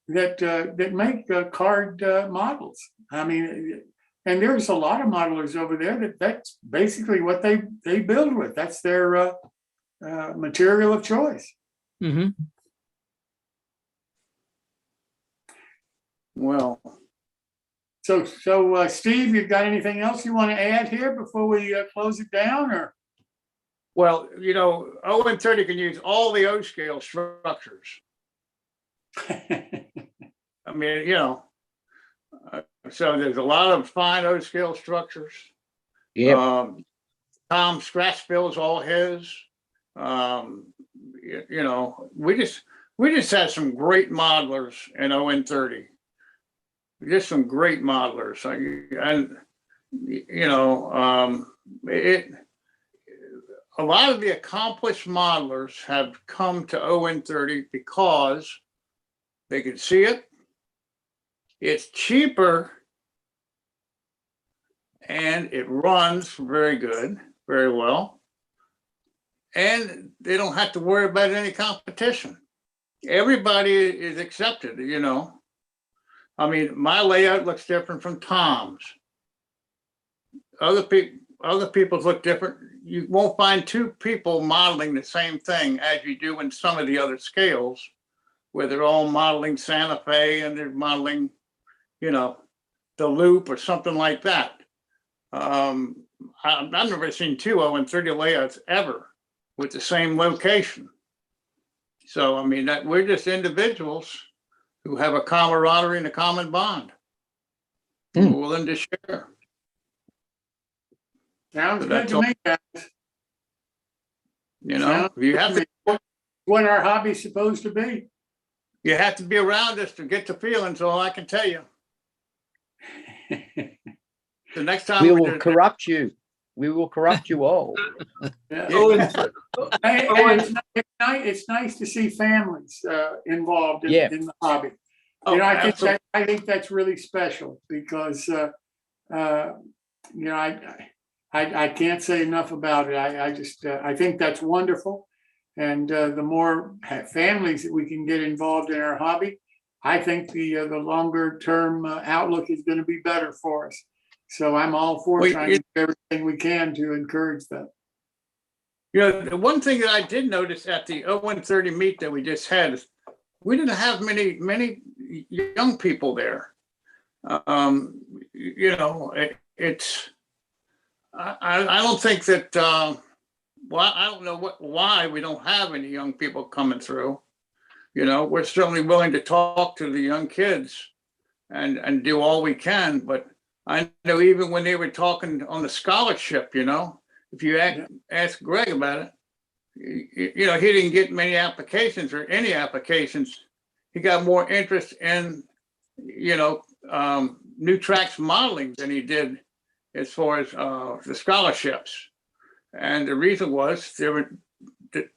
that make card models. I mean, and there's a lot of modelers over there that's basically what they build with. That's their material of choice. Mm-hmm. Well. So, Steve, you got anything else you want to add here before we close it down, or? Well, ON30 can use all the O-scale structures. I mean, so there's a lot of fine O-scale structures. Yeah. Tom scratch builds all his. We just had some great modelers in ON30. Just some great modelers, and a lot of the accomplished modelers have come to ON30 because they could see it. It's cheaper, and it runs very well, and they don't have to worry about any competition. Everybody is accepted, I mean, my layout looks different from Tom's. Other people's look different. You won't find two people modeling the same thing as you do in some of the other scales, where they're all modeling Santa Fe and they're modeling, the Loop or something like that. I've never seen two ON30 layouts ever with the same location. So, I mean, we're just individuals who have a camaraderie and a common bond. We're willing to share. Sounds good to me, guys. You have to. What our hobby's supposed to be. You have to be around us to get the feelings. All I can tell you. The next time we will corrupt you. We will corrupt you all. It's nice to see families involved in the hobby. I think that's really special because I I can't say enough about it. I think that's wonderful. And the more families that we can get involved in our hobby, I think the longer term outlook is going to be better for us. So I'm all for Well, trying to do everything we can to encourage that. You know, the one thing that I did notice at the 0130 meet that we just had is we didn't have many young people there. You know, I don't think that, well, I don't know why we don't have any young people coming through. You know, we're certainly willing to talk to the young kids and do all we can. But I know even when they were talking on the scholarship, you know, if you ask Greg about it, you know, he didn't get many applications or any applications. He got more interest in, you know, new tracks modeling than he did as far as the scholarships. And the reason was there were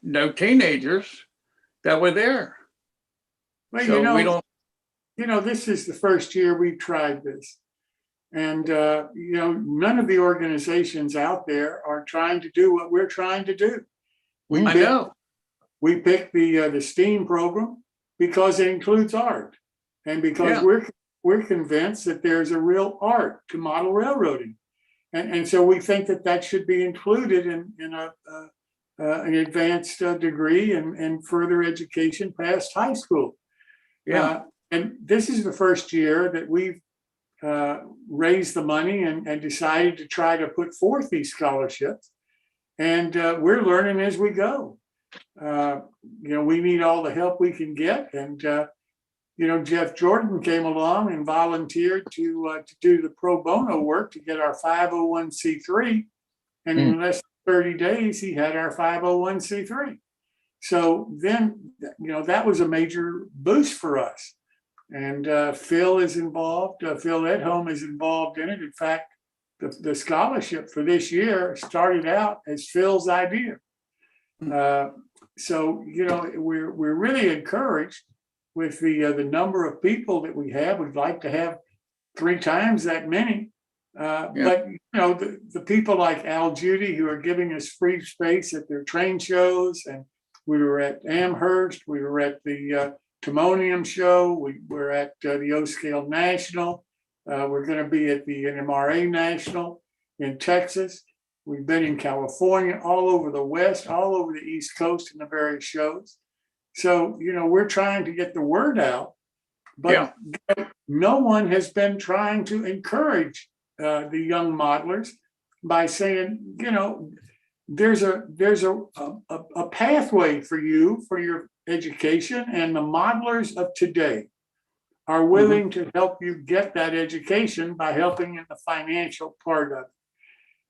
no teenagers that were there. Well, So we don't. You know, this is the first year we've tried this. And, you know, none of the organizations out there are trying to do what we're trying to do. I know. We picked the STEAM program because it includes art. And because we're convinced that there's a real art to model railroading. And so we think that that should be included in an advanced degree and further education past high school. And this is the first year that we've raised the money and decided to try to put forth these scholarships. And we're learning as we go. You know, we need all the help we can get. And, you know, Jeff Jordan came along and volunteered to do the pro bono work to get our 501c3. And in less than 30 days, he had our 501c3. So then, you know, that was a major boost for us. And Phil is involved. Phil Edholm is involved in it. In fact, the scholarship for this year started out as Phil's idea. So, you know, we're really encouraged with the number of people that we have. We'd like to have 3 times that many. But, you know, the people like Al Judy who are giving us free space at their train shows, and we were at Amherst, we were at the Timonium show, we were at the O-Scale National, we're going to be at the NMRA National in Texas. We've been in California, all over the West, all over the East Coast in the various shows. So, you know, we're trying to get the word out, but no one has been trying to encourage the young modelers by saying, you know, there's a pathway for you for your education, and the modelers of today are willing to help you get that education by helping in the financial part of it.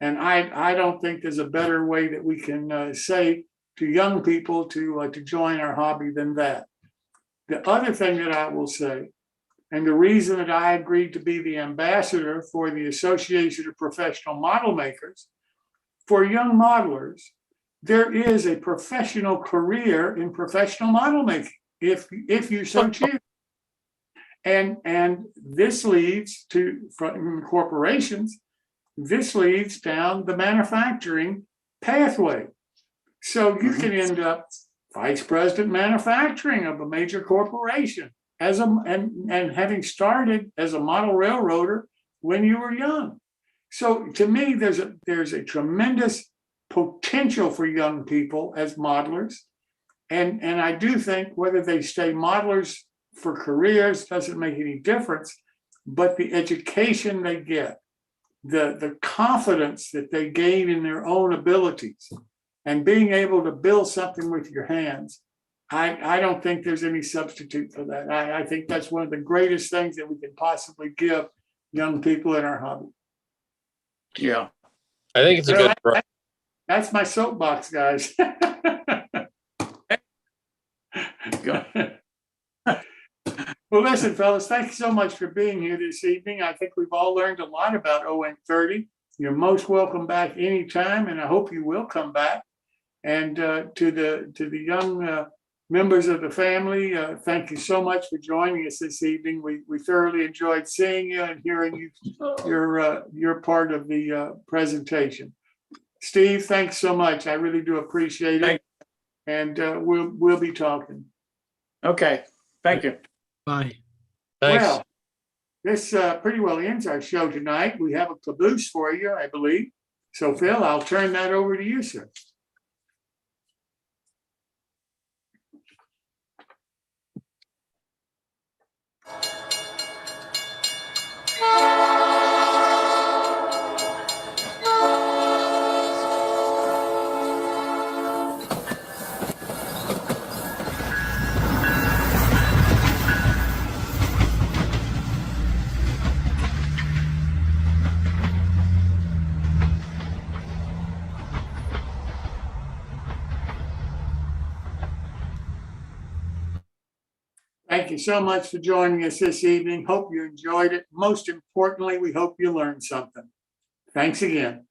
And I don't think there's a better way that we can say to young people to join our hobby than that. The other thing that I will say, and the reason that I agreed to be the ambassador for the Association of Professional Model Makers, for young modelers, there is a professional career in professional model making, if you so choose. And this leads to, from corporations, this leads down the manufacturing pathway. So you can end up vice president manufacturing of a major corporation and having started as a model railroader when you were young. So to me, there's a tremendous potential for young people as modelers. And I do think whether they stay modelers for careers doesn't make any difference, but the education they get, the confidence that they gain in their own abilities and being able to build something with your hands, I don't think there's any substitute for that. I think that's one of the greatest things that we can possibly give young people in our hobby. Yeah. I think it's a good. That's my soapbox, guys. Well, listen, fellas, thank you so much for being here this evening. I think we've all learned a lot about ON30. You're most welcome back anytime, and I hope you will come back. And to the young members of the family, thank you so much for joining us this evening. We thoroughly enjoyed seeing you and hearing you, your part of the presentation. Steve, thanks so much. I really do appreciate it. And we'll be talking. Okay, thank you. Bye. Thanks. Well, this pretty well ends our show tonight. We have a caboose for you, I believe. So Phil, I'll turn that over to you, sir. Thank you so much for joining us this evening. Hope you enjoyed it. Most importantly, we hope you learned something. Thanks again.